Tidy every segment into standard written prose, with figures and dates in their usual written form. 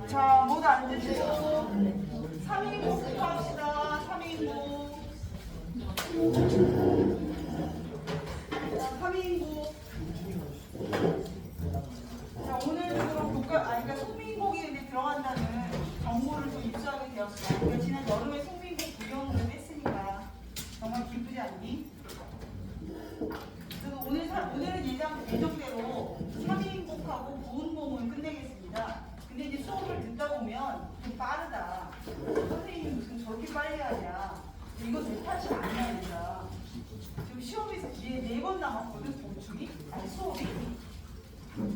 자, 모두 앉으시고 3인국부터 합시다. 3인국. 자, 3인국. 자, 오늘 그러니까 송민국이 이제 들어간다는 정보를 좀 입수하게 되었어. 그러니까 지난 여름에 송민국 구경을 했으니까 정말 기쁘지 않니? 그래서 오늘은 예정대로 3인국하고 구운공을 끝내겠습니다. 근데 이제 수업을 듣다 보면 좀 빠르다. 선생님이 무슨 저렇게 빨리 하냐. 이거 내 탓이 아니야, 얘들아. 지금 시험에서 이제 4번 남았거든, 보충이? 아니, 수업이.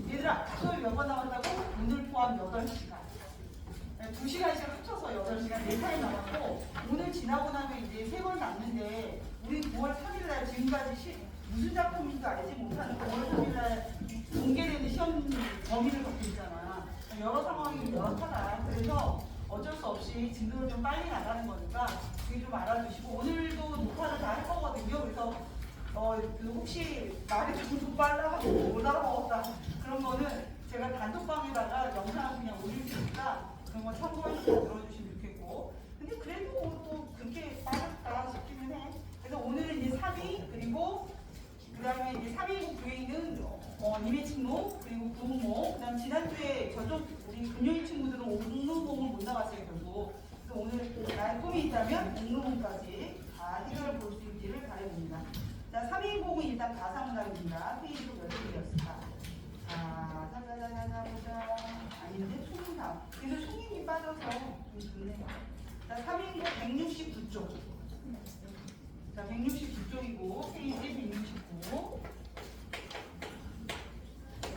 얘들아, 수업이 몇 번 남았다고? 오늘 포함 8시간. 2시간씩 합쳐서 8시간, 4타임 남았고, 오늘 지나고 나면 이제 3번 남는데, 우리 9월 3일날 지금까지 무슨 작품인지 알지 못하는 9월 3일날 공개되는 시험 범위를 갖고 있잖아. 여러 상황이 여러하다. 그래서 어쩔 수 없이 진도를 좀 빨리 나가는 거니까 그게 좀 알아주시고, 오늘도 녹화를 다 할 거거든요. 그래서 혹시 말이 좀 빨라가지고 못 알아먹었다 그런 거는 제가 단톡방에다가 영상을 그냥 올릴 테니까 그런 거 참고해서 들어주시면 좋겠고, 근데 그래도 또 그렇게 빠르다 싶기는 해. 그래서 오늘은 이제 3위 그리고 그 다음에 이제 3위 교에 있는 님의 친구 그리고 구운공, 그 다음 지난주에 저쪽 우리 금요일 친구들은 옥루공을 못 나갔어요 결국. 그래서 오늘 나의 꿈이 있다면 옥루공까지 다 해결을 볼 수 있기를 바라봅니다. 자, 3인공은 일단 가상문학입니다. 페이지로 몇 페이지였을까? 자, 보자. 아닌데 총인사. 그래서 총인이 빠져서 좀 좋네요. 자, 3인공 169쪽. 자, 169쪽이고 페이지 169.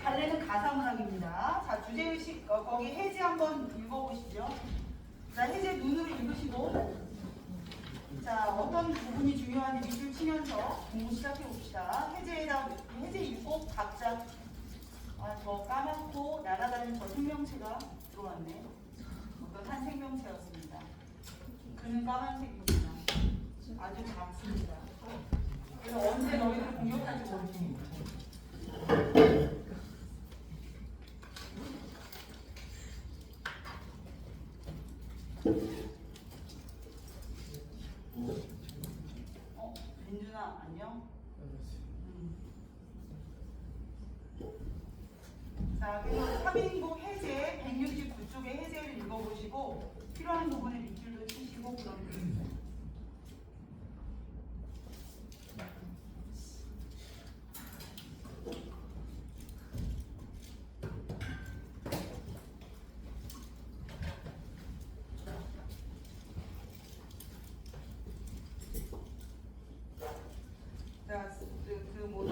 갈래는 가상문학입니다. 자, 주제의식 거기 해제 한번 읽어보시죠. 자, 해제 눈으로 읽으시고, 자, 어떤 부분이 중요한지 밑줄 치면서 공부 시작해 봅시다. 해제 읽고 각자 저 까맣고 날아다니는 저 생명체가 들어왔네. 어떤 한 생명체였습니다. 그는 까만색입니다. 아주 작습니다. 그래서 언제 너희를 공격할지 모르니. 민준아 안녕. 자, 그래서 3인국 해제 169쪽의 해제를 읽어보시고 필요한 부분을 밑줄도 치시고 그런 게 있어요.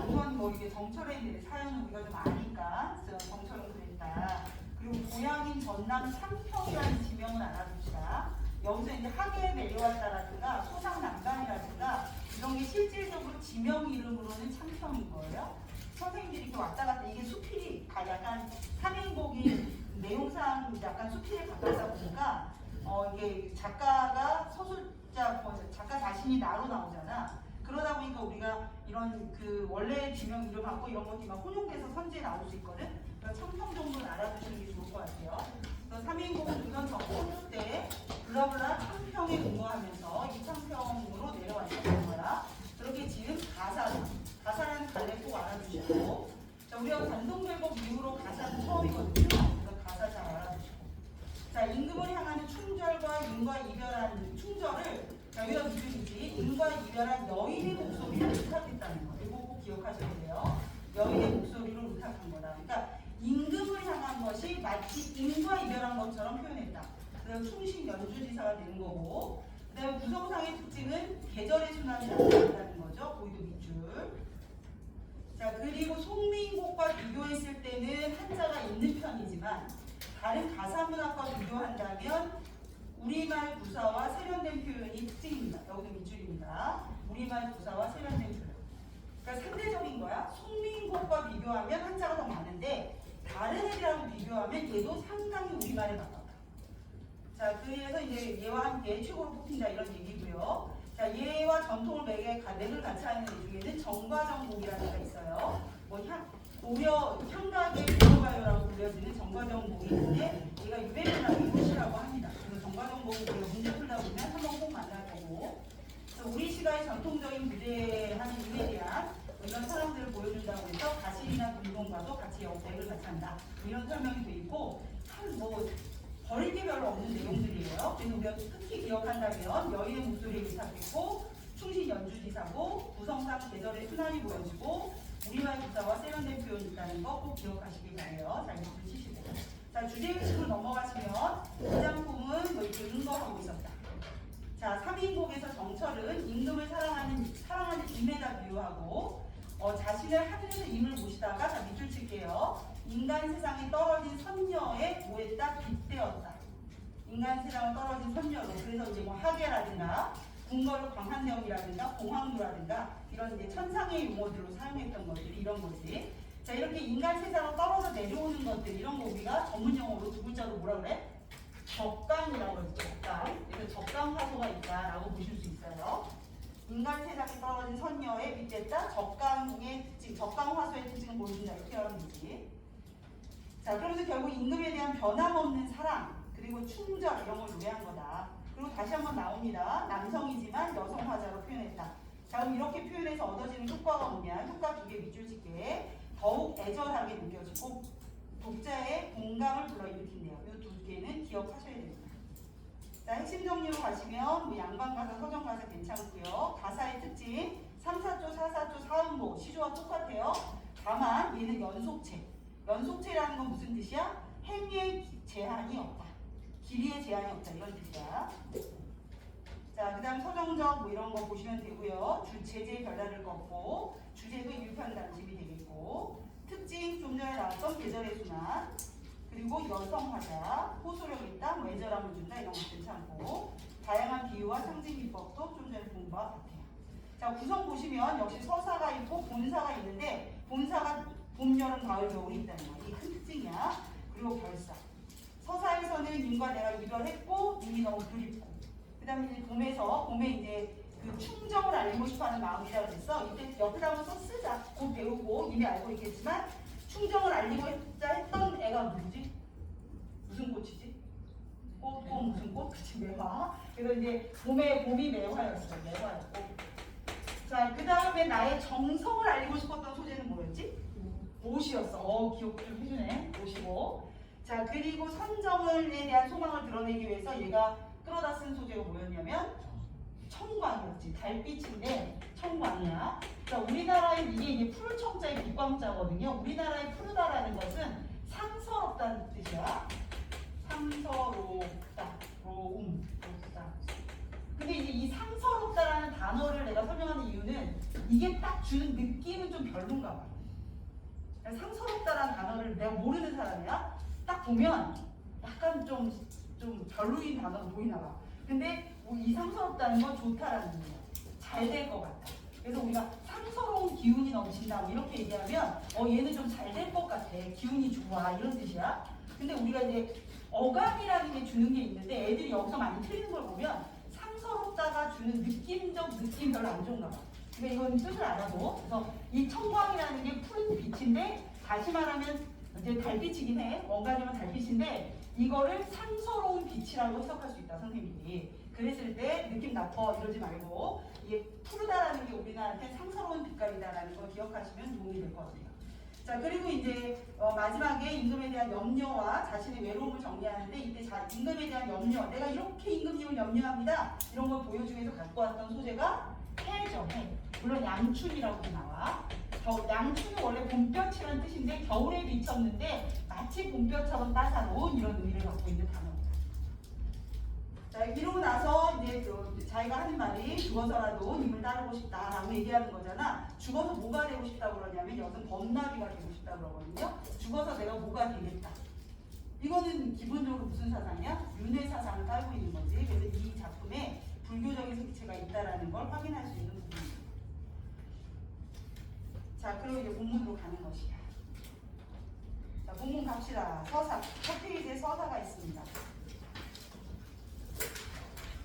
우선 이게 정철에 있는 사연은 우리가 좀 아니까 정철은 그랬다. 그리고 고향인 전남 삼평이라는 지명을 알아둡시다. 여기서 이제 하계에 내려왔다라든가 소상난간이라든가 이런 게 실질적으로 지명 이름으로는 창평인 거예요. 선생님들이 이렇게 왔다 갔다 이게 수필이 약간 3인곡이 내용상 약간 수필에 가깝다 보니까 이게 작가가 작가 자신이 나로 나오잖아. 그러다 보니까 우리가 이런 그 원래 지명 이름하고 이런 것들이 막 혼용돼서 선지에 나올 수 있거든. 그러니까 창평 정도는 알아두시는 게 좋을 것 같아요. 그래서 3인곡은 우선 정포 때 블라블라 창평에 근거하면서 이 창평으로 내려왔다는 거야. 그렇게 지은 가사라는 갈래 꼭 알아두시고, 자, 우리가 관동별법 이후로 가사는 처음이거든요. 그래서 가사 잘 알아두시고, 자, 임금을 향하는 충절과 인과 이별하는 충절을 여기가 기준이지 인과 이별한 여인의 목소리를 의탁했다는 거. 이거 꼭 기억하셔야 돼요. 여인의 목소리를 의탁한 거다. 그러니까 임금을 향한 것이 마치 인과 이별한 것처럼 표현했다. 그다음 충신 연주지사가 되는 거고, 그다음에 구성상의 특징은 계절의 순환이 나타난다는 거죠. 보이도 밑줄. 자, 그리고 송민곡과 비교했을 때는 한자가 있는 편이지만 다른 가사문학과 비교한다면 우리말 구사와 세련된 표현이 특징입니다. 여기도 밑줄입니다. 우리말 구사와 세련된 표현. 그러니까 상대적인 거야. 송민곡과 비교하면 한자가 더 많은데 다른 애들하고 비교하면 얘도 상당히 우리말에 가깝다. 자, 그래서 이제 얘와 함께 최고로 뽑힌다 이런 얘기고요. 자, 얘와 전통을 맥을 같이 하는 애 중에는 정과정곡이라는 애가 있어요. 고려 향각의 고려가요라고 불려지는 정과정곡이 있는데 얘가 유배문학이 전통적인 무대하는 임에 대한 이런 사람들을 보여준다고 해서 가실이나 금동과도 같이 역대를 같이 한다. 이런 설명이 돼 있고 참 뭐 버릴 게 별로 없는 내용들이에요. 그래서 우리가 특히 기억한다면 여인의 목소리에 기사했고 충신 연주지사고 구성상 계절의 순환이 보여지고 우리말 기사와 세련된 표현이 있다는 거 꼭 기억하시기 바래요. 잘 들으시시고. 자, 주제의식으로 넘어가시면 이 작품은 뭐 이렇게 은거하고 있었다. 자, 3인곡에서 정철은 임금을 사랑하는 임에다 비유하고 자신을 하늘에서 임을 보시다가 자 밑줄 칠게요. 인간 세상에 떨어진 선녀에 뭐했다? 빗대었다. 인간 세상에 떨어진 선녀로. 그래서 이제 뭐 하계라든가 궁궐 광한령이라든가 공황루라든가 이런 이제 천상의 용어들로 사용했던 것들이 이런 거지. 자, 이렇게 인간 세상으로 떨어져 내려오는 것들 이런 거 우리가 전문 용어로 두 글자로 뭐라 그래? 적강이라고 하죠. 적강. 그래서 적강 화소가 있다라고 보실 수 있어요. 인간 세상에 떨어진 선녀에 빗댔다. 적강의 특징, 적강 화소의 특징을 보여준다. 이렇게 하면 되지. 자, 그러면서 결국 임금에 대한 변함없는 사랑 그리고 충절 이런 걸 노래한 거다. 그리고 다시 한번 나옵니다. 남성이지만 여성 화자로 표현했다. 자, 그럼 이렇게 표현해서 얻어지는 효과가 뭐냐? 효과 두 개 밑줄 칠게. 더욱 애절하게 느껴지고 독자의 공감을 불러일으킨대요. 이 두 개는 기억하셔야 됩니다. 자, 핵심 정리로 가시면 뭐 양반가사, 서정가사 괜찮고요. 가사의 특징 3, 4조, 4, 4조, 4음보 시조와 똑같아요. 다만 얘는 연속체. 연속체라는 건 무슨 뜻이야? 행위의 제한이 없다. 길이의 제한이 없다. 이런 뜻이야. 자, 그 다음 서정적 뭐 이런 거 보시면 되고요. 제재의 별다를 꺾고 주제도 일편단심이 되겠고 특징 좀 전에 나왔던 계절의 순환 그리고 여성화자 호소력 있다, 뭐 애절함을 준다 이런 거 괜찮고 다양한 비유와 상징 기법도 좀 전에 본 바와 같아요. 자, 구성 보시면 역시 서사가 있고 본사가 있는데 본사가 봄, 여름, 가을, 겨울이 있다는 거. 이게 큰 특징이야. 그리고 결사. 서사에서는 님과 내가 이별했고 님이 너무 그립고 그 다음에 이제 봄에 이제 그 충정을 알리고 싶어하는 마음이라고 그랬어. 이때 옆에다 한번 써 쓰자. 곧 배우고 이미 알고 있겠지만 충정을 알리고 했던 애가 누구지? 무슨 꽃이지? 꽃 무슨 꽃? 그치 매화. 그래서 이제 봄이 매화였어. 매화였고. 자, 그 다음에 나의 정성을 알리고 싶었던 소재는 뭐였지? 옷이었어. 기억 좀 해주네. 옷이고. 자, 그리고 선정에 대한 소망을 드러내기 위해서 얘가 끌어다 쓴 소재가 뭐였냐면 청광이었지. 달빛인데 청광이야. 자, 우리나라에 이게 이제 푸를 청자의 빛광자거든요. 우리나라에 푸르다라는 것은 상서롭다는 뜻이야. 상서롭다. 높다. 근데 이제 이 상서롭다라는 단어를 내가 설명하는 이유는 이게 딱 주는 느낌은 좀 별론가 봐. 상서롭다라는 단어를 내가 모르는 사람이야. 딱 보면 약간 좀 별로인 단어로 보이나 봐. 근데 이 상서롭다는 건 좋다라는 의미야. 잘 될 것 같다. 그래서 우리가 상서로운 기운이 넘친다 뭐 이렇게 얘기하면 얘는 좀 잘 될 것 같아. 기운이 좋아 이런 뜻이야. 근데 우리가 이제 어감이라는 게 주는 게 있는데 애들이 여기서 많이 틀리는 걸 보면 상서롭다가 주는 느낌 별로 안 좋은가 봐. 그러니까 이건 뜻을 알아도 그래서 이 청광이라는 게 푸른 빛인데 다시 말하면 이제 달빛이긴 해. 원가님은 달빛인데 이거를 상서로운 빛이라고 해석할 수 있다 선생님이. 그랬을 때 느낌 나빠 이러지 말고 이게 푸르다라는 게 우리나라한테 상서로운 빛깔이다라는 걸 기억하시면 도움이 될 것 같아요. 자, 그리고 이제 마지막에 임금에 대한 염려와 자신의 외로움을 정리하는데 이때 임금에 대한 염려, 내가 이렇게 임금님을 염려합니다. 이런 걸 보여주기 위해서 갖고 왔던 소재가 해죠. 해. 물론 양춘이라고 나와. 양춘은 원래 봄볕이라는 뜻인데 겨울에 비쳤는데 마치 봄볕처럼 따사로운 이런 의미를 갖고 있는 단어입니다. 자, 이러고 나서 이제 자기가 하는 말이 죽어서라도 님을 따르고 싶다라고 얘기하는 거잖아. 죽어서 뭐가 되고 싶다고 그러냐면 여기서 범나비가 되고 싶다고 그러거든요. 죽어서 내가 뭐가 되겠다. 이거는 기본적으로 무슨 사상이야? 윤회 사상을 깔고 있는 거지. 그래서 이 작품에 불교적인 색채가 있다라는 걸 확인할 수 있는 부분입니다. 자, 그리고 이제 본문으로 가는 것이야. 자, 본문 갑시다. 서사. 첫 페이지에 서사가 있습니다.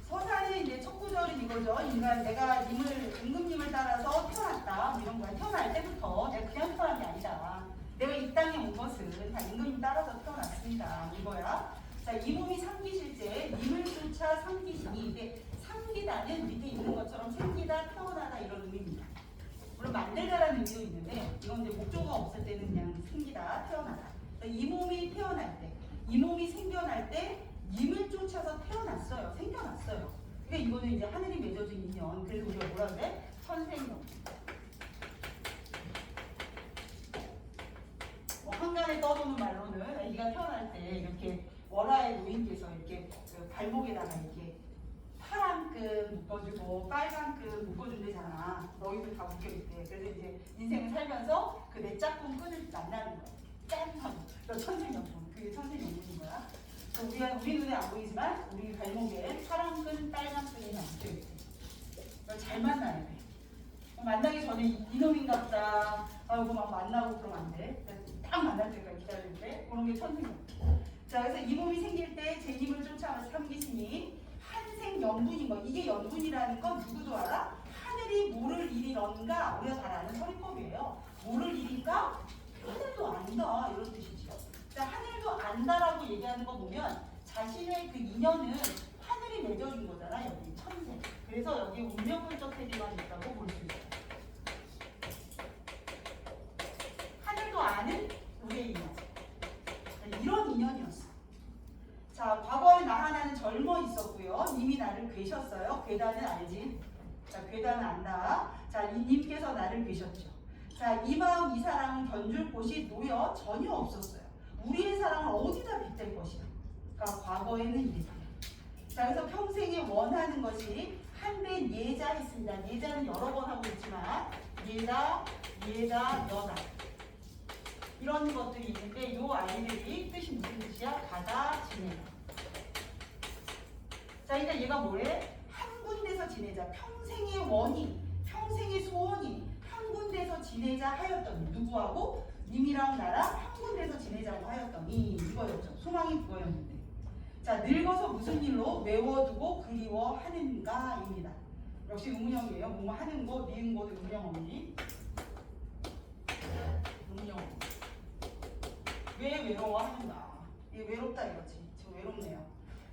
서사는 이제 첫 구절은 이거죠. 내가 임금님을 따라서 태어났다. 뭐 이런 거야. 태어날 때부터 내가 그냥 태어난 게 아니다. 내가 이 땅에 온 것은 다 임금님 따라서 태어났습니다. 이거야. 자, 이 몸이 삼기실제, 님을 쫓아 삼기시니. 이게 삼기 생기다는 밑에 있는 것처럼 생기다, 태어나다 이런 의미입니다. 물론 만들다라는 의미도 있는데 이건 이제 목조가 없을 때는 그냥 생기다, 태어나다. 이 몸이 태어날 때, 이 몸이 생겨날 때 님을 쫓아서 태어났어요. 생겨났어요. 그러니까 이거는 이제 하늘이 맺어준 인연. 그래서 우리가 뭐라 그래? 천생연. 한간에 떠도는 말로는 아기가 태어날 때 이렇게 월화의 노인께서 이렇게 그 발목에다가 이렇게 파란 끈 묶어주고 빨간 끈 묶어준대잖아. 너희들 다 묶여있대. 그래서 이제 인생을 살면서 그 내 짝꿍 끈을 만나는 거야. 짠 하고. 천생연분. 그게 천생연분인 거야. 우리 눈에 안 보이지만 우리 발목에 파란 끈, 빨간 끈이 묶여있대. 잘 만나야 돼. 만나기 전에 이놈인가 보다. 이거 막 만나고 그러면 안 돼. 딱 만날 때까지 기다리는데 그런 게 천생연분. 자, 그래서 이 몸이 생길 때 제님을 쫓아가서 삼기시니 한생연분인 거. 이게 연분이라는 건 누구도 알아? 하늘이 모를 일이런가 우리가 잘 아는 서리법이에요. 모를 일인가? 하늘도 안다 이런 뜻이죠. 자, 하늘도 안다라고 얘기하는 거 보면 자신의 그 인연은 하늘이 맺어준 거잖아. 여기 천생. 그래서 여기 운명론적 세계만 있다고 볼 수 있어요. 하늘도 아는 우리의 인연. 이런 인연이었어. 자, 과거에 나 하나는 젊어 있었고요. 님이 나를 괴셨어요. 괴다는 알지? 자, 괴다는 안다. 자, 이 님께서 나를 괴셨죠. 자, 이 마음 이 사랑은 견줄 곳이 놓여 전혀 없었어요. 우리의 사랑을 어디다 빗댈 것이야. 그러니까 과거에는 이랬어요. 자, 그래서 평생에 원하는 것이 한된 예자 있습니다. 예자는 여러 번 하고 있지만 예자, 여자 이런 것들이 있는데 이 아이들이 뜻이 무슨 뜻이야? 가다 지내다. 자, 그러니까 얘가 뭐래? 한 군데서 지내자. 평생의 원이, 평생의 소원이 한 군데서 지내자 하였더니 누구하고? 님이랑 나랑 한 군데서 지내자고 하였더니 이거였죠. 소망이 그거였는데. 자, 늙어서 무슨 일로 외워두고 그리워하는가입니다. 역시 의문형이에요. 뭐 하는 거, 니은 거도 의문형 없니? 의문형. 왜 외로워하는가? 이게 외롭다 이거지. 지금 외롭네요.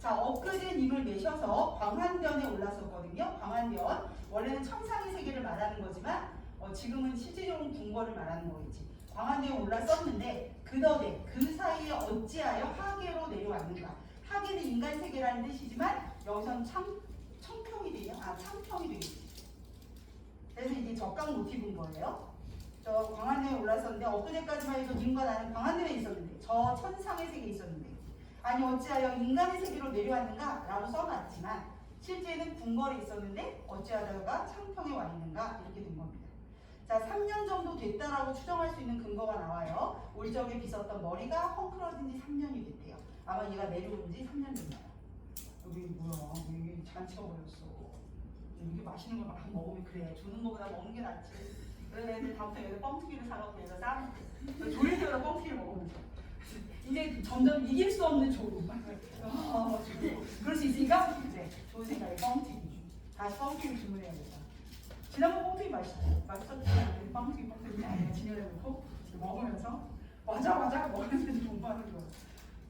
자, 엊그제 님을 내셔서 광환변에 올랐었거든요. 광환변. 원래는 천상의 세계를 말하는 거지만 지금은 실제적으로 궁궐을 말하는 거겠지. 광환변에 올랐었는데 그더대 그 사이에 어찌하여 하계로 내려왔는가. 하계는 인간 세계라는 뜻이지만 여기서는 청평이 되냐? 창평이 되겠지. 그래서 이게 적강 모티브인 거예요. 저 광안대에 올랐었는데 엊그제까지만 해도 님과 나는 광안대에 있었는데 저 천상의 세계에 있었는데 아니 어찌하여 인간의 세계로 내려왔는가? 라고 써놨지만 실제는 궁궐에 있었는데 어찌하다가 창평에 와 있는가? 이렇게 된 겁니다. 자, 3년 정도 됐다라고 추정할 수 있는 근거가 나와요. 올 적에 빗었던 머리가 헝클어진 지 3년이 됐대요. 아마 얘가 내려온 지 3년 됐나요? 여기 뭐야? 여기 잔치가 걸렸어. 이게 맛있는 걸 막 먹으면 그래. 주는 거보다 먹는 게 낫지. 그래서 애들 다음부터 여기 뻥튀기를 사갖고 얘가 싸먹고 졸릴 때마다 뻥튀기를 먹으면서 이제 점점 이길 수 없는 졸음. 그럴 수 있으니까 네, 좋은 생각에 뻥튀기. 다시 뻥튀기 주문해야겠다. 지난번 뻥튀기 맛있었지? 뻥튀기 진열해놓고 먹으면서 맞아 먹으면서 공부하는 거야.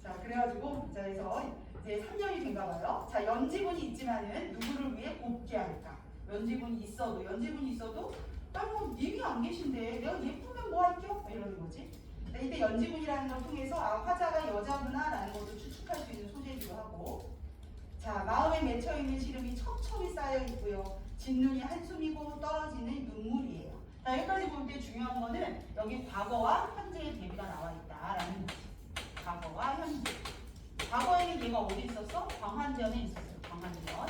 자, 그래가지고 그래서 이제 3년이 된가 봐요. 자, 연지분이 있지만은 누구를 위해 곱게 할까? 연지분이 있어도 뭐 님이 안 계신데 내가 예쁘면 뭐 할게요? 이러는 거지. 이때 연지분이라는 걸 통해서 화자가 여자구나 라는 것도 추측할 수 있는 소재이기도 하고. 자, 마음에 맺혀있는 시름이 촘촘히 쌓여 있고요. 진눈이 한숨이고 떨어지는 눈물이에요. 자, 여기까지 볼 때 중요한 거는 여기 과거와 현재의 대비가 나와 있다라는 거지. 과거와 현재. 과거에는 얘가 어디 있었어? 광환변에 있었어요. 광환변.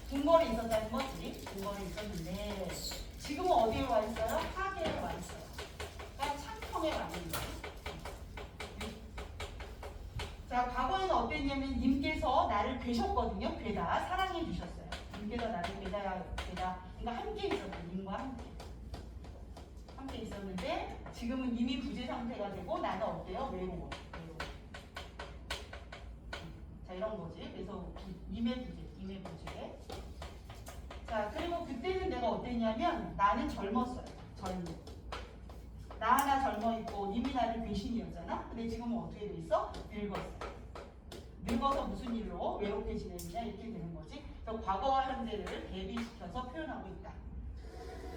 궁궐에 있었다는 거지. 궁궐에 있었는데 지금은 어디에 와 있어요? 하계에 와 있어요. 그러니까 창평에 와 있는 거예요. 자, 과거에는 어땠냐면 님께서 나를 괴셨거든요. 괴다. 사랑해 주셨어요. 님께서 나를 괴다. 그러니까 함께 있었어요. 님과 함께 있었는데 지금은 님이 부재 상태가 되고 나는 어때요? 외로워. 자, 이런 거지. 그래서 님의 부재. 자, 그리고 그때는 내가 어땠냐면 나는 젊었어요. 나 하나 젊어 있고 님이 나를 괴신이었잖아. 근데 지금은 어떻게 돼 있어? 늙었어. 늙어서 무슨 일로 외롭게 지내느냐 이렇게 되는 거지. 그래서 과거와 현재를 대비시켜서 표현하고 있다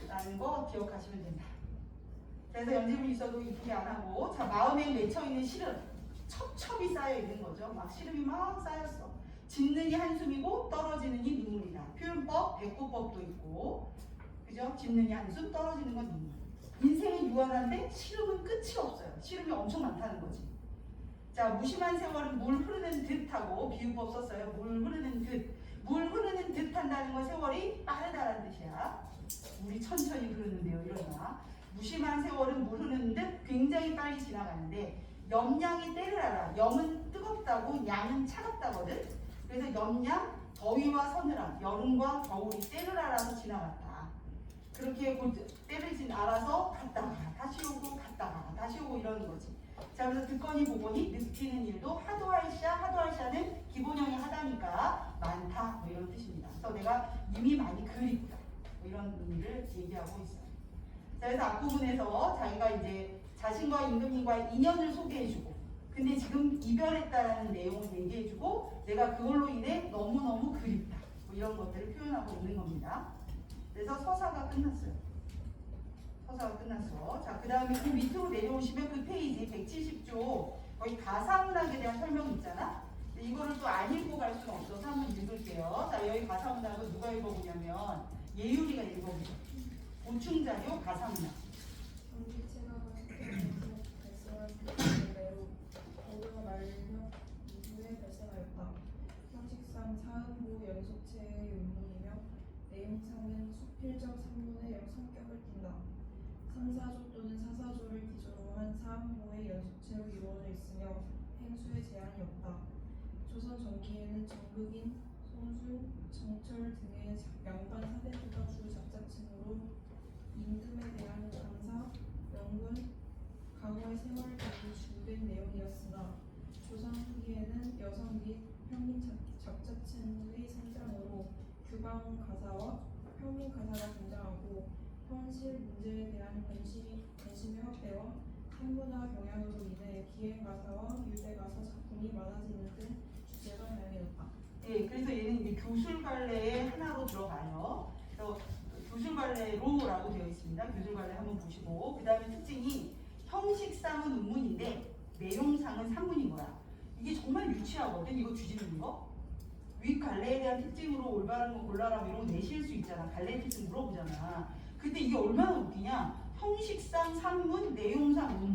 라는 거 기억하시면 된다. 그래서 연집은 있어도 이쁘게 안 하고, 자, 마음에 맺혀있는 시름, 첩첩이 쌓여 있는 거죠. 막 시름이 막 쌓였어. 짓느니 한숨이고 떨어지느니 눈물이다. 표현법, 백구법도 있고, 그죠? 짓느니 한숨, 떨어지는 건 눈물. 인생은 유한한데 시름은 끝이 없어요. 시름이 엄청 많다는 거지. 자, 무심한 세월은 물 흐르는 듯하고 비유법 썼어요. 물 흐르는 듯. 물 흐르는 듯 한다는 건 세월이 빠르다라는 뜻이야. 물이 천천히 흐르는데요, 이러나. 무심한 세월은 물 흐르는 듯 굉장히 빨리 지나가는데, 염량이 때를 알아. 염은 뜨겁다고 양은 차갑다거든. 그래서 염량, 더위와 서늘함, 여름과 겨울이 때를 알아서 지나갔다. 그렇게 때를 알아서 갔다가 다시 오고 갔다가 다시 오고 이러는 거지. 자, 그래서 듣거니 보거니 느끼는 일도 하도할샤는 기본형이 하다니까 많다 뭐 이런 뜻입니다. 그래서 내가 이미 많이 그립다 뭐 이런 의미를 얘기하고 있어요. 자, 그래서 앞부분에서 자기가 이제 자신과 임금님과의 인연을 소개해주고, 근데 지금 이별했다라는 내용을 얘기해주고, 내가 그걸로 인해 너무너무 그립다 뭐 이런 것들을 표현하고 있는 겁니다. 그래서 서사가 끝났어요. 서사가 끝났어. 자, 그 다음에 그 밑으로 내려오시면 그 페이지 170조 거의 가사문학에 대한 설명이 있잖아. 이거를 또 안 읽고 갈 수는 없어서 한번 읽을게요. 자, 여기 가사문학은 누가 읽어보냐면 예율이가 읽어보죠. 보충자료 가사문학. 전기체가 발생한 매로 어류가 말려 이후에 발생하였다. 형식상 사음보 연속체의 음문이며 내용상은 수필적 산문의 성격을 띈다. 3사조 또는 4사조를 기조로 한 사음보의 연속체로 이루어져 있으며 행수에 제한이 없다. 조선 전기에는 정극인, 송술, 정철 등의 양반 사대부가 주 작자층으로 임금에 대한 감사, 명분, 과거의 세월을 대비 주된 내용이었으나 조선 후기에는 여성 및 평민 작자층의 성장으로 규방 가사와 평민 가사가 등장하고 현실 문제에 대한 관심의 확대와 한문화 경향으로 인해 기행 가사와 유대 가사 작품이 많아지는 등 주제가 다양해졌다. 예, 그래서 얘는 이제 교술관례의 하나로 들어가요. 그래서 교술관례로라고 되어 있습니다. 교술관례 한번 보시고, 그 다음에 특징이 형식상은 음문인데 내용상은 산문인 거야. 이게 정말 유치하거든. 이거 뒤집는 거. 윗 갈래에 대한 특징으로 올바른 거 골라라 이런 거 내실 수 있잖아. 갈래 특징 물어보잖아. 근데 이게 얼마나 웃기냐. 형식상 산문, 내용상 음문.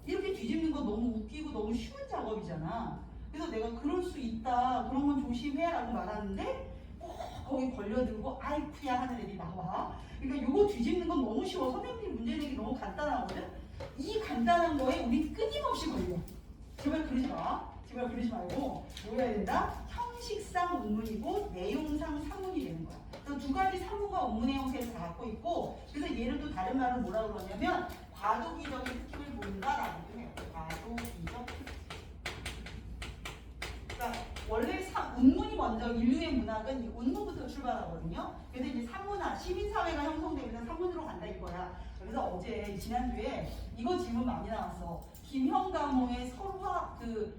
이렇게 뒤집는 거 너무 웃기고 너무 쉬운 작업이잖아. 그래서 내가 그럴 수 있다, 그런 건 조심해 라고 말하는데 거기 걸려들고 아이쿠야 하는 애들이 나와. 그러니까 이거 뒤집는 건 너무 쉬워. 선생님 문제 내기 너무 간단하거든. 이 간단한 거에 우리 끊임없이 걸려. 제발 그러지 마. 제발 그러지 말고 뭐 해야 된다? 형식상 음문이고 내용상 산문이 되는 거야. 그래서 두 가지 산문과 음문의 형태를 다 갖고 있고, 그래서 얘를 또 다른 말로 뭐라 그러냐면 과도기적인 특징을 보인다라고 해요. 과도기적 특징. 그러니까 원래 운문이 먼저, 인류의 문학은 운문부터 출발하거든요. 그래서 이제 산문화, 시민사회가 형성되면서 산문으로 간다 이거야. 그래서 어제 지난주에 이거 질문 많이 나왔어. 김형가모의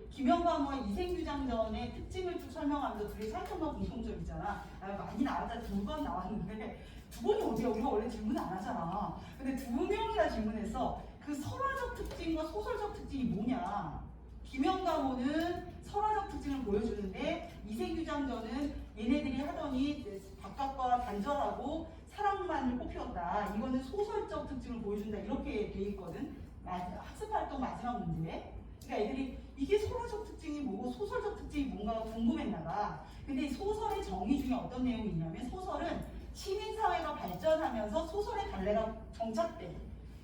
김형가모의 이생규장전의 특징을 쭉 설명하면서 둘이 살펴본 공통점 있잖아. 많이 나왔다. 2번 나왔는데 2번이 어디야? 우리가 원래 질문 안 하잖아. 근데 2명이나 질문했어. 그 설화적 특징과 소설적 특징이 뭐냐? 김형가모는 설화적 특징을 보여주는데 이생규장전은 얘네들이 하더니 바깥과 단절하고 사랑만을 꽃피웠다. 이거는 소설적 특징을 보여준다. 이렇게 돼 있거든. 학습활동 마지막 문제. 그러니까 애들이 이게 설화적 특징이 뭐고 소설적 특징이 뭔가가 궁금했나봐. 근데 소설의 정의 중에 어떤 내용이 있냐면, 소설은 시민사회가 발전하면서 소설의 갈래가 정착돼.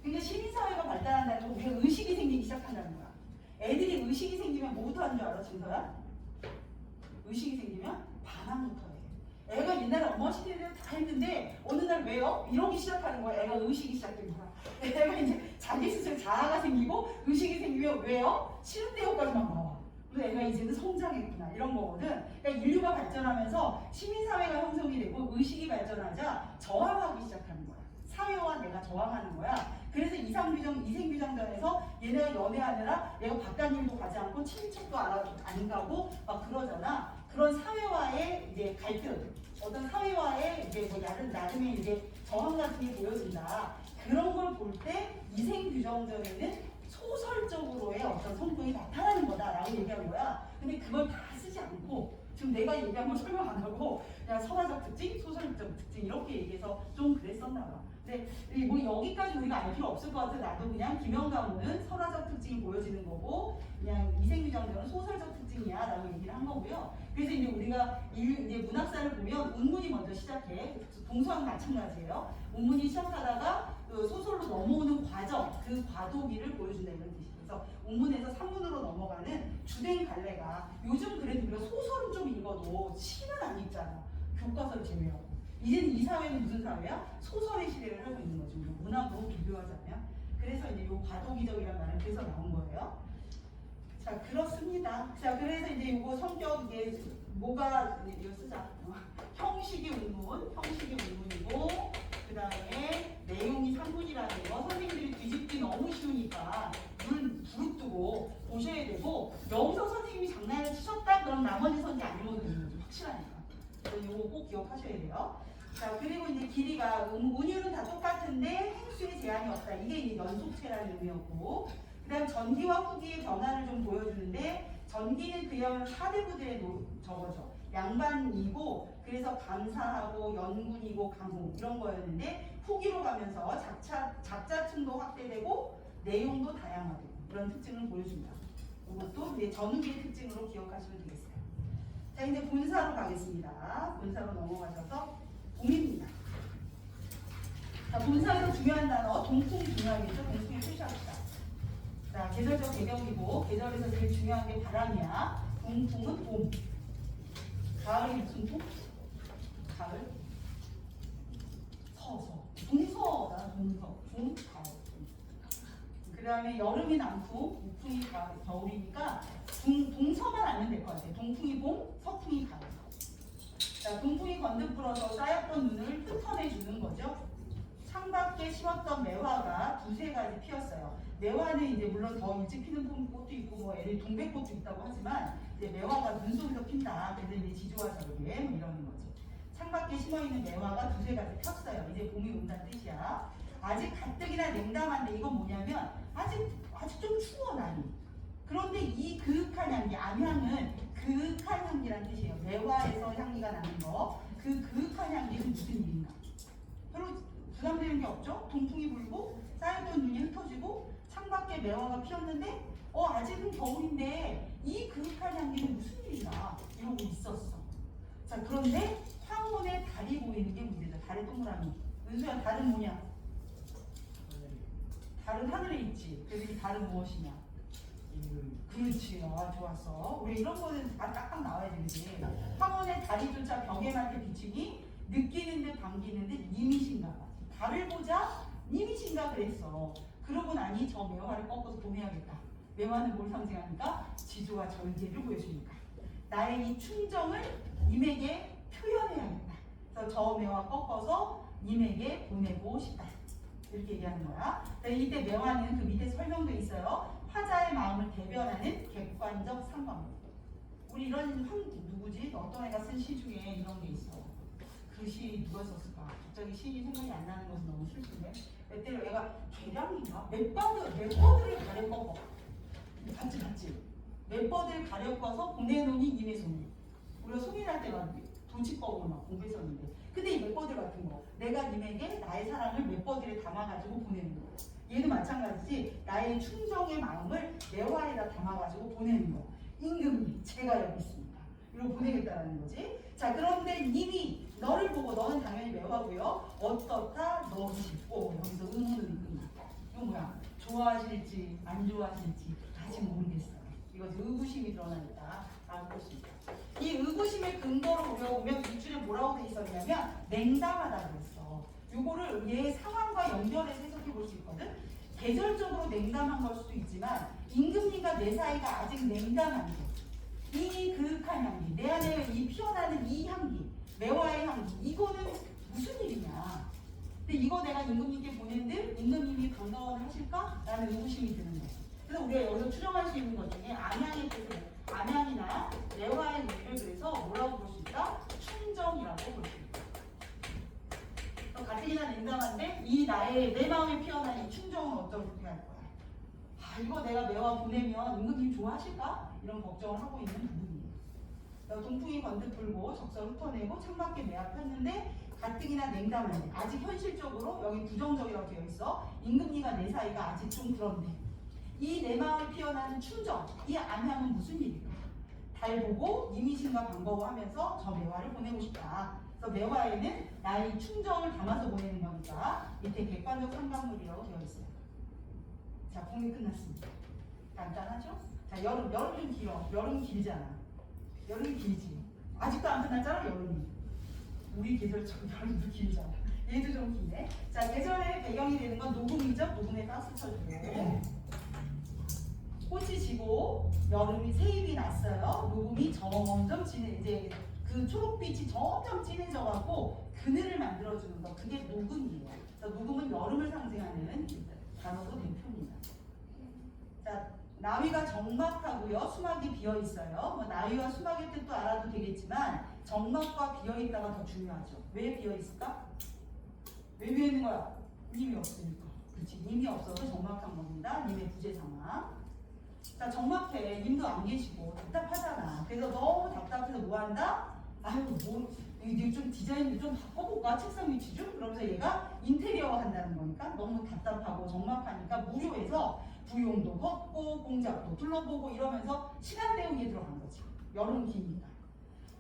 그러니까 시민사회가 발달한다는 건 우리가 의식이 생기기 시작한다는 거야. 애들이 의식이 생기면 뭐부터 하는 줄 알아, 진서야? 의식이 생기면 반항부터 해. 애가 옛날에 엄마 시대를 다 했는데 어느 날 왜요? 이러기 시작하는 거야. 애가 의식이 시작된 거야. 애가 이제 자기 스스로 자아가 생기고 의식이 생기면 왜요? 싫은데 여기까지만 나와. 그래서 애가 이제는 성장했구나 이런 거거든. 그러니까 인류가 발전하면서 시민사회가 형성이 되고 의식이 발전하자 저항하기 시작하는 거야. 사회와 내가 저항하는 거야. 그래서 이생규정전에서 얘네가 연애하느라 얘가 바깥 일도 가지 않고 친척도 안 가고 막 그러잖아. 그런 사회와의 이제 갈등, 어떤 사회와의 이제 뭐 나름의 이제 저항 같은 게 보여진다. 그런 걸 볼 때 이생규정전에는 소설적으로의 어떤 성품이 나타나는 거다라고 얘기한 거야. 근데 그걸 다 쓰지 않고 지금 내가 얘기한 걸 설명 안 하고 그냥 설화적 특징, 소설적 특징 이렇게 얘기해서 좀 그랬었나 봐. 근데 뭐 여기까지 우리가 알 필요 없을 것 같아. 나도 그냥 김영감은 설화적 특징이 보여지는 거고 그냥 이생규정전은 소설적 특징이야라고 얘기를 한 거고요. 그래서 이제 우리가 이제 문학사를 보면 운문이 먼저 시작해. 동서랑 마찬가지예요. 운문이 시작하다가 그 소설로 넘어오는 과정, 그 과도기를 보여준다 이런 뜻이에요. 그래서 운문에서 산문으로 넘어가는 주된 갈래가 요즘 그래도 우리가 소설은 좀 읽어도 시는 안 읽잖아. 교과서를 제외하고. 이제는 이 사회는 무슨 사회야? 소설의 시대를 살고 있는 거죠. 문학으로 비교하자면. 그래서 이제 요 과도기적이라는 말은 그래서 나온 거예요. 자, 그렇습니다. 자, 그래서 이제 이거 성격 이게 뭐가 이거 쓰자. 형식이 운문이고 그 다음에 내용이 산문이라는 거 선생님들이 뒤집기 너무 쉬우니까 눈 부릅뜨고 보셔야 되고 여기서 선생님이 장난을 치셨다 그럼 나머지 선지 안 읽어도 되는 거죠. 확실하니까. 그래서 이거 꼭 기억하셔야 돼요. 자, 그리고 이제 길이가 운율은 다 똑같은데 행수의 제한이 없다. 이게 이제 연속체라는 의미였고 그 다음 전기와 후기의 변화를 좀 보여주는데 전기는 그야말로 4대 부대의 저거죠. 양반이고 그래서 감사하고 연군이고 강공 이런 거였는데 후기로 가면서 작자층도 확대되고 내용도 다양하고 이런 특징을 보여줍니다. 이것도 이제 전후기의 특징으로 기억하시면 되겠어요. 자, 이제 본사로 가겠습니다. 본사로 넘어가셔서 봄입니다. 자, 본사에서 중요한 단어 동풍 중요하겠죠. 동풍에 표시합시다. 자, 계절적 배경이고 계절에서 제일 중요한 게 바람이야. 동풍은 봄. 가을이 무슨 봄? 가을? 동서다. 가을. 그 다음에 여름이 남풍, 우풍이 겨울이니까 동서만 알면 될 것 같아요. 동풍이 봄, 서풍이 가을. 자, 동풍이 건득 불어서 쌓였던 눈을 흩어내주는 거죠. 창밖에 심었던 매화가 두세 가지 피었어요. 매화는 이제 물론 더 일찍 피는 꽃도 있고 뭐 애들 동백꽃도 있다고 하지만 이제 매화가 눈 속에서 핀다. 그래서 이제 지조와 절개 뭐 이러는 거지. 창밖에 심어있는 매화가 두세 가지 폈어요. 이제 봄이 온다는 뜻이야. 아직 가뜩이나 냉담한데 이건 뭐냐면 아직 좀 추워 날이. 그런데 이 그윽한 향기, 암향은 그윽한 향기라는 뜻이에요. 매화에서 향기가 나는 거. 그 그윽한 향기는 무슨 일인가? 별로 부담되는 게 없죠? 동풍이 불고 쌓였던 눈이 흩어지고 창밖에 매화가 피었는데 아직은 겨울인데 이 그윽한 향기는 무슨 일인가? 이러고 있었어. 자, 그런데 황혼에 달이 보이는 게 문제죠. 달의 동그라미. 은수야, 달은 뭐냐? 달은 하늘에 있지. 그래서 이 달은 무엇이냐? 그렇지. 좋았어. 우리 이런 거는 다 딱딱 나와야 되지. 황혼의 달이조차 벽에만테 비추니 느끼는 듯 반기는 듯 님이신가 봐. 달을 보자 님이신가 그랬어. 그러고 나니 저 매화를 꺾어서 보내야겠다. 매화는 뭘 상징하니까? 지조와 절개를 보여주니까. 나의 이 충정을 님에게 표현해야겠다. 그래서 저 매화 꺾어서 님에게 보내고 싶다. 이렇게 얘기하는 거야. 이때 매화는 그 밑에 설명도 있어요. 화자의 마음을 대변하는 객관적 상관. 우리 이런 누구지? 어떤 애가 쓴 시 중에 이런 게 있어. 그 시 누가 썼을까? 갑자기 시인이 생각이 안 나는 것은 너무 슬픈데. 때로 얘가 계량인가? 맷버들을 가려 꺾어. 봤지? 맷버들을 가려 꺼서 보내놓니 님의 손이. 우리가 송인할 때가 도치법으로 막 공부했었는데. 근데 이 맷버들 같은 거, 내가 님에게 나의 사랑을 맷버들에 담아가지고 보내는 거. 얘도 마찬가지지. 나의 충정의 마음을 매화에다 담아가지고 보내는 거. 임금님, 제가 여기 있습니다. 이러고 보내겠다라는 거지. 자, 그런데 님이 너를 보고, 너는 당연히 매화고요. 어떻다 너지. 여기서 의문을 읽는다. 이거 뭐야? 좋아하실지 안 좋아하실지 아직 모르겠어요. 이거 의구심이 드러나니까 라고 볼 수 있다. 이 의구심의 근거로 우리가 보면 밑줄에 뭐라고 돼 있었냐면 냉담하다고 했어. 요거를 얘 상황과 연결해서 해석해 볼 수 있거든. 계절적으로 냉담한 걸 수도 있지만 임금님과 내 사이가 아직 냉담한 게, 이 그윽한 향기, 내 안에 이 피어나는 이 향기, 매화의 향기, 이거는 무슨 일이냐? 근데 이거 내가 임금님께 보낸들 임금님이 반가워는 하실까? 라는 의구심이 드는 거예요. 그래서 우리가 여기서 추정할 수 있는 것 중에 암양의 뜻을 암양이나 내화의 의미를 그래서 뭐라고 볼 수 있다? 충정이라고 볼 수 있다. 가뜩이나 냉담한데 이 나의 내 마음에 피어난 이 충정은 어떻게 할 거야? 아 이거 내가 매화 보내면 임금님 좋아하실까? 이런 걱정을 하고 있는 부분이에요. 동풍이 번뜩 불고 적설 흩어내고 창밖에 매합했는데 가뜩이나 냉담한데 아직 현실적으로 여기 부정적이라고 되어 있어. 임금님과 내 사이가 아직 좀 그런데 이 내 마음에 피어나는 충정, 이 암양은 무슨 일일까? 달 보고 이미신과 반가워하면서 저 매화를 보내고 싶다. 그래서 매화에는 나의 충정을 담아서 보내는 거니까 밑에 객관적 상관물이라고 되어 있어요. 자, 공이 끝났습니다. 간단하죠? 자, 여름 좀 길어. 여름 길잖아. 여름이 길지. 아직도 안 끝났잖아, 여름이. 우리 계절처럼 여름도 길잖아. 얘도 좀 기네. 자, 계절의 배경이 되는 건 녹음이죠. 녹음에 가스 쳐주고. 꽃이 지고 여름이 세입이 났어요. 녹음이 점점 이제 그 초록빛이 점점 진해져 갖고 그늘을 만들어주는 거. 그게 녹음이에요. 그래서 녹음은 여름을 상징하는 단어로 된 표입니다. 자, 나위가 정막하고요. 수막이 비어 있어요. 뭐 나위와 수막의 뜻도 알아도 되겠지만 정막과 비어 있다가 더 중요하죠. 왜 비어 있을까? 왜 비어 있는 거야? 님이 없으니까. 그렇지. 님이 없어서 정막한 겁니다. 님의 부재상황. 자, 정막해. 님도 안 계시고 답답하잖아. 그래서 너무 답답해서 뭐 한다? 아유, 뭐 이게 좀 디자인을 좀 바꿔볼까? 책상 위치 좀? 그러면서 얘가 인테리어 한다는 거니까 너무 답답하고 정막하니까 무료해서 부용도 걷고 공작도 둘러보고 이러면서 시간 때우기에 들어간 거지. 여름 기니까.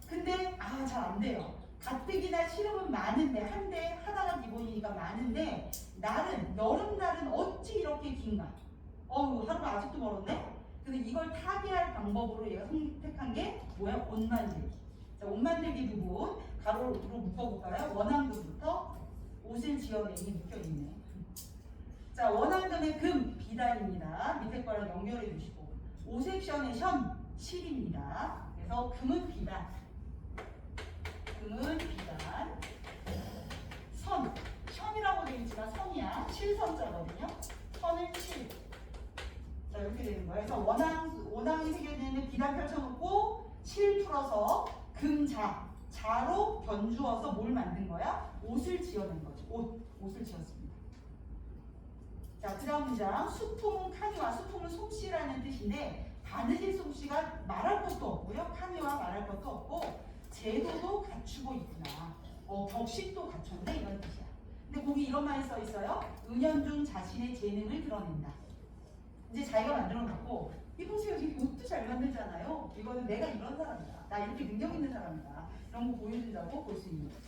근데 잘 안 돼요. 가뜩이나 시름은 많은데 한 대 하나가 기본이니까 많은데 날은 여름날은 어찌 이렇게 긴가? 하루가 아직도 멀었네? 근데 이걸 타개할 방법으로 얘가 선택한 게 뭐야? 옷 만들기. 자, 옷 만들기 부분 가로로 묶어볼까요? 원앙금부터 옷을 지어내기 묶여있네. 자, 원앙금의 금, 비단입니다. 밑에 거랑 연결해 주시고 오색션의 션, 실입니다. 그래서 금은 비단, 금은 비단, 선, 션이라고 되어 있지만 선이야. 실선자거든요. 선은 실. 자, 이렇게 되는 거예요. 그래서 원앙이 새겨지는 비단 펼쳐놓고 실 풀어서 금자, 자로 견주어서 뭘 만든 거야? 옷을 지어낸 거죠. 옷을 지었습니다. 자, 그 다음 문장. 수품은 카니와, 수품은 솜씨라는 뜻인데 바느질 솜씨가 말할 것도 없고요. 카니와 말할 것도 없고 제도도 갖추고 있구나. 격식도 갖췄네 이런 뜻이야. 근데 거기 이런 말이 써 있어요. 은연중 자신의 재능을 드러낸다. 이제 자기가 만들어 놓고 이보세요. 지금 옷도 잘 만들잖아요. 이거는 내가 이런 사람이다. 나 이렇게 능력 있는 사람이다. 이런 거 보여준다고 볼 수 있는 거죠.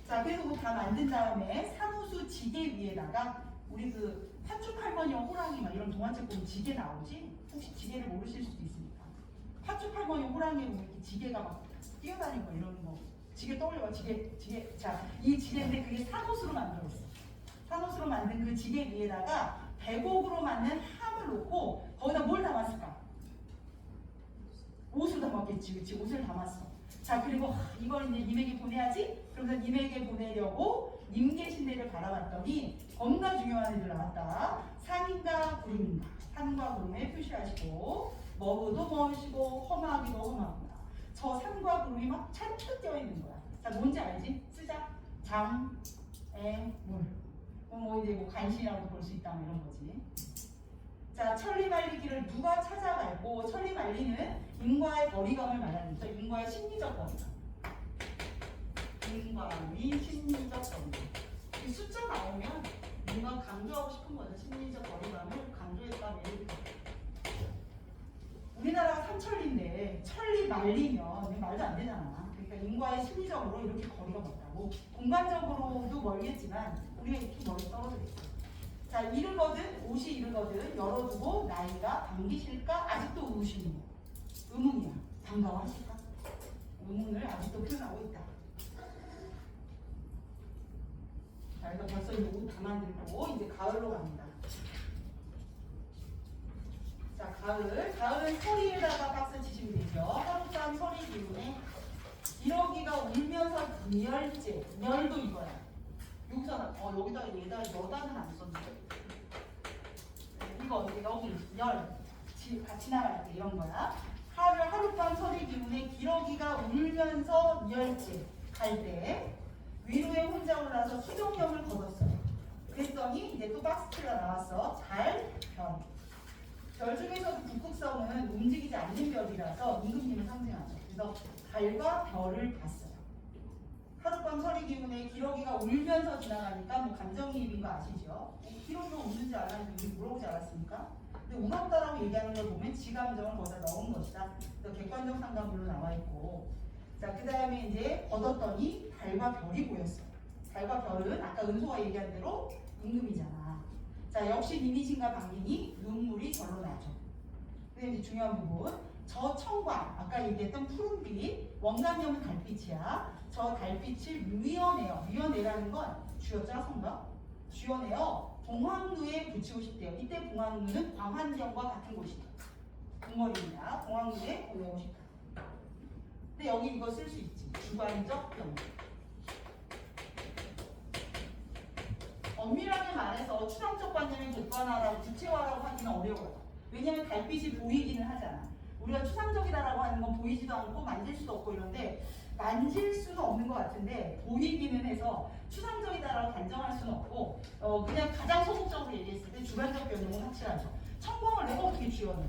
자, 그래서 그거 다 만든 다음에 산호수 지게 위에다가 우리 그 팥죽 할머니와 호랑이 막 이런 동화책 보면 지게 나오지? 혹시 지게를 모르실 수도 있으니까. 팥죽 할머니 호랑이 보면 이렇게 지게가 막 뛰어다니고 이러는 거. 지게 떠올려봐. 지게. 자, 이 지게인데 그게 산호수로 만들었어. 산호수로 만든 그 지게 위에다가 배곡으로 만든 함을 놓고 거기다 뭘 담았을까? 옷을 담았겠지. 그치? 옷을 담았어. 자, 그리고 이걸 이제 님에게 보내야지? 그러면서 님에게 보내려고 님 계신 데를 바라봤더니 겁나 중요한 애들 나왔다. 산인가 구름인가. 산과 구름에 표시하시고 머무도 머시고 험하기도 험하구나. 저 산과 구름이 막 잔뜩 껴있는 거야. 자, 뭔지 알지? 쓰자. 장, 에, 물. 이제 간신이라고 볼 수 있다 이런 거지. 자, 천리 말리기를 누가 찾아갈고, 천리 말리는 인과의 거리감을 말하는 거죠. 인과의 심리적 거리감. 인과의 심리적 거리감. 이 숫자 나오면 뭔가 강조하고 싶은 거죠. 심리적 거리감을 강조했다면. 우리나라가 삼천리인데 천리 말리면 말도 안 되잖아. 그러니까 인과의 심리적으로 이렇게 거리가 멀다고. 공간적으로도 멀겠지만 우리가 이렇게 멀리 떨어져 있어요. 자, 이르거든, 옷이 이르거든 열어두고 나이가 반기실까? 아직도 의심이야. 의문이야. 반가워하실까? 의문을 아직도 표현하고 있다. 자, 그래서 벌써 이제 옷 다 만들고 이제 가을로 갑니다. 자, 가을은 서리에다가 박스 치시면 되죠. 하룻밤 서리 기운에 기러기가 울면서 미열제, 멸도 이거야. 여기서 여기다 얘다 여다는 안 썼는데 이거 여기 열 같이 나갈 때 이런 거야. 하룻밤 서리 기운에 기러기가 울면서 열지 갈 때 위로에 혼자 올라서 수정력을 거뒀어요. 그랬더니 이제 또 박스가 나왔어. 달, 별. 별 중에서도 북극성은 움직이지 않는 별이라서 임금님을 상징하죠. 그래서 달과 별을 봤어요. 하룻밤 서리 기운에 기러기가 울면서 지나가니까 뭐 감정이입인 거 아시죠? 기러기가 우는 줄 알았는데 물어보지 않았습니까? 근데 울었다라고 얘기하는 걸 보면 지 감정을 거기다 넣은 것이다. 그래서 객관적 상담으로 나와 있고, 자, 그 다음에 이제 걷었더니 달과 별이 보였어요. 달과 별은 아까 은소가 얘기한 대로 임금이잖아. 자, 역시 이미진과 방gin이 눈물이 절로 나죠. 근데 이제 중요한 부분, 저 청광, 아까 얘기했던 푸른빛, 원감염은 달빛이야. 저 달빛을 위원해요. 위원해라는 건 쥐었자 성가? 쥐어내어 봉황루에 붙이고 싶대요. 이때 봉황루는 광환경과 같은 곳이다. 동머리입니다. 봉황루에 보내고 싶다. 근데 여기 이거 쓸 수 있지. 주관적 병. 엄밀하게 말해서 추상적 관념의 객관화라고 구체화라고 하기는 어려워요. 왜냐하면 달빛이 보이기는 하잖아. 우리가 추상적이다라고 하는 건 보이지도 않고 만질 수도 없고 이런데 만질 수는 없는 것 같은데 보이기는 해서 추상적이다라고 단정할 수는 없고 그냥 가장 소극적으로 얘기했을 때 주관적 변형은 확실하죠. 청광을 내가 어떻게 쥐어내?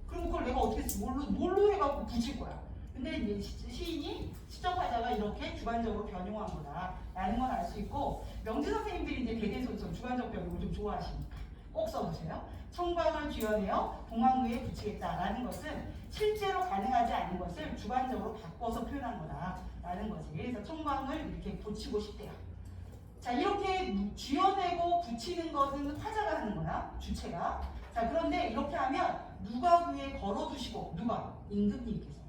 그럼 그걸 내가 어떻게 뭘로 해갖고 붙일 거야? 근데 이제 시인이 시적화자가 이렇게 주관적으로 변형한 거다라는 건 알 수 있고 명지 선생님들이 이제 대대손손 주관적 변형을 좀 좋아하시니까 꼭 써보세요. 청광을 쥐어내어 봉황루에 붙이겠다라는 것은 실제로 가능하지 않은 것을 주관적으로 바꿔서 표현한 거다라는 거지. 그래서 청광을 이렇게 붙이고 싶대요. 자, 이렇게 쥐어내고 붙이는 것은 화자가 하는 거야, 주체가. 자, 그런데 이렇게 하면 누가 위에 걸어두시고 누가? 임금님께서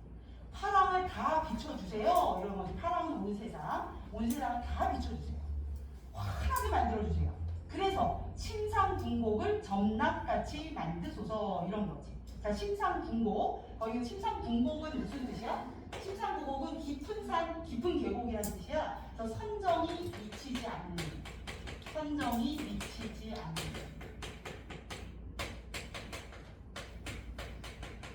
파랑을 다 비춰주세요. 이런 거지. 파랑은 온 세상, 온 세상을 다 비춰주세요. 환하게 만들어주세요. 그래서 심상궁곡을 점락같이 만드소서 이런 거지. 자, 심상궁곡. 거기 심상궁곡은 무슨 뜻이야? 심상궁곡은 깊은 산, 깊은 계곡이라는 뜻이야. 그래서 선정이 미치지 않는. 선정이 미치지 않는.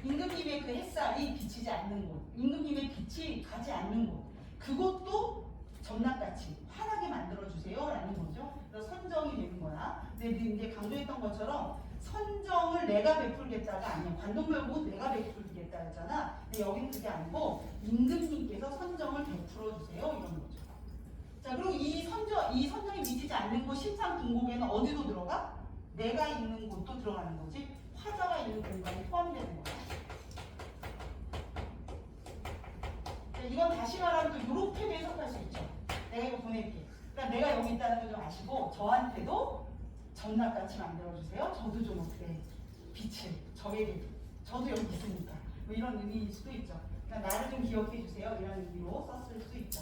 임금님의 그 햇살이 비치지 않는 곳, 임금님의 빛이 가지 않는 곳, 그것도 점락같이 환하게 만들어주세요 라는 거죠. 그래서 선정이 되는 거야. 근데 이제 강조했던 것처럼 선정을 내가 베풀겠다가 아니야. 관동멸국은 내가 베풀겠다 했잖아. 근데 여기는 그게 아니고 임금님께서 선정을 베풀어주세요 이런 거죠. 자, 그리고 이 선정이 미치지 않는 곳 심상궁곡에는 어디도 들어가? 내가 있는 곳도 들어가는 거지. 화자가 있는 공간이 포함되는 거야. 자, 이건 다시 말하면 또 이렇게도 해석할 수 있죠. 내가 이거 보낼게. 그러니까 내가 여기 있다는 걸 좀 아시고 저한테도 점락같이 만들어주세요. 저도 좀 어떻게 빛을 저에게도 저도 여기 있으니까 뭐 이런 의미일 수도 있죠. 그러니까 나를 좀 기억해 주세요. 이런 의미로 썼을 수 있다.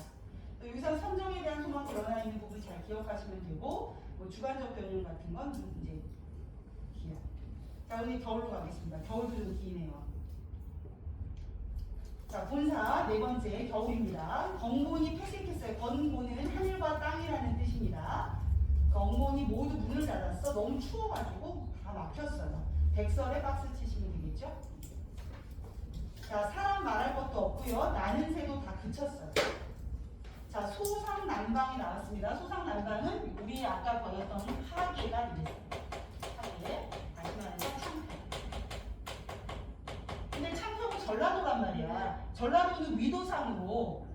또 여기서 선정에 대한 소망이 드러나 있는 부분 잘 기억하시면 되고 뭐 주관적 변형 같은 건 이제 기억. 자, 우리 겨울로 가겠습니다. 겨울도 좀 기네요. 자, 본사 네 번째 겨울입니다. 건곤이 폐색했어요. 건곤은 하늘과 땅이라는 뜻입니다. 건곤이 모두 문을 닫았어. 너무 추워가지고 다 막혔어요. 백설에 박스 치시면 되겠죠? 자, 사람 말할 것도 없고요. 나는 새도 다 그쳤어요. 자, 소상난방이 나왔습니다. 소상난방은 우리 아까 보였던 하계가 이랬어요. 하계. 다시 말해서 창평. 근데 창평은 전라도란 말이야. 전라도는 위도상으로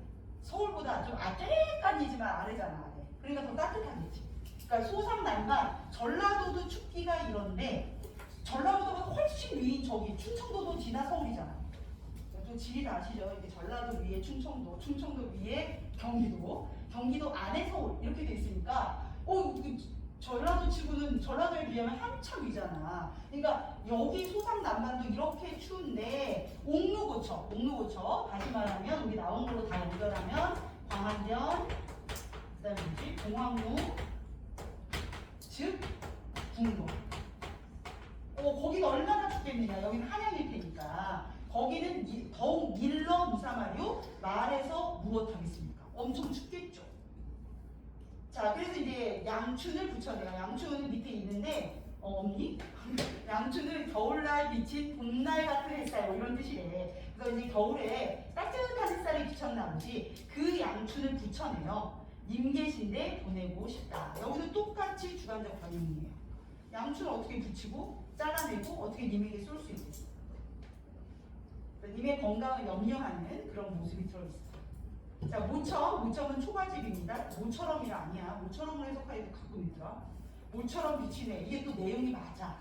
서울보다 좀 아래까지지만 아래잖아. 아래. 그러니까 더 따뜻하겠지. 그러니까 소상난방, 전라도도 춥기가 이런데 전라도보다 훨씬 위인 저기 충청도도 지나 서울이잖아. 또 지리 다 아시죠? 이제 전라도 위에 충청도, 충청도 위에 경기도, 경기도 안에 서울 이렇게 돼 있으니까 전라도 치고는 전라도에 비하면 한참 위잖아. 그러니까 여기 소상난방도 이렇게 추운데 옥루고쳐 다시 말하면 우리 나온 걸로 다 연결하면 광안변, 그다음에 뭐지? 봉황루, 즉 궁로. 거기가 얼마나 춥겠느냐. 여기는 한양일 테니까. 거기는 더욱 밀러 무사마류 말에서 무엇하겠습니까? 엄청 춥겠죠. 자, 자, 그래서 이제 양춘을 붙여내요. 양춘은 밑에 있는데, 없니? 양춘은 겨울날 비친 봄날 같은 햇살, 뭐 이런 뜻이래. 그래서 이제 겨울에 따뜻한 햇살이 비쳤나 보지. 그 양춘을 붙여내요. 님 계신데 보내고 싶다. 여기도 똑같이 주관적 변형이에요. 양춘을 어떻게 붙이고, 잘라내고, 어떻게 님에게 쏠 수 있겠어. 님의 건강을 염려하는 그런 모습이 들어있어. 자, 모첨은 초가집입니다. 모처럼이 아니야. 모처럼을 해석하기도 가끔 있더라. 모처럼 비치네. 이게 또 내용이 맞아.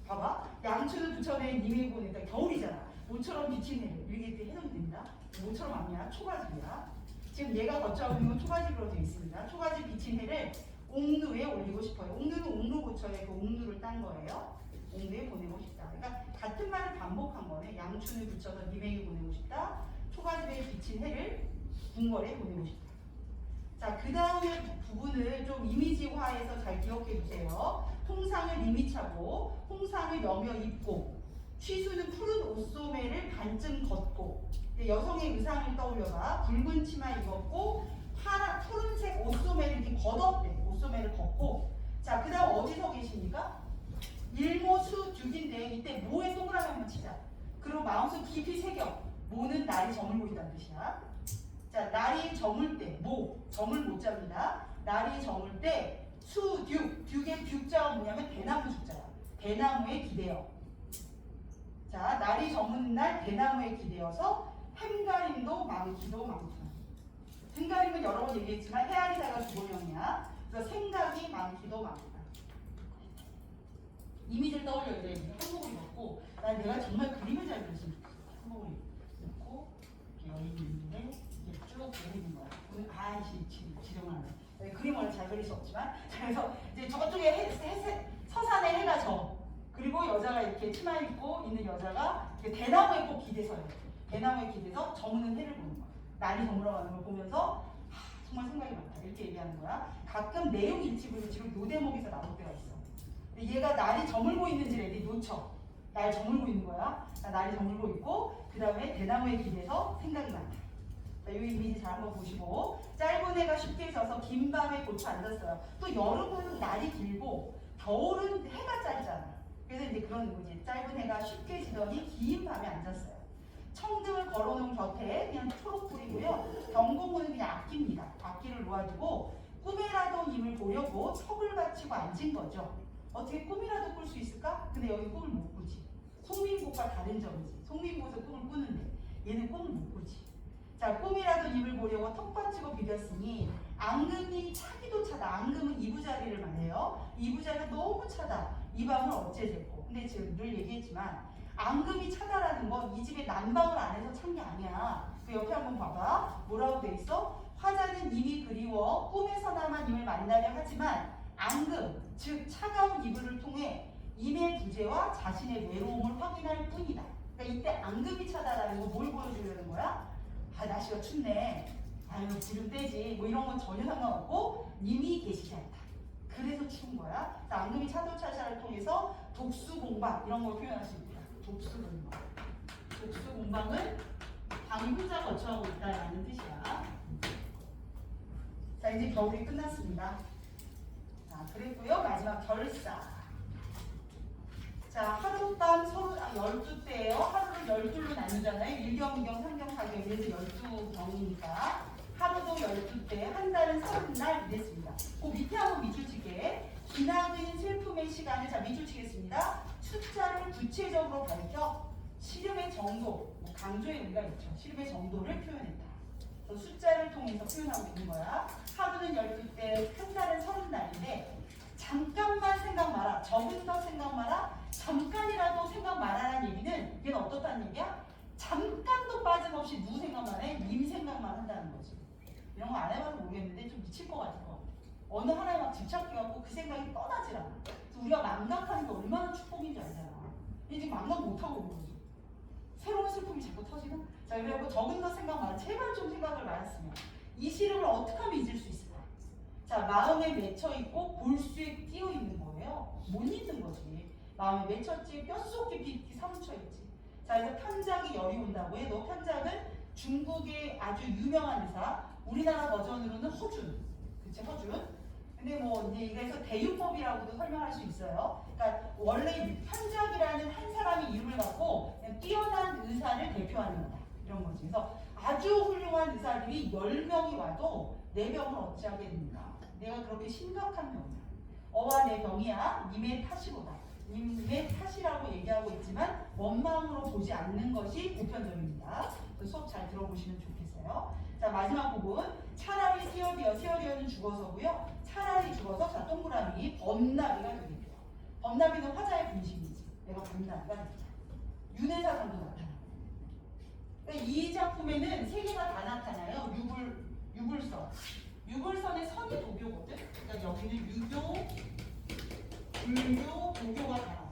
봐봐. 양춘을 붙여낸 님에게 보냈다. 겨울이잖아. 모처럼 비치네. 이렇게 해석이 된다. 모처럼 아니야. 초가집이야. 지금 얘가 거쳐하고 있는 건 초가집으로 되어 있습니다. 초가집 비친 해를 옥루에 올리고 싶어요. 옥루는 옥루고쳐에 그 옥루를 딴 거예요. 옥루에 보내고 싶다. 그러니까 같은 말을 반복한 거네. 양춘을 붙여서 님에게 보내고 싶다. 초가집에 비친 해를 궁궐에 보내고 싶다. 자, 그 다음에 부분을 좀 이미지화해서 잘 기억해 주세요. 홍상을 님이 차고, 홍상을 여며 입고, 취수는 푸른 옷소매를 반쯤 걷고, 여성의 의상을 떠올려봐. 붉은 치마 입었고, 푸른색 옷소매를 이렇게 걷었대. 옷소매를 걷고. 자, 그 다음 어디서 계십니까? 일모수 듀인데 이때 모에 동그라미 한번 치자. 그리고 마음속 깊이 새겨. 모는 날이 저물고 있다는 뜻이야. 자, 날이 저물 때, 점을 못 잡니다. 날이 저물 때, 듀의 듀자가 뭐냐면 대나무 숫자야. 대나무에 기대어. 자, 날이 저무는 날 대나무에 기대어서 햄가림도 많기도 많구나. 햄가림은 여러 번 얘기했지만 헤아리다가 주보명이야. 그래서 생각이 많기도 많구나. 이미지를 떠올려야 돼. 한복을 입었고, 내가 정말 그림을 잘 그렸으면 좋겠어. 한복을 입고, 여인인데, 이게 쭉 보고 있는 거야. 아이씨, 지령을 안 해. 그림을 잘 그릴 수 없지만. 그래서 이제 저쪽에 서산에 해가 져. 그리고 여자가 이렇게 치마 입고 있는 여자가 대나무에 꼭 기대서요. 대나무에 기대서 저무는 해를 보는 거야. 날이 저물어가는 걸 보면서 정말 생각이 많다. 이렇게 얘기하는 거야. 가끔 내용 일치부로 지금 요 대목에서 나올 때가 있어. 얘가 날이 저물고 있는지를 애들이 놓쳐. 날 저물고 있는 거야. 날이 저물고 있고 그 다음에 대나무에 기대서 생각이 많다. 자, 이 이미지 잘 한번 보시고 짧은 해가 쉽게 져서 긴 밤에 고쳐 앉았어요. 또 여름은 날이 길고 겨울은 해가 짧잖아. 그래서 이제 그런 거지. 짧은 해가 쉽게 지더니 긴 밤에 앉았어요. 청등을 걸어놓은 곁에 그냥 초록불이고요. 경공은 그냥 악기입니다. 악기를 놓아두고 꿈에라도 님을 보려고 턱을 받치고 앉은 거죠. 어떻게 꿈이라도 꿀 수 있을까? 근데 여기 꿈을 못 꾸지. 송민국과 다른 점이지. 송민국에서 꿈을 꾸는데 얘는 꿈을 못 꾸지. 자, 꿈이라도 님을 보려고 턱 받치고 비겼으니 앙금이 차기도 차다. 앙금은 이부자리를 말해요. 이부자리가 너무 차다. 이 밤을 어째 jes고. 근데 지금 늘 얘기했지만 앙금이 차다라는 건 이 집에 난방을 안 해서 찬 게 아니야. 그 옆에 한번 봐봐. 뭐라고 돼 있어? 화자는 이미 그리워 꿈에서나마 님을 만나려 하지만 앙금, 즉 차가운 이불을 통해 임의 부재와 자신의 외로움을 확인할 뿐이다. 그러니까 이때 앙금이 차다라는 거 뭘 보여주려는 거야? 아, 날씨가 춥네. 아유, 지금 때지. 뭐 이런 건 전혀 상관없고 님이 계시지 않다. 그래서 추운 거야. 앙금이 차도차샤를 통해서 독수공방 이런 걸 표현할 수 있다. 독수공방. 독수공방은 방이 혼자 거처하고 있다라는 뜻이야. 자, 이제 겨울이 끝났습니다. 자, 그랬고요. 마지막 결사. 자, 하룻밤 12대예요. 하루를 12로 나누잖아요. 1경, 2경, 3경, 4경 이래서 12경이니까 하루도 12대, 한 달은 30날 이랬습니다. 그 밑에 한번 밑줄 칠게. 기나긴 슬픔의 시간을 자 밑줄 치겠습니다. 숫자를 구체적으로 밝혀 시름의 정도, 강조의 의미가 있죠. 시름의 정도를 표현했다. 그래서 숫자를 통해서 표현하고 있는 거야. 하루는 12대, 한 달은 30날인데 잠깐만 생각 마라. 적은 더 생각 마라. 잠깐이라도 생각 마라라는 얘기는 얘는 어떻다는 얘기야? 잠깐도 빠짐없이 누구 생각만 해? 님 생각만 한다는 거지. 이런 거 안 해봐서 모르겠는데 좀 미칠 것 같은 거. 어느 하나에 막 집착해갖고 그 생각이 떠나질 않아. 우리가 망각하는 게 얼마나 축복인지 알잖아. 이제 망각 못하고 있는 거지. 새로운 슬픔이 자꾸 터지나? 자, 그래갖고 적은 더 생각 마라. 제발 좀 생각을 말았으면. 이 시름을 어떻게 하면 잊을 수 있을까? 자, 마음에 맺혀있고 골수에 끼어있는 거예요. 못 잊는 거지. 마음에 맺혔지, 뼛속 깊이 사무쳐있지. 자, 그래서 편작이 열이 온다고 해. 너 편작은 중국의 아주 유명한 의사, 우리나라 버전으로는 허준. 그치, 허준. 근데 뭐 이제 그래서 대유법이라고도 설명할 수 있어요. 그러니까 원래 현작이라는 한 사람의 이름을 갖고 그냥 뛰어난 의사를 대표하는 거다. 이런 거지. 그래서 아주 훌륭한 의사들이 10명이 와도 내 병을 어찌하겠는가. 내가 그렇게 심각한 병이야. 어와 내 병이야. 님의 탓이로다. 님의 탓이라고 얘기하고 있지만 원망으로 보지 않는 것이 보편적입니다. 수업 잘 들어보시면 좋겠어요. 자, 마지막 부분. 차라리 세어디어는 죽어서고요. 차라리 죽어서 자 동그라미 범나비가 되겠죠. 범나비는 화자의 분식이지. 내가 범나비가 되겠다. 윤회사상도 나타나고. 그러니까 이 작품에는 세 개가 다 나타나요. 유불선. 유불선의 선이 도교거든. 그러니까 여기는 유교, 불교, 도교가 다 나타나.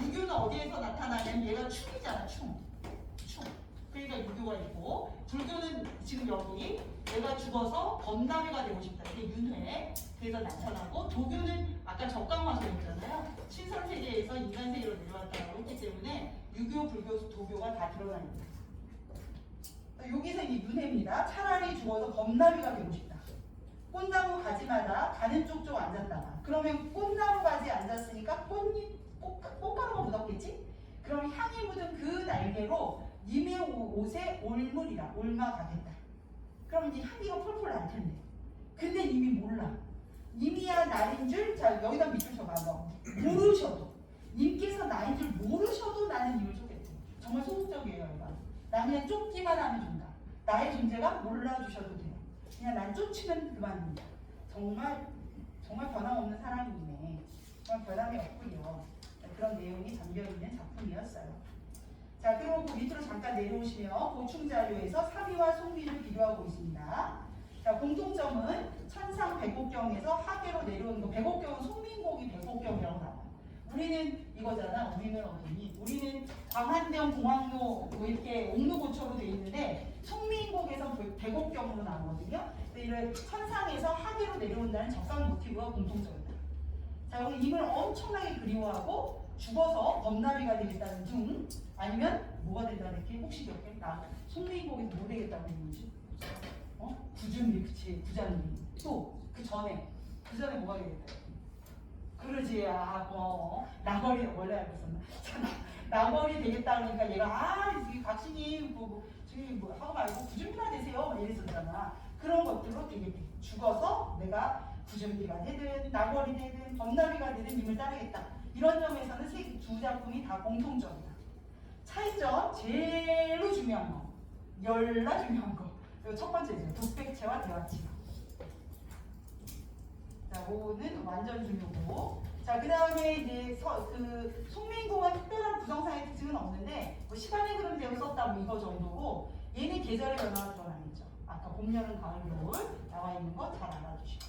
유교는 어디에서 나타나냐면 얘가 충이잖아. 충. 그러니까 유교가 있고, 불교는 지금 여기 내가 죽어서 범나비가 되고 싶다. 이게 윤회. 그래서 나타나고, 도교는 아까 적강화서였잖아요. 신선세계에서 인간세계로 내려왔다고 했기 때문에 유교, 불교, 도교가 다 드러납니다. 여기서 이게 윤회입니다. 차라리 죽어서 범나비가 되고 싶다. 꽃나무 가지마다 가는 쪽쪽 앉았다가, 그러면 꽃나무 가지에 앉았으니까 꽃가루가 묻었겠지? 그럼 향이 묻은 그 날개로 님의 옷에 올물이라 올마가겠다. 그럼 이제 향기가 펄펄 날 텐데. 근데 님이 몰라. 님이야 나인 줄, 자 여기다 밑줄 쳐봐. 너 모르셔도, 님께서 나인 줄 모르셔도 나는 님을 쫓겠대. 정말 소극적이에요, 얘가. 나 그냥 쫓기만 하면 된다. 나의 존재가 몰라주셔도 돼요. 그냥 난 쫓으면 그만입니다. 정말 변함없는 사람이네. 정말 변함이 없군요. 그런 내용이 담겨있는 작품이었어요. 자, 그리고 그 밑으로 잠깐 내려오시면 보충자료에서 사비와 송비를 비교하고 있습니다. 자, 공통점은 천상 백곡경에서 하계로 내려오는 거. 백곡경은 송민곡이 백곡경이라고 나와요. 우리는 이거잖아. 우리는 어디니? 우리는 광안대원 공항로 뭐 이렇게 옥루고초로 돼 있는데 송민곡에서 백곡경으로 나오거든요. 이런 천상에서 하계로 내려온다는 적상 모티브가 공통점이다. 자, 여기 임을 엄청나게 그리워하고 죽어서 범나비가 되겠다는 등, 아니면 뭐가 된다는 이렇게 혹시 기억해? 나 송민곡에서 뭐 되겠다는 건지? 구준비, 그치, 부장님. 또 그 전에 뭐가 되겠다? 그러지, 나거리 원래 알고 있었나? 나거리 되겠다 그러니까 얘가 이 각신님 저기 하고 말고 구준비나 되세요 막 이랬었잖아. 그런 것들로 되겠대. 죽어서 내가 구준비가 되든 나거리 되든 범나비가 되든 님을 따르겠다. 이런 점에서는 두 작품이 다 공통점이다. 차이점 제일로 중요한 거, 열나 중요한 거. 이거 첫 번째죠. 독백체와 대화체가. 자, 그거는 완전 중요고. 자, 그 다음에 이제 송민고가 특별한 구성상의 특징은 없는데 뭐 시간의 흐름대로 썼다 뭐 이거 정도고, 얘는 계절의 변화가 드러나겠죠. 아까 봄, 여름, 가을, 겨울 나와 있는 거 잘 알아주시고.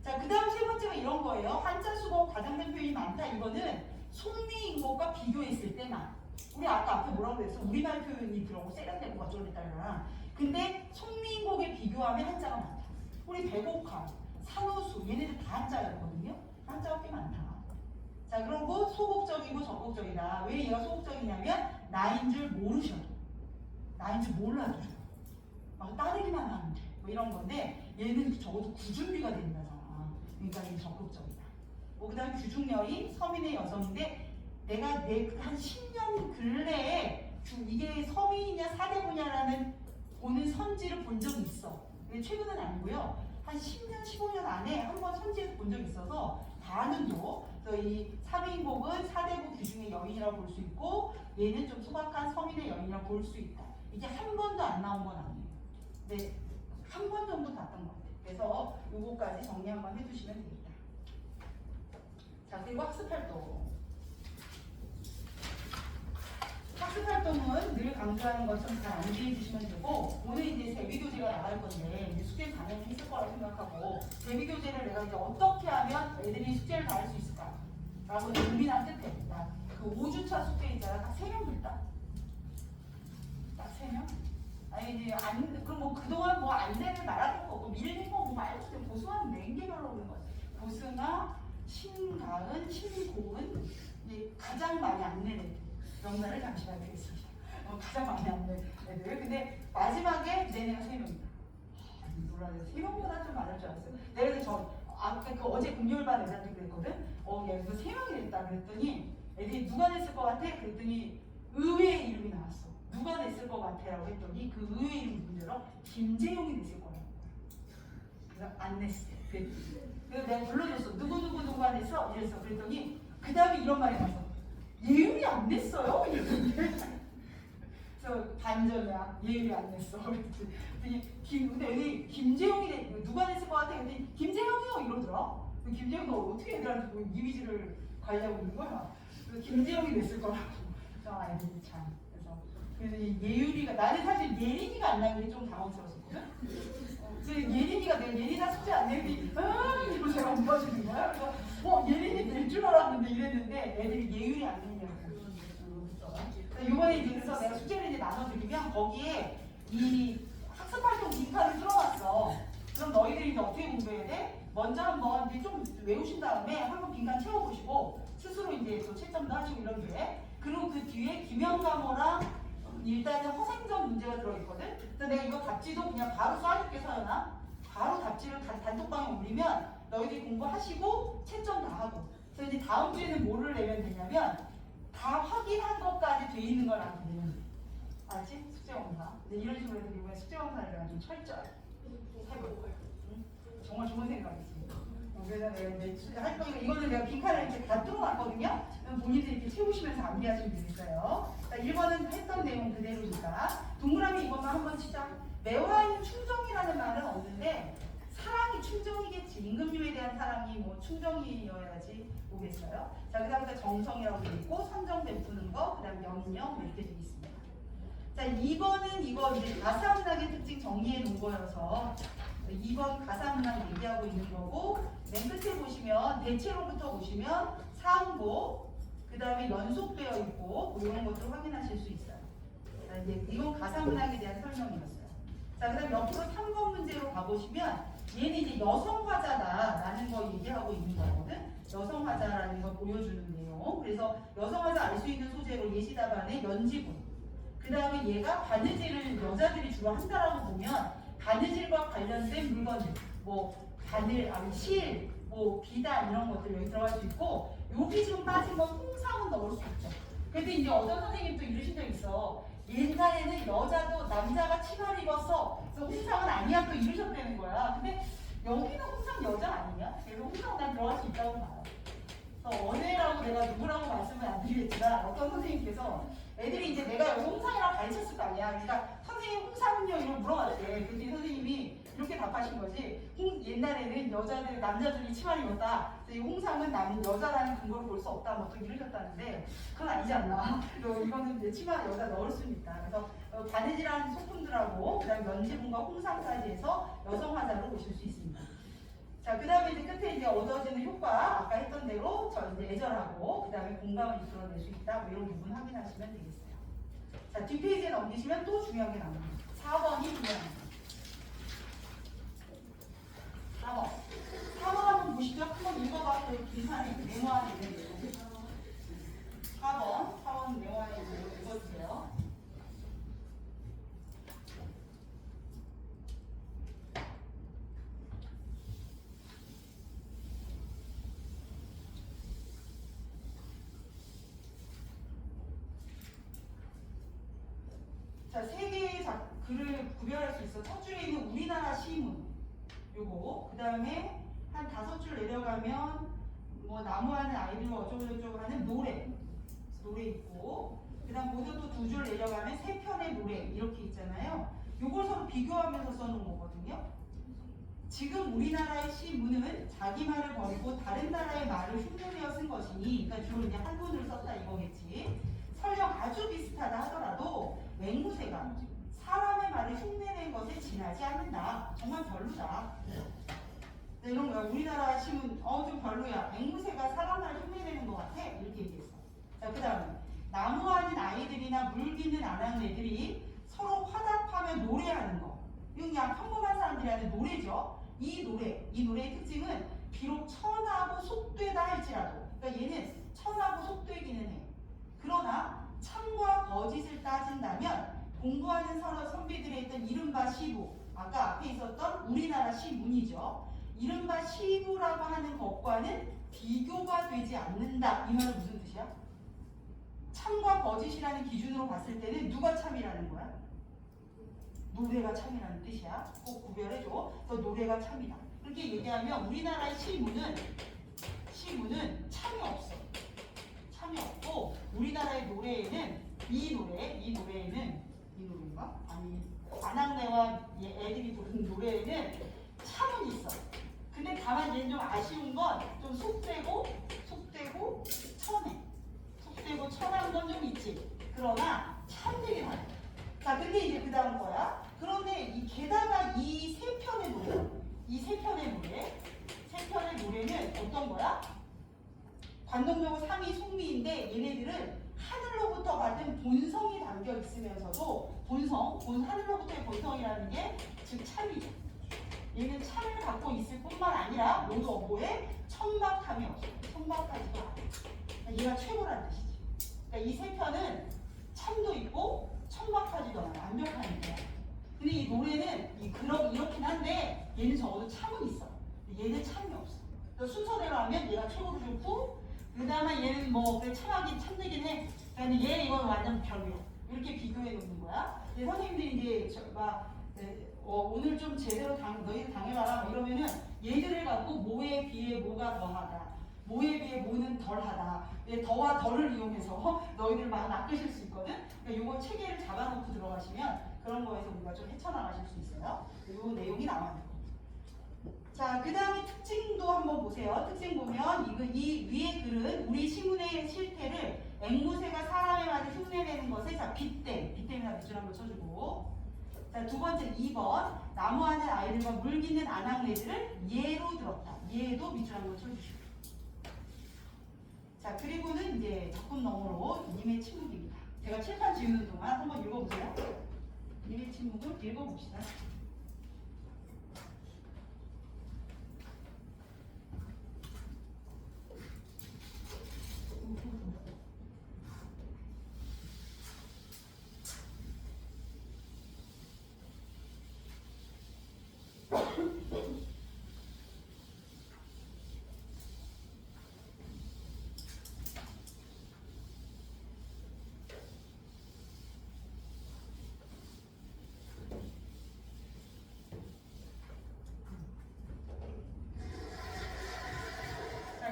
자, 그 다음 세 번째가 이런 거예요. 한자 수고 과장된 표현이 많다. 이거는 송미인곡과 비교했을 때만. 우리 아까 앞에 뭐라고 그랬어? 우리말 표현이 들어오고 세련되고 어쩌겠다잖아. 근데 송미인곡에 비교하면 한자가 많다. 우리 백옥화, 산호수 얘네들 다 한자였거든요. 한자가 꽤 많다. 자, 그리고 소극적이고 적극적이다. 왜 얘가 소극적이냐면 나인 줄 모르셔도, 나인 줄 몰라도 막 따르기만 하면 돼. 뭐 이런 건데 얘는 적어도 구준비가 된다잖아. 그러니까 얘는 적극적이다. 뭐 그 다음에 규중여인, 서민의 여성인데 내가 한 10년 근래에 이게 서민이냐 사대부냐라는 보는 선지를 본 적이 있어. 근데 최근은 아니고요. 한 10년, 15년 안에 한번 선지에서 본 적이 있어서 반응도. 그래서 이 사비인곡은 사대부 규중의 여인이라고 볼 수 있고, 얘는 좀 소박한 서민의 여인이라고 볼 수 있다. 이게 한 번도 안 나온 건 아니에요. 근데 한 번 정도 봤던 것 같아요. 그래서 요거까지 정리 한번 해주시면 되겠다. 자, 그리고 학습활동. 학습활동은 늘 강조하는 것처럼 잘 암기해 주시면 되고, 오늘 이제 대비교재가 나갈 건데 이제 숙제 당연히 있을 거라고 생각하고, 대비교재를 내가 이제 어떻게 하면 애들이 숙제를 다 할 수 있을까? 라고 고민한 끝에 그 5주차 숙제 있잖아. 딱 3명 됐다. 딱 3명? 아니 이제 그럼 뭐 그동안 뭐 안내를 말하는 거 없고 밀린 거 뭐 말고 그냥 보승하는 맹개별로 오는 거야. 보승아, 신가은, 신고은, 이제 가장 많이 안내를 명단을 잠시 봐야겠습니다. 가장 많이 안내 애들. 근데 마지막에 내내가 3명이다. 놀라요. 3명보다 좀 많을 줄 알았어요. 내가 그래서 아까 그 어제 금요일반 애들한테 그랬거든. 야 이거 3명이 냈다 그랬더니 애들이 누가 냈을 것 같아? 그랬더니 의외의 이름이 나왔어. 누가 냈을 것 같아라고 했더니 그 의외의 이름 문제로 김재용이 냈을 거라고. 그래서 안 냈어. 그래서 내가 불러줬어. 누구가 냈어? 이랬어. 그랬더니 그 다음에 이런 말이 나서 예율이 안 냈어요? 이랬는데 그래서 반전이야. 예율이 안 냈어. 그랬더니 근데 애들이 김재용이 누가 냈을 것 같아? 그랬더니 김재용이요 이러더라. 김재용 너 어떻게 애들한테 뭐 이미지를 관리하고 있는 거야? 그래서 김재용이 냈을 거라고. 애들이 참. 그래서 이 예율이가 나는 사실 예린이가 안 나는 게 좀 당황스러웠거든. 그래서 예린이가 내가 예린아 숙제 안 내니 이러고 제가 안 봐주는 거야. 그래서 예린이 낼 줄 알았는데 이랬는데 애들이 예율이 안 되냐고. 이번에 이제 그래서 내가 숙제를 이제 나눠드리면 거기에 이 학습활동 빈칸을 틀어놨어. 그럼 너희들이 이제 어떻게 공부해야 돼? 먼저 한번 이제 좀 외우신 다음에 한번 빈칸 채워보시고 스스로 이제 또 채점도 하시고 이런 게. 그리고 그 뒤에 김영감어랑 일단은 허생전 문제가 들어있거든. 그래서 내가 이거 답지도 그냥 바로 쏴줄게 서연아. 바로 답지를 단톡방에 올리면 너희들이 공부하시고 채점 다 하고. 그래서 이제 다음 주에는 뭐를 내면 되냐면 다 확인한 것까지 돼 있는 걸 나한테 내면 돼. 알지? 숙제원사. 근데 이런 식으로 해서 이번에 숙제원사를 내가 좀 철저하게 해볼 거야. 응? 정말 좋은 생각이지. 그래서 내가 할 거니까 이거는 내가 빈칸을 이렇게 다 뚫어놨거든요. 본인들이 이렇게 채우시면서 암기하시면 되겠어요. 자, 1번은 했던 내용 그대로니까 동그라미 이것만 한번 치자. 매화인 충정이라는 말은 없는데 사랑이 충정이겠지. 임금님에 대한 사랑이 뭐 충정이어야지 오겠어요. 자, 그 다음에 정성이라고 되어 있고 선정 베푸는 거, 그 다음에 영영 이렇게 되어 있습니다. 자, 2번은 이거 이제 가사문학의 특징 정리해 놓은 거여서 2번 가사문학 얘기하고 있는 거고 맨 끝에 보시면 대체로부터 보시면 상고 그 다음에 연속되어 있고 이런 것도 확인하실 수 있어요. 자, 이제 이건 가사문학에 대한 설명이었어요. 자, 그 다음에 옆으로 3번 문제로 가보시면 얘는 이제 여성화자다라는 거 얘기하고 있는 거거든. 여성화자라는 걸 보여주는 내용. 그래서 여성화자 알 수 있는 소재로 예시답안의 연지분. 그 다음에 얘가 바느질을 여자들이 주로 한다라고 보면 바느질과 관련된 물건들, 뭐 바늘, 실, 뭐 비단 이런 것들 여기 들어갈 수 있고 여기 지금 빠진 건 홍상은 넣을 수 있죠. 근데 이제 어떤 선생님도 이러신 적 있어. 옛날에는 여자도 남자가 치마를 입었어. 그래서 홍상은 아니야 또 이러셨다는 거야. 근데 여기는 홍상 여자 아니냐? 그래서 홍상 난 들어갈 수 있다고 봐요. 그래서 언해라고 내가 누구라고 말씀을 안 드리겠지만 어떤 선생님께서 애들이 이제 내가 여기 홍상이라고 가르쳤을 거 아니야. 그러니까 선생님 홍상은요? 이러고 물어봤대. 그랬더니 선생님이 이렇게 답하신 거지. 옛날에는 여자들, 남자들이 치마를 입었다. 그래서 이 홍상은 여자라는 근거를 볼 수 없다. 뭐 또 이러셨다는데 그건 아니지 않나. 이거는 이제 치마 여자 넣을 수는 있다. 그래서 바느질하는 소품들하고 그다음 연지분과 홍상까지 해서 여성화자로 보실 수 있습니다. 자, 그 다음에 이제 끝에 이제 얻어지는 효과, 아까 했던 대로 저 이제 애절하고, 그 다음에 공감을 이끌어낼 수 있다. 뭐 이런 부분 확인하시면 되겠어요. 자, 뒷페이지에 넘기시면 또 중요한 게 나옵니다. 4번이 중요합니다. 4번. 4번 한번 보시죠. 한번 읽어봐. 기사에 메모하는 내용. 4번 메모하는 내용 읽어주세요. 자, 세 개의 글을 구별할 수 있어. 첫 줄에 있는 우리나라 시문, 요거. 그 다음에 한 5줄 내려가면 뭐 나무하는 아이들과 어쩌고저쩌고 하는 노래 있고, 그 다음 모두 또 2줄 내려가면 3편의 노래 이렇게 있잖아요. 요걸 서로 비교하면서 써놓은 거거든요. 지금 우리나라의 시문은 자기 말을 버리고 다른 나라의 말을 흉내내어 쓴 것이니, 그러니까 주로 이제 한문을 썼다 이거겠지. 설령 아주 비슷하다 하더라도 맹무새가 사람의 말을 흉내낸 것에 지나지 않는다. 정말 별로다. 네, 이런 거야. 우리나라 시문 좀 별로야. 맹무새가 사람 말을 흉내내는 것 같아. 이렇게 얘기했어. 자, 그 다음에 나무하는 아이들이나 물 깃는 안 하는 애들이 서로 화답하며 노래하는 거. 이건 그냥 평범한 사람들이 하는 노래죠. 이 노래의 특징은 비록 천하고 속되다 할지라도, 그러니까 얘는 천하고 속되기는 해. 그러나 참과 거짓을 따진다면 공부하는 선비들의 있던 이른바 시부, 아까 앞에 있었던 우리나라 시문이죠. 이른바 시부라고 하는 것과는 비교가 되지 않는다. 이 말은 무슨 뜻이야? 참과 거짓이라는 기준으로 봤을 때는 누가 참이라는 거야? 노래가 참이라는 뜻이야. 꼭 구별해줘. 그래서 노래가 참이다. 그렇게 얘기하면 우리나라의 시문은 참이 없어. 참이 없고 우리나라의 노래에는 이 노래인가? 아니 안학내와 애들이 부르는 노래에는 참은 있어. 근데 다만 얘는 좀 아쉬운 건 좀 속되고 천한 건 좀 있지. 그러나 참되게 많아. 자, 근데 이제 그 다음 거야. 그런데 게다가 이 세 편의 노래는 어떤 거야? 관동명호 3위 송미인데 얘네들은 하늘로부터 받은 본성이 담겨 있으면서도 하늘로부터의 본성이라는 게 즉 참이죠. 얘는 참을 갖고 있을 뿐만 아니라 모두 뭐에 천박함이 없어. 천박하지도 않아. 얘가 최고라는 뜻이지. 그러니까 이 세 편은 참도 있고 천박하지도 않아. 완벽하니까. 근데 이 노래는 이렇긴 한데 얘는 적어도 참은 있어. 얘는 참이 없어. 그래서 순서대로 하면 얘가 최고로 좋고 그 다음에 얘는 뭐 그래 참하긴 참되긴 해. 근데 얘 이건 완전 별로야. 이렇게 비교해 놓는 거야. 근데 선생님들이 이제 오늘 좀 제대로 너희들 당해봐라 이러면은 얘들을 갖고 뭐에 비해 뭐가 더하다. 뭐에 비해 뭐는 덜하다. 더와 덜을 이용해서 너희들 막 낚으실 수 있거든. 그러니까 요거 체계를 잡아놓고 들어가시면 그런 거에서 우리가 좀 헤쳐나가실 수 있어요. 요 내용이 나와요. 자, 그 다음에 특징도 한번 보세요. 특징 보면 이 위에 글은 우리 시문의 실태를 앵무새가 사람에 맞아 흉내내는 것에 자 빗댐이나 밑줄 한번 쳐주고 자, 두 번째 2번 나무하는 아이들과 물 깃는 아낙네들을 예로 들었다. 예도 밑줄 한번 쳐주시고 자, 그리고는 이제 작품 너머로 님의 침묵입니다. 제가 칠판 지우는 동안 한번 읽어보세요. 님의 침묵을 읽어봅시다.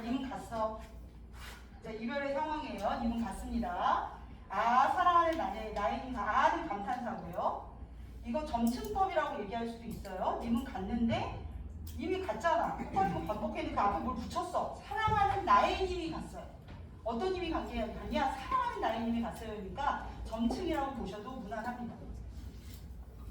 님은 갔어. 자, 이별의 상황이에요. 님은 갔습니다. 아, 사랑하는 나의 아는 감탄사고요. 이거 점층법이라고 얘기할 수도 있어요. 님은 갔는데 이미 갔잖아. 똑같은 거 반복했는데 그 앞에 뭘 붙였어. 사랑하는 나의 님이 갔어요. 어떤 님이 갔냐? 사랑하는 나의 님이 갔어요. 그러니까 점층이라고 보셔도 무난합니다.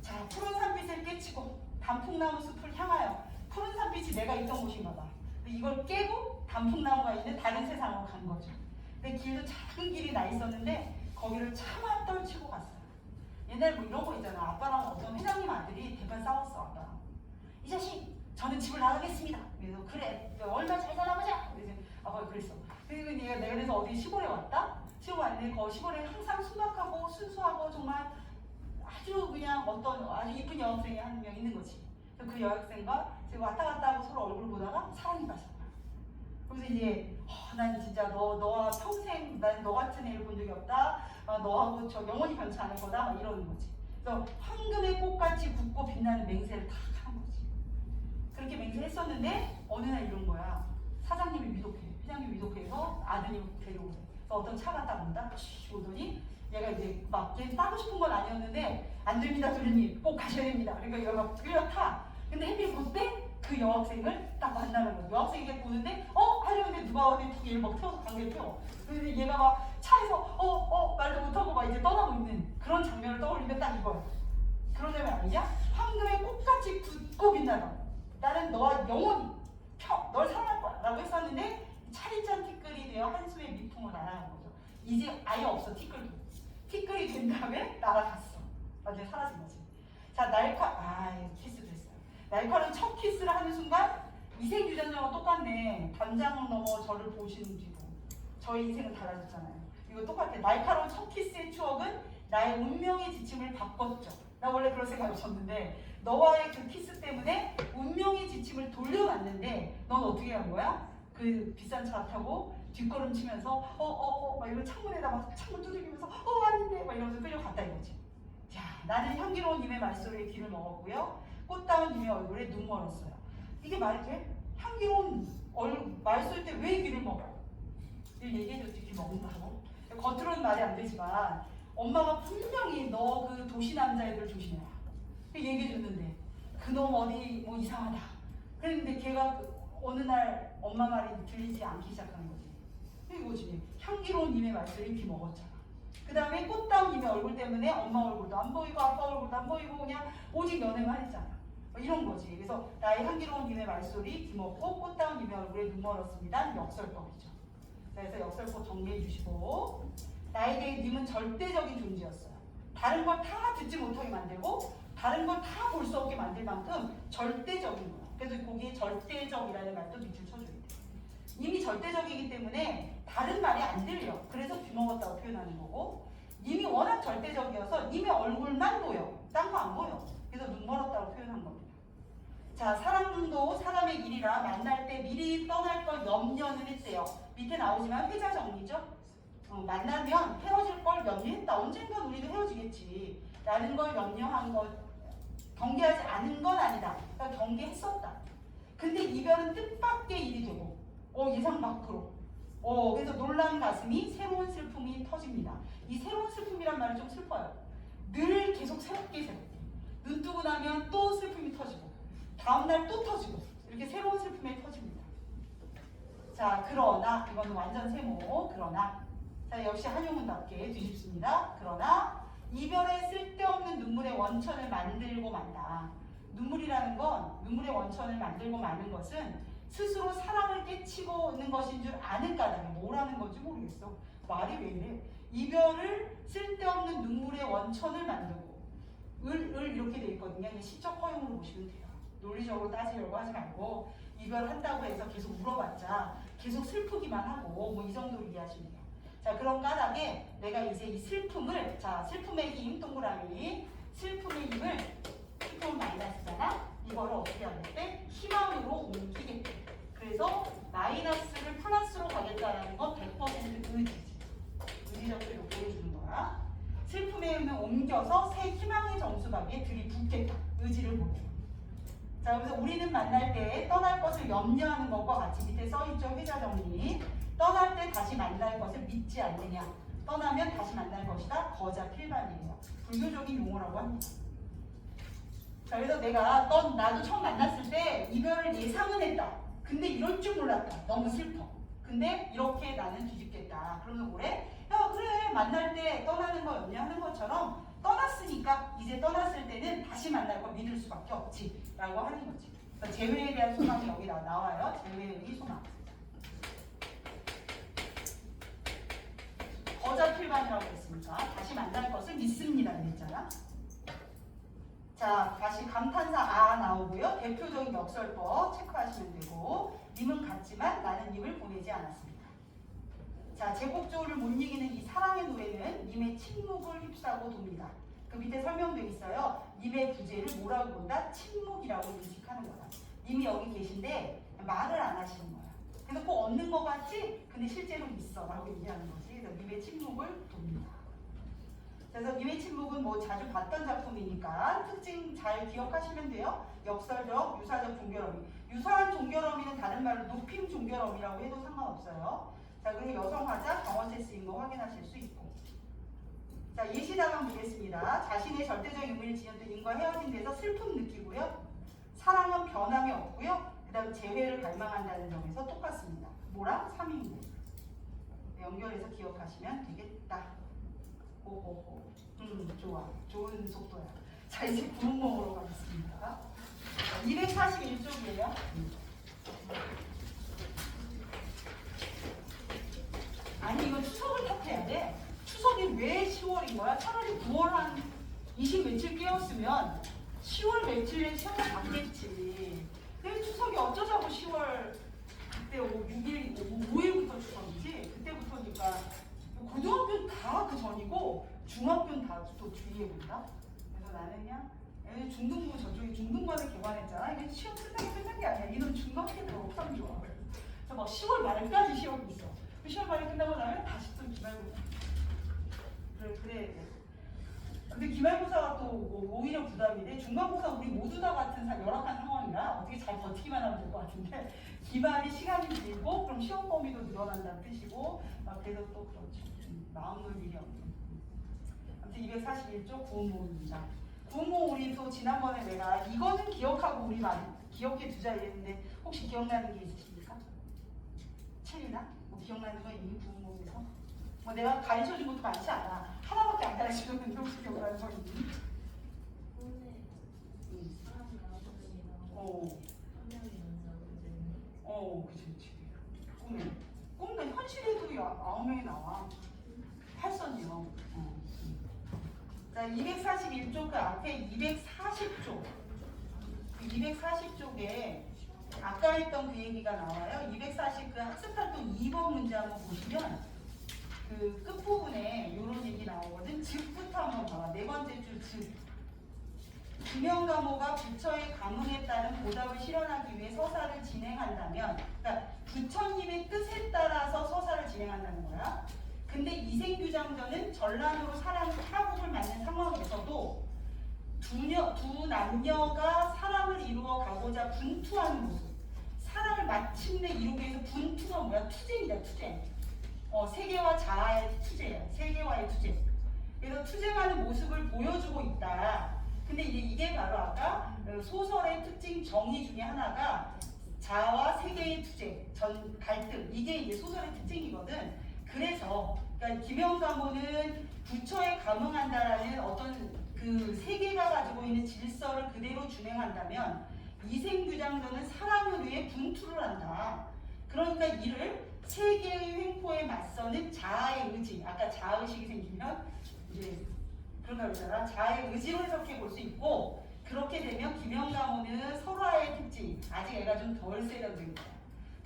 자, 푸른 산빛을 깨치고 단풍나무 숲을 향하여 푸른 산빛이 내가 있던 곳인가 봐. 이걸 깨고 단풍나무가 있는 다른 세상으로 간 거죠. 근데 길도 작은 길이 나 있었는데 거기를 차마 떨치고 갔어요. 옛날에 뭐 이런 거 있잖아. 아빠랑 어떤 회장님 아들이 대판 싸웠어. 아빠랑. 이 자식 저는 집을 나가겠습니다. 그래서 그래 얼마 잘 살아보자. 그래서 아빠가 그랬어. 그리고 내가 그래서 어디 시골에 왔다. 시골 왔는데 그 시골에 항상 순박하고 순수하고 정말 아주 그냥 어떤 아주 이쁜 여학생이 한 명 있는 거지. 그 여학생과 제가 왔다 갔다 하고 서로 얼굴 보다가 사랑이 갔어. 그래서 이제 난 진짜 너와 평생 난 너 같은 애를 본 적이 없다. 너하고 저 영원히 변치 않을 거다. 막 이러는 거지. 그래서 황금의 꽃같이 굵고 빛나는 맹세를 다 하는 거지. 그렇게 맹세했었는데 어느 날 이런 거야. 사장님이 위독해. 회장님이 위독해서 아드님 데려오래. 그래서 어떤 차가 딱 온다. 오더니 얘가 이제 막 얘 따고 싶은 건 아니었는데 안 됩니다 도련님 꼭 가셔야 됩니다. 그러니까 얘가 막 끌려타. 근데 해필 그때 그 여학생을 딱 만나는 거야. 여학생이 이렇게 보는데 하려는데 누가 어디 툭 얘를 막 태워서 관계를 태워. 그런데 얘가 막 차에서 말도 못하고 막 이제 떠나고 있는 그런 장면을 떠올리면 딱 이거야. 그런 장면 아니냐? 황금의 꽃같이 굳고 빛나다. 나는 너와 영원히 널 사랑할 거야 라고 했었는데 차리찬 티끌이 되어 한숨의 미풍을 날아간 거죠. 이제 아예 없어. 티끌이 된 다음에 날아갔어. 완전히 사라진 거지. 자, 키스도 했어요. 날카로운 첫 키스를 하는 순간 이생유전자와 똑같네. 담장 넘어 저를 보시는 뒤로 저희 인생은 달라졌잖아요. 이거 똑같아. 날카로운 첫 키스의 추억은 나의 운명의 지침을 바꿨죠. 나 원래 그럴 생각이 없었는데 너와의 그 키스 때문에 운명의 지침을 돌려놨는데 넌 어떻게 한 거야? 그 비싼 차 타고 뒷걸음 치면서 막 이런 창문에다 막 창문 두들기면서 아닌데 막 이러면서 끌려갔다 이거지. 자, 나는 향기로운 님의 말소리에 귀를 먹었고요. 꽃다운 님의 얼굴에 눈 멀었어요. 이게 말이 돼? 향기로운 말소리 때 왜 귀를 먹어? 얘기해줬지, 귀 먹는다고. 겉으로는 말이 안 되지만 엄마가 분명히 너 그 도시 남자애들 조심해라 얘기해줬는데 그놈 어디 뭐 이상하다 그랬는데 걔가 어느 날 엄마 말이 들리지 않기 시작하는 거지. 이거지. 향기로운 님의 말소리 귀 먹었잖아. 그 다음에 꽃다운 님의 얼굴 때문에 엄마 얼굴도 안 보이고 아빠 얼굴도 안 보이고 그냥 오직 연애만 했잖아. 이런 거지. 그래서 나의 향기로운 님의 말소리 귀 먹고 꽃다운 님의 얼굴에 눈 멀었습니다. 역설법이죠. 그래서 역설법 정리해 주시고 나에게 님은 절대적인 존재였어요. 다른 걸 다 듣지 못하게 만들고 다른 걸 다 볼 수 없게 만들 만큼 절대적인 거야. 그래서 거기에 절대적이라는 말도 밑줄 쳐줘야 돼. 님이 절대적이기 때문에 다른 말이 안 들려. 그래서 귀 먹었다고 표현하는 거고 님이 워낙 절대적이어서 님의 얼굴만 보여. 딴 거 안 보여. 그래서 눈 멀었다고 표현한 겁니다. 자, 사랑도 사람의 일이라 만날 때 미리 떠날 걸 염려는 했대요. 밑에 나오지만 회자 정리죠. 만나면 헤어질 걸 염려했다. 언젠간 우리도 헤어지겠지. 라는 걸 염려한 것, 경계하지 않은 건 아니다. 그러니까 경계했었다. 근데 이별은 뜻밖의 일이 되고, 예상 밖으로. 그래서 놀란 가슴이 새로운 슬픔이 터집니다. 이 새로운 슬픔이란 말이 좀 슬퍼요. 늘 계속 새롭게. 눈 뜨고 나면 또 슬픔이 터지고, 다음날 또 터지고, 이렇게 새로운 슬픔이 터집니다. 자, 그러나, 이거는 완전 세모, 그러나. 자, 역시 한용운답게 뒤집습니다. 그러나 이별의 쓸데없는 눈물의 원천을 만들고 만다. 눈물이라는 건 눈물의 원천을 만들고 마는 것은 스스로 사랑을 깨치고 있는 것인 줄 아는 까닭에 뭐라는 건지 모르겠어. 말이 왜 이래? 이별을 쓸데없는 눈물의 원천을 만들고 을 이렇게 돼 있거든요. 시적 허용으로 보시면 돼요. 논리적으로 따지려고 하지 말고 이별한다고 해서 계속 울어봤자 계속 슬프기만 하고 뭐 이 정도로 이해하시면 돼요. 자, 그런 까닭에 내가 이제 이 슬픔을, 자, 슬픔의 힘, 동그라미, 슬픔의 힘을, 슬픔은 마이너스잖아? 이거를 어떻게 하겠대? 희망으로 옮기겠대. 그래서 마이너스를 플러스로 가겠다라는 건 100% 의지지. 의지적으로 보여주는 거야. 슬픔의 힘을 옮겨서 새 희망의 정수각에 들이붓겠다. 의지를 보여. 자, 그래서 우리는 만날 때 떠날 것을 염려하는 것과 같이 밑에 써있죠. 회자 정리. 떠날 때 다시 만날 것을 믿지 않느냐. 떠나면 다시 만날 것이다. 거자 필반이에요. 불교적인 용어라고 합니다. 자, 그래서 내가 나도 처음 만났을 때 이별을 예상은 했다. 근데 이럴 줄 몰랐다. 너무 슬퍼. 근데 이렇게 나는 뒤집겠다. 그러면서 뭐래? 야, 그래. 만날 때 떠나는 거 염려하는 것처럼 떠났으니까 이제 떠났을 때는 다시 만날 걸 믿을 수밖에 없지. 라고 하는 거지. 그러니까 재회에 대한 소망이 여기 나와요. 재회의 소망. 거자 필반이라고 했으니까 다시 만날 것을 믿습니다. 그랬잖아. 자, 다시 감탄사 나오고요. 대표적인 역설법 체크하시면 되고 님은 같지만 나는 님을 보내지 않았습니다. 자, 제곡조를 못 이기는 이 사랑의 노래는 님의 침묵을 휩싸고 돕니다. 그 밑에 설명되어 있어요. 님의 부재를 뭐라고 본다? 침묵이라고 인식하는 거다. 님이 여기 계신데 말을 안 하시는 거야. 그래서 꼭 얻는 것 같지? 근데 실제로 있어 라고 얘기하는 거지. 그래서 님의 침묵을 돕니다. 그래서 님의 침묵은 뭐 자주 봤던 작품이니까 특징 잘 기억하시면 돼요. 역설적, 유사적 종결어미. 유사한 종결어미는 다른 말로 높임 종결어미라고 해도 상관없어요. 자, 그리고 여성 화자, 경어세 쓰인 거 확인하실 수 있고. 자, 예시다방 보겠습니다. 자신의 절대적 의미를 지녔던 인과 헤어진 데서 슬픔 느끼고요. 사랑은 변함이 없고요. 그 다음 재회를 갈망한다는 점에서 똑같습니다. 뭐랑? 3인분. 연결해서 기억하시면 되겠다. 오호호. 좋아. 좋은 속도야. 자, 이제 구문봉으로 가겠습니다. 241쪽이에요. 아니, 이건 추석을 탓해야 돼. 추석이 왜 10월인 거야? 차라리 9월 한 20 며칠 깨웠으면 10월 며칠에 시험을 받겠지. 근데 추석이 어쩌자고 10월 그때 6일, 5일부터 추석이지. 그때부터니까 고등학교는 다 그 전이고 중학교는 다 또 주의해 본다. 그래서 나는요. 얘는 중등부 저쪽에 중등반을 개관했잖아. 이게 시험 끝난 게 아니야. 이놈 중간계 들어오면 좋아. 그래서 막 10월 말까지 시험이 있어. 10월 말이 끝나고 나면 다시 또 기말고사. 그래. 근데 기말고사가 또 오히려 부담이 돼. 중간고사 우리 모두 다 같은 열악한 상황이라 어떻게 잘 버티기만 하면 될 것 같은데 기말이 시간이 길고 그럼 시험 범위도 늘어난다는 뜻이고 그래서 또 그렇죠. 마음 놓을 일이 없는. 아무튼 241조 구음모 문장. 구음모 우리 또 지난번에 내가 이거는 기억하고 우리 기억해 두자 이랬는데 혹시 기억나는 게 있으십니까? 체리나? 뭐 기억나는 거 있니? 구음모에서? 뭐 내가 가르쳐준 것도 많지 않아. 하나밖에 안 가르쳐줬는데 혹시 기억나는 거 있니? 사람이 나오는 그치. 꿈은 현실에도 9명이 나와. 팔선이요. 자, 241쪽 그 앞에 240쪽. 240쪽에 아까 했던 그 얘기가 나와요. 240 그 학습활동 2번 문제 한번 보시면 그 끝부분에 이런 얘기 나오거든. 즉부터 한번 봐봐. 네 번째 줄 즉. 김영감호가 부처의 감흥에 따른 보답을 실현하기 위해 서사를 진행한다면, 그러니까 부처님의 뜻에 따라서 서사를 진행한다는 거야. 근데 이생규장전은 전란으로 사랑의 타국을 맞는 상황에서도 두 남녀가 사랑을 이루어 가고자 분투하는 모습. 사랑을 마침내 이루기 위해서 분투가 뭐야? 투쟁이다, 투쟁. 세계와 자아의 투쟁이야. 세계와의 투쟁. 그래서 투쟁하는 모습을 보여주고 있다. 근데 이게 바로 아까 소설의 특징 정의 중에 하나가 자아와 세계의 투쟁, 갈등. 이게 이제 소설의 특징이거든. 그래서 그러니까 김영감호는 부처에 감흥한다라는 어떤 그 세계가 가지고 있는 질서를 그대로 준행한다면 이생규장전은 사랑을 위해 분투를 한다. 그러니까 이를 세계의 횡포에 맞서는 자아의 의지, 아까 자아의식이 생기면 이제 그런가 그러잖아. 자아의 의지로 해석해 볼 수 있고 그렇게 되면 김영감호는 설화의 특징, 아직 애가 좀 덜 세련된 거야.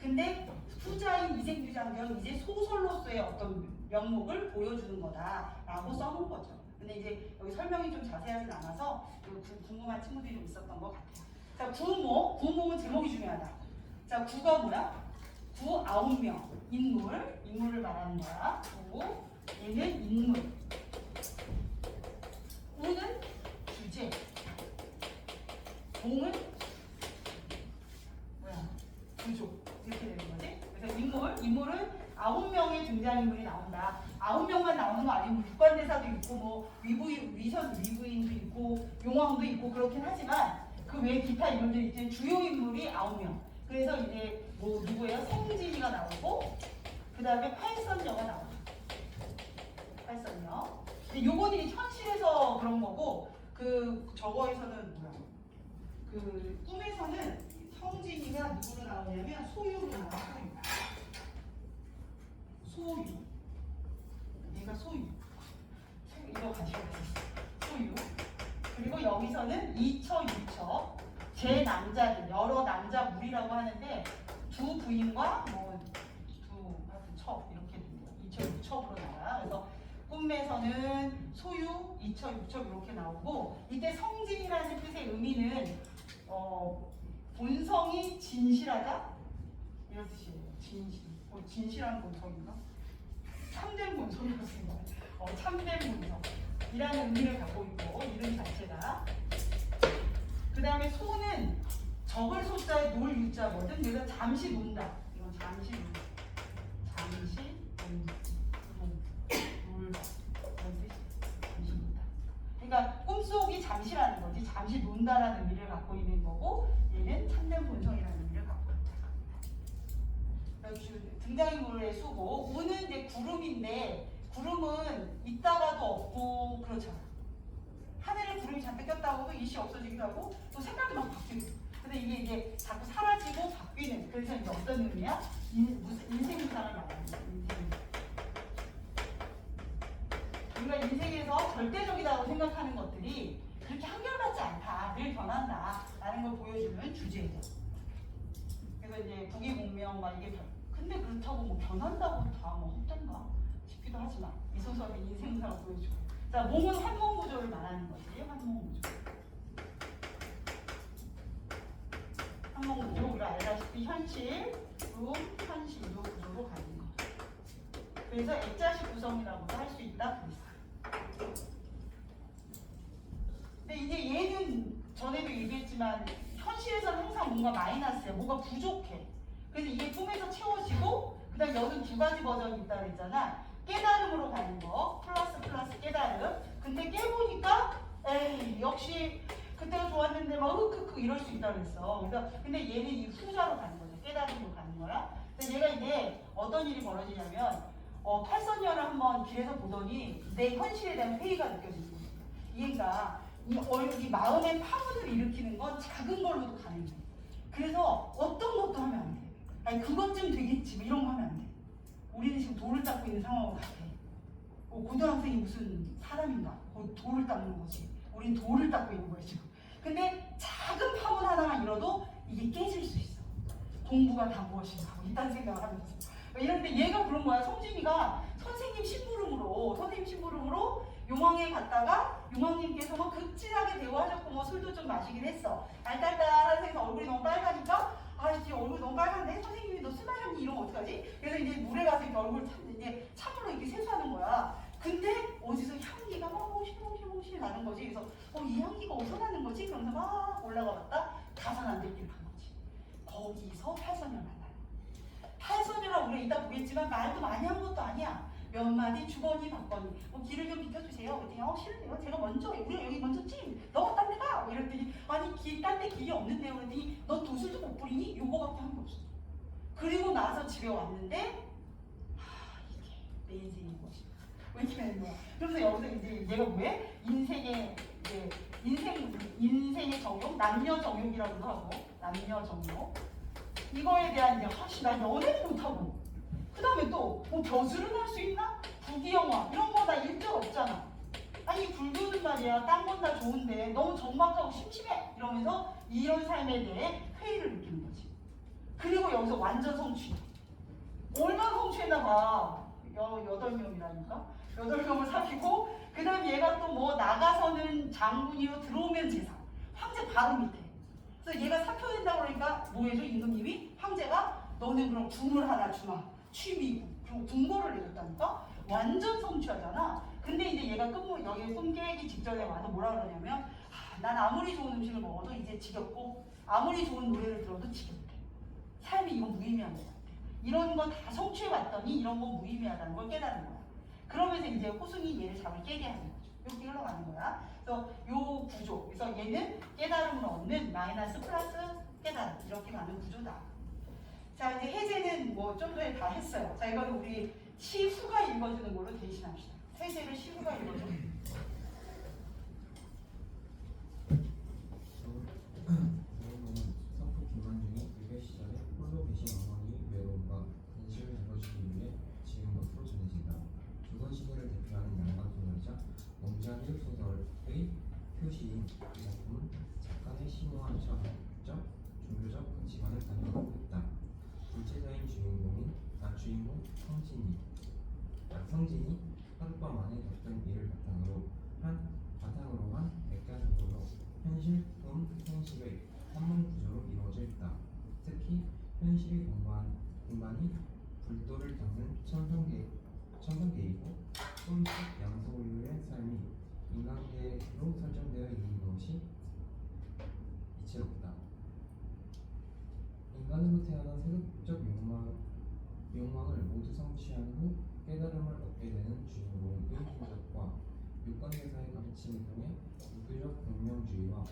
근데 후자인 이생규장전 이제 소설로서의 어떤 면목을 보여주는 거다라고 써놓은 거죠. 근데 이제 여기 설명이 좀 자세하진 않아서 궁금한 친구들이 좀 있었던 것 같아요. 자, 구음모는 제목이 중요하다. 자, 구가 뭐야? 구 9명. 인물을 말하는 거야. 구, 얘는 인물. 우는 주제. 공은 뭐야? 구조. 이렇게 되는 거지. 그래서 인물은 9명의 등장인물이 나온다. 9명만 나오는 거 아니고 육관대사도 있고 뭐 위부인도 있고 용왕도 있고 그렇긴 하지만 그 외에 기타 인물들이 있지. 주요 인물이 9명. 그래서 이제 뭐 누구예요? 성진이가 나오고 그 다음에 팔선녀가 나오고 팔선녀. 근데 요거는 현실에서 그런 거고 그 저거에서는 뭐야? 그 꿈에서는 성진이가 누구로 나오냐면 소유로 나와. 소유. 얘가 소유. 이거 가지고 있어. 소유. 그리고 여기서는 이처 제 남자들 여러 남자 무리라고 하는데 두 부인과 하여튼 첩 이렇게 됩니다. 이처 육첩으로 나와. 그래서 꿈에서는 소유, 이처 육첩 이렇게 나오고 이때 성진이라는 뜻의 의미는 본성이 진실하다 이런 뜻이에요. 진실한 본성인가? 참된 본성이라고 생각해요. 참된 본성이라는 의미를 갖고 있고 이름 자체가. 그 다음에 소는 적을 소자에 놀 유자거든. 그래서 잠시 논다. 이건 잠시 논다. 잠시 놀다. 이런 뜻이에요. 잠시 논다. 그러니까 꿈속이 잠시라는 거지. 잠시 논다라는 의미를 갖고 있는 거고 얘는 참된 본성이라는 의미를 갖고 있다. 등장인물의 수고. 우는 이제 구름인데 구름은 있다가도 없고 그렇잖아. 하늘에 구름이 잔뜩 꼈다고 해도 일시 없어지기도 하고 또 색깔도 막 바뀌고. 근데 이게 자꾸 사라지고 바뀌는. 그래서 이게 어떤 의미야? 인생상을 말하는 거야. 우리가 인생에서 절대적이라고 생각하는 것들이 그렇게 한결같지 않다. 늘 변한다라는 걸 보여주는 주제예요. 그래서 이제 부귀공명 막 이게 근데 그렇다고 뭐 변한다고 다 뭐 헛된가 싶기도 하지만 이 소설의 인생상을 보여주고. 자, 몸은 환몽구조를 말하는 거지. 환몽구조. 현실, 현실 이 구조로 가는 거. 그래서 액자식 구성이라고도 할 수 있다. 그랬어요. 근데 이제 얘는 전에도 얘기했지만 현실에서는 항상 뭔가 마이너스야. 뭐가 부족해. 그래서 이게 꿈에서 채워지고 그다음 여기 두 가지 버전이 있다 그랬잖아. 깨달음으로 가는 거. 플러스 깨달음. 근데 깨보니까 에이 역시 그때가 좋았는데 막 흑흑흑 이럴 수 있다 그랬어. 그래서 근데 얘는 이 후자로 가는 거죠. 깨달음으로 가는 거야. 그래서 얘가 이제 어떤 일이 벌어지냐면 팔선녀를 한번 길에서 보더니 내 현실에 대한 회의가 느껴지는 거예요. 얘가 이 마음의 파문을 일으키는 건 작은 걸로도 가능해. 그래서 어떤 것도 하면 안 돼. 아니 그것쯤 되겠지 뭐 이런 거 하면 안 돼. 우리는 지금 돌을 닦고 있는 상황으로 같아. 고등학생이 무슨 사람인가? 돌을 닦는 거지. 우린 돌을 닦고 있는 거야 지금. 근데 작은 파문 하나만 잃어도 이게 깨질 수 있어. 공부가 다 무엇인가 뭐 이딴 생각을 하면서. 이런데 얘가 그런 거야. 성진이가 선생님 심부름으로 용왕에 갔다가 용왕님께서 뭐 극진하게 대우하셨고 뭐 술도 좀 마시긴 했어. 알딸딸한 생에서 얼굴이 너무 빨가니까 아이씨 얼굴이 너무 빨간데 선생님이 너 술 마셨니 이러면 어떡하지? 그래서 이제 물에 가서 이렇게 얼굴 이제 찬물로 이렇게 세수하는 거야. 근데 어디서 향기가 막 몽실몽실 나는 거지. 그래서 이 향기가 어디서 나는 거지? 그러면서 막 올라가 봤다. 가산안되길 간 거지. 거기서 팔선녀를 만나요. 팔선녀라 우리가 이따 보겠지만 말도 많이 한 것도 아니야. 몇 마디 주거니 받거니 길을 좀 비켜주세요. 그랬더니 싫은데요. 제가 먼저 우리가 여기 먼저 찜 너가 딴 데 가. 이랬더니 아니 딴 데 길이 없는데요. 그랬더니 너 도술도 못 부리니? 요거밖에 한 게 없어. 그리고 나서 집에 왔는데 이게 내 인생인 거지. 왜 이렇게 되는 거야? 그러면서 여기서 이제 얘가 뭐해? 인생의 정욕, 남녀 정욕이라고도 하고 남녀 정욕 이거에 대한 이제 나 연애도 못하고 그 다음에 또 벼슬은 할 수 있나? 부귀영화 이런 거 다 일절 없잖아. 아니 불교는 말이야 딴 건 다 좋은데 너무 적막하고 심심해 이러면서 이런 삶에 대해 회의를 느끼는 거지. 그리고 여기서 완전 성취. 얼마나 성취했나 봐. 8명이라니까? 8명을 사귀고 그 다음 얘가 또 뭐 나가서는 장군이요 들어오면 제사. 황제 바로 밑에. 그래서 얘가 사표된다고 그러니까 뭐 해줘 임금님이? 황제가 너는 그럼 궁을 하나 주마. 취미고 그리고 궁궐을 내줬다니까? 완전 성취하잖아. 근데 이제 얘가 여기 꿈 깨기 직전에 와서 뭐라 그러냐면 난 아무리 좋은 음식을 먹어도 이제 지겹고 아무리 좋은 노래를 들어도 지겹대. 삶이 이건 무의미한 것 같아. 이런 거 다 성취해봤더니 이런 건 무의미하다는 걸 깨달은 거야. 그러면서 이제 호승이 얘를 잠을 깨게 하는 거죠. 이렇게 흘러가는 거야. 그래서 요 구조. 그래서 얘는 깨달음을 얻는 마이너스 플러스 깨달음. 이렇게 가는 구조다. 자 이제 해제는 뭐 좀 전에 다 했어요. 자 이거는 우리 시후가 읽어주는 걸로 대신합시다. 해제를 시후가 읽어줘. 석후 김만중이 유배 시절에 홀로 계신 어머니 외로움과 근심을 덜어주기 위해 지금것으로 전해진다. 조선시대를 대표하는 양반소설이자 몽자리 소설의 표시인 이 작품은 작가의 심오한 철학적, 종교적 가치관을 반영하고 있다. 불체자인 주인공 성진이 하룻밤 안에 겪은 일을 바탕으로 한 백자소설로 현실, 현실의 한문 구조로 이루어져 있다. 특히 현실의 공간이 불도를 겪는 천성계이고 꿈속 양소유의 삶이 인간계로 설정되어 있는 것이 이채롭다. 인간으로 태어난 세속적 욕망을 모두 성취한 후 깨달음을 얻게 되는 주인공의 행적과 육관계사의 가르침을 통해 유교적 공명주의와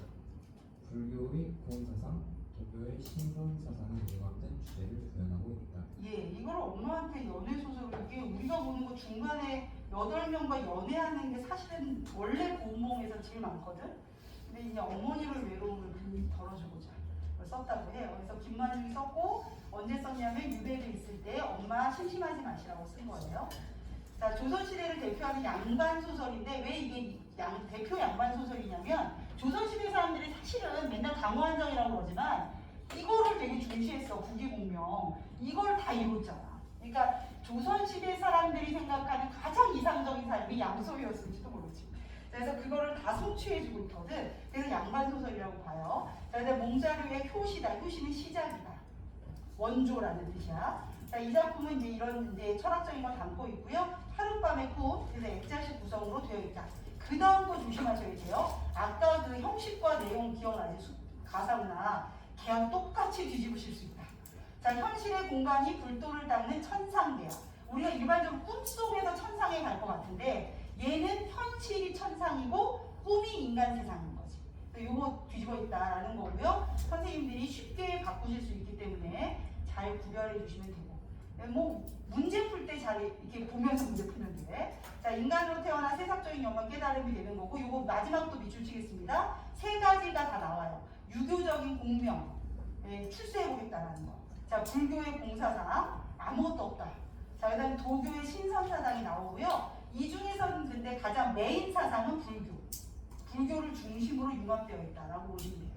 불교의 공사상, 도교의 신선사상이 융합된 주제를 구현하고 있다. 예, 이걸 엄마한테 연애소설을 이게 우리가 보는 거 중간에 8명과 연애하는 게 사실은 원래 고음몽에서 제일 많거든. 근데 이제 어머니를 외로움을 덜어주고자 썼다고 해요. 그래서 김만중이 썼고 언제 썼냐면 유배를 있을 때 엄마 심심하지 마시라고 쓴 거예요. 자, 조선시대를 대표하는 양반소설인데 왜 이게 대표 양반소설이냐면 조선시대 사람들이 사실은 맨날 강호한정이라고 그러지만 이거를 되게 중시했어. 국위공명. 이걸 다 이뤘잖아. 그러니까 조선시대 사람들이 생각하는 가장 이상적인 삶이 양소유였을지도 모르지. 그래서 그거를 다 성취해주고 있거든. 그래서 양반소설이라고 봐요. 자, 근데 몽자류의 효시다. 효시는 시작이다. 원조라는 뜻이야. 자, 이 작품은 이제 이런 이제 철학적인 걸 담고 있고요. 하룻밤의 꿈, 그래서 액자식 구성으로 되어 있다. 그 다음 거 조심하셔야 돼요. 아까 그 형식과 내용 기억나지? 가사구나. 걔랑 똑같이 뒤집으실 수 있다. 자, 현실의 공간이 불도를 닦는 천상계야. 우리가 일반적으로 꿈속에서 천상에 갈 것 같은데 얘는 현실이 천상이고 꿈이 인간 세상인 거지. 요거 뒤집어 있다라는 거고요. 선생님들이 쉽게 바꾸실 수 있기 때문에 잘 구별해 주시면 되고, 뭐 문제 풀 때 잘 이렇게 보면서 문제 풀면 돼. 자, 인간으로 태어나 세상적인 영광 깨달음이 되는 거고, 요거 마지막도 밑줄 치겠습니다. 세 가지가 다 나와요. 유교적인 공명, 출세해 보겠다라는 거. 자, 불교의 공사상 아무것도 없다. 자, 그다음에 도교의 신선사상이 나오고요. 이 중에서는 근데 가장 메인 사상은 불교. 불교를 중심으로 융합되어 있다라고 보시면 돼요.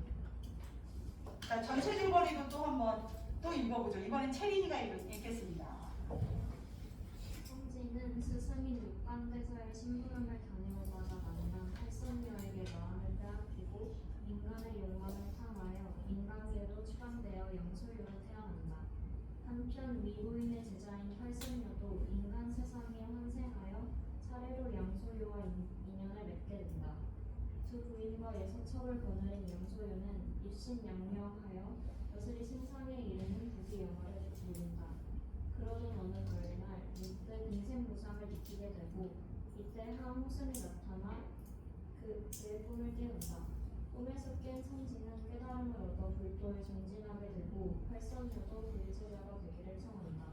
자, 전체 줄거리도 또 한번 또 읽어보죠. 이번엔 체린이가 읽겠습니다. 성진은 스승인 육관대사의 심부름을 다녀오다가 만난 팔선녀에게 마음을 빼앗기고 인간의 욕망을 탐하여 인간계로 추방되어 영소유로 태어난다. 한편 미호인의 제자인 팔선녀도 인간 세상에 환생하여 차례로 양소유와 인연을 맺게 된다. 두 부인과의 서척을 거느린 양소유는 입신양명하여 여슬이 신상에 이르는 부귀영화를 누린다. 그러던 어느 별날 문득 인생 무상을 느끼게 되고 이때 한 호승이 나타나 그의 꿈을 깨운다. 꿈에서 깬 성진은 깨달음을 얻어 불도에 전진하게 되고 팔선녀도 그의 제자가 되기를 청한다.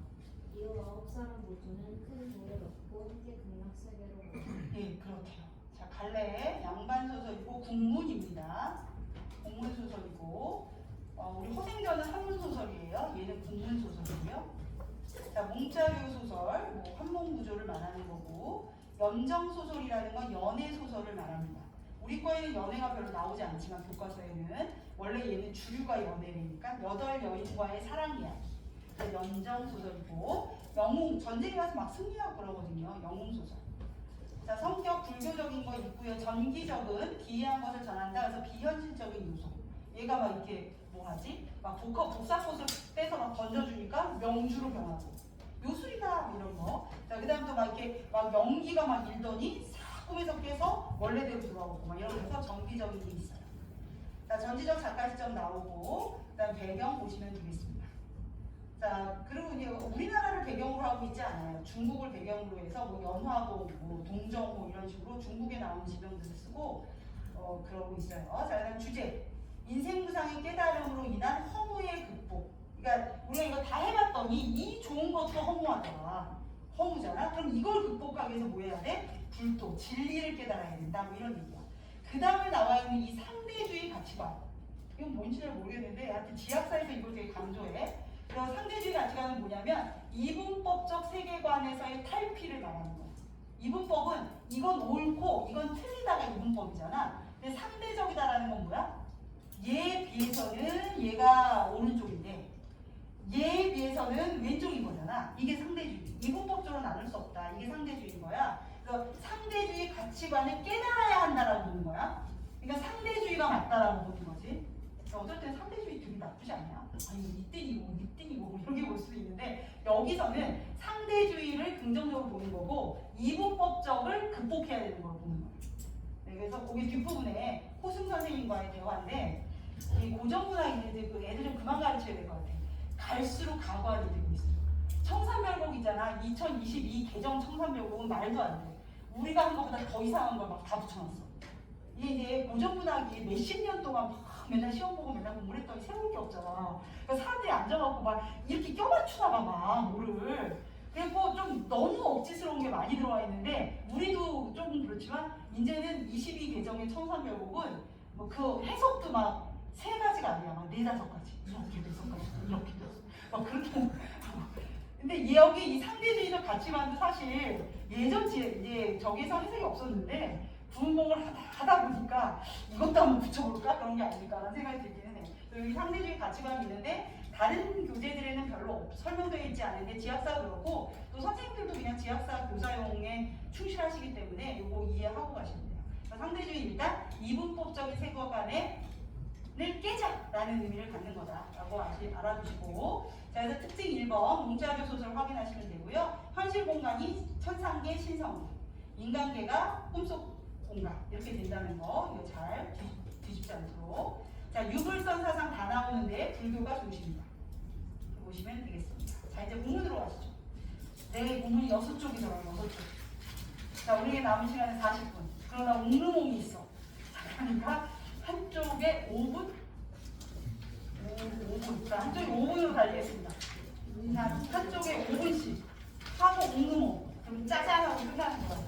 이후 9사람 모두는 큰 돌을 얻고 함께 극락세계로 간다. 예, 그렇게요. 자, 갈래 양반 소설이고 국문입니다. 국문 소설이고, 우리 호생전은 한문 소설이에요. 얘는 국문 소설이고요. 자, 몽자료 소설, 뭐 한몽 구조를 말하는 거고, 연정 소설이라는 건 연애 소설을 말합니다. 우리 거에는 연애가 별로 나오지 않지만 교과서에는 원래 얘는 주류가 연애니까 8여인과의 사랑 이야기. 연정 소설이고, 영웅 전쟁에 가서 막 승리하고 그러거든요. 영웅 소설. 자, 성격 불교적인 거 있고요. 전기적은 기이한 것을 전한다. 그래서 비현실적인 요소. 얘가 막 이렇게 뭐 하지? 막 복사꽃을 떼서 막 던져주니까 명주로 변하고. 요술이다 이런 거. 자, 그다음 또 막 이렇게 막 연기가 막 일더니 싹 꿈에서 깨서 원래대로 돌아오고 막 이러면서 전기적인 게 있어요. 자, 전지적 작가 시점 나오고, 그다음 배경 보시면 되겠습니다. 자, 그리고 이제 우리나라를 배경으로 하고 있지 않아요. 중국을 배경으로 해서 뭐 연화고, 뭐 동정호 이런 식으로 중국에 나오는 지명들을 쓰고 그러고 있어요. 자, 그다음 주제. 인생 무상의 깨달음으로 인한 허무의 극복. 그러니까 우리가 이거 다 해봤더니 이 좋은 것도 허무하더라. 허무잖아. 그럼 이걸 극복하기 위해서 뭐 해야 돼? 불도, 진리를 깨달아야 된다. 뭐 이런 얘기야. 그 다음에 나와 있는 이 상대주의 가치관. 이건 뭔지 잘 모르겠는데 하여튼 지학사에서 이걸 되게 강조해. 그래서 상대주의 가치관은 뭐냐면 이분법적 세계관에서의 탈피를 말하는 거야. 이분법은 이건 옳고 이건 틀리다가 이분법이잖아. 근데 상대적이다라는 건 뭐야? 얘에 비해서는 얘가 오른쪽인데 얘에 비해서는 왼쪽인 거잖아. 이게 상대주의. 이분법적으로 나눌 수 없다. 이게 상대주의인 거야. 그래서 상대주의 가치관을 깨달아야 한다라고 보는 거야. 그러니까 상대주의가 맞다라고 보는 거지. 어떨 때는 상대주의 되게 나쁘지 않냐? 아니 밑등이고 이렇게 볼 수도 있는데 여기서는 상대주의를 긍정적으로 보는 거고 이분법적을 극복해야 되는 걸 보는 거예요. 네, 그래서 거기 뒷부분에 호승 선생님과의 대화인데 이 고정문화 있는데 그 애들 좀 그만 가르쳐야 될 것 같아. 갈수록 가관이 되고 있어요. 청산별곡 있잖아. 2022 개정 청산별곡은 말도 안 돼. 우리가 한 것보다 더 이상한 걸 막 다 붙여놨어. 이게 이제 고정문학이 몇십 년 동안 막 맨날 시험 보고 맨날 공부를 했더니 세울 게 없잖아. 그러니까 사람들이 앉아갖고 막 이렇게 껴맞추다가 막 뭐를. 그리고 좀 너무 억지스러운 게 많이 들어와 있는데 우리도 조금 그렇지만 이제는 22 개정의 청산별곡은 뭐 그 해석도 막 3가지가 아니야. 막 4-5가지. 이렇게 해석까지 이렇게 막 그렇게. 근데 여기 이 상대주의적 가치관도 사실 예전 이제 저기에서 해석이 없었는데 부흥공을 하다 보니까 이것도 한번 붙여볼까? 그런 게 아닐까라는 생각이 들기는 해. 여기 상대주의 가치관이 있는데 다른 교재들에는 별로 설명되어 있지 않은데 지학사 그렇고 또 선생님들도 그냥 지학사 교사용에 충실하시기 때문에 이거 이해하고 가시면 돼요. 그러니까 상대주의 일단 이분법적인 세계관을 깨자라는 의미를 갖는 거다라고 알아두시고 자, 그래서 특징 1번 몽자교 소설 확인하시면 되고요. 현실 공간이 천상계, 신성계, 인간계가 꿈속 공간 이렇게 된다는 거 이거 잘 뒤집지 않도록. 자, 유불선 사상 다 나오는데 불교가 중심이다. 보시면 되겠습니다. 자, 이제 본문으로 가시죠. 내 본문이 6쪽이더라고요. 6쪽. 자, 우리에게 남은 시간은 40분. 그러나 웅름옹이 있어. 자, 그러니까 한쪽에 5분? 5분. 자, 한쪽에 5분으로 달리겠습니다. 자, 한쪽에 5분씩 하고 웅름옹. 그럼 짜잔하고 끝나는 거야.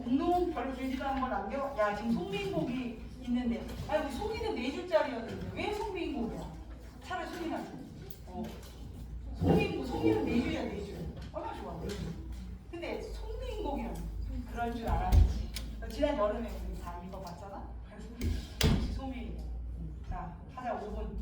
웅름옹 별로 길지도 않은 걸 남겨? 야, 지금 송민곡이 있는데. 아, 여기 송이는 4줄짜리였는데. 왜 송민곡이야? 차라리 송이나지. 송이는 4줄이야, 4줄. 얼마나 좋아, 4줄. 근데 송민곡이란 그럴 줄 알았지. 지난 여름에 우리 다 읽어봤잖아? 그래서 송민곡. 자, 하자, 5분.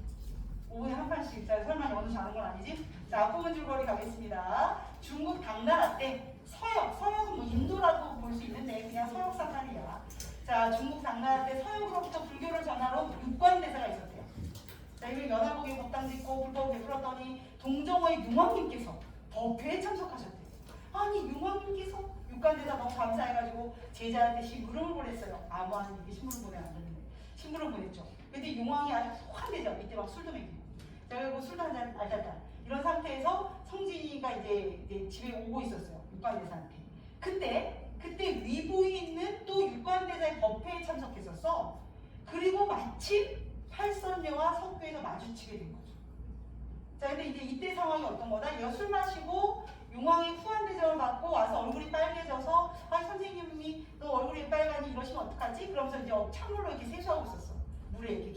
5분에 한 판씩. 자, 설마 연우 자는 건 아니지? 자, 앞부분 줄거리 가겠습니다. 중국 당나라 때 서역은 뭐 인도라고 볼 수 있는데 그냥 서역 사찰이야. 자, 중국 당나라 때 서역으로부터 불교를 전하러 온 육관대사가 있었대요. 자, 이걸 연화복에 법당 짓고 불법을 베풀었더니 동정의 융왕님께서 법회에 참석하셨대요. 아니, 융왕님께서 육관대사 너무 감사해가지고 제자한테 심부름을 보냈어요. 아무한 이게 심부름 보내면 안 되는데 심부름 보냈죠. 근데 융왕이 아주 소환되죠. 이때 막 술도 먹이고. 자, 그리고 술도 한잔 알잖아. 이런 상태에서 성진이가 이제 집에 오고 있었어요. 육관대사한테. 그때 위부에 있는 또 육관대사의 법회에 참석했었어. 그리고 마침 팔선녀와 석교에서 마주치게 된 거죠. 자, 근데 이제 이때 상황이 어떤 거다? 얘가 술 마시고 용왕의 후한 대접을 받고 와서 얼굴이 빨개져서 아, 선생님이 너 얼굴이 빨가니 이러시면 어떡하지? 그러면서 이제 찬물로 이렇게 세수하고 있었어. 물에 이렇게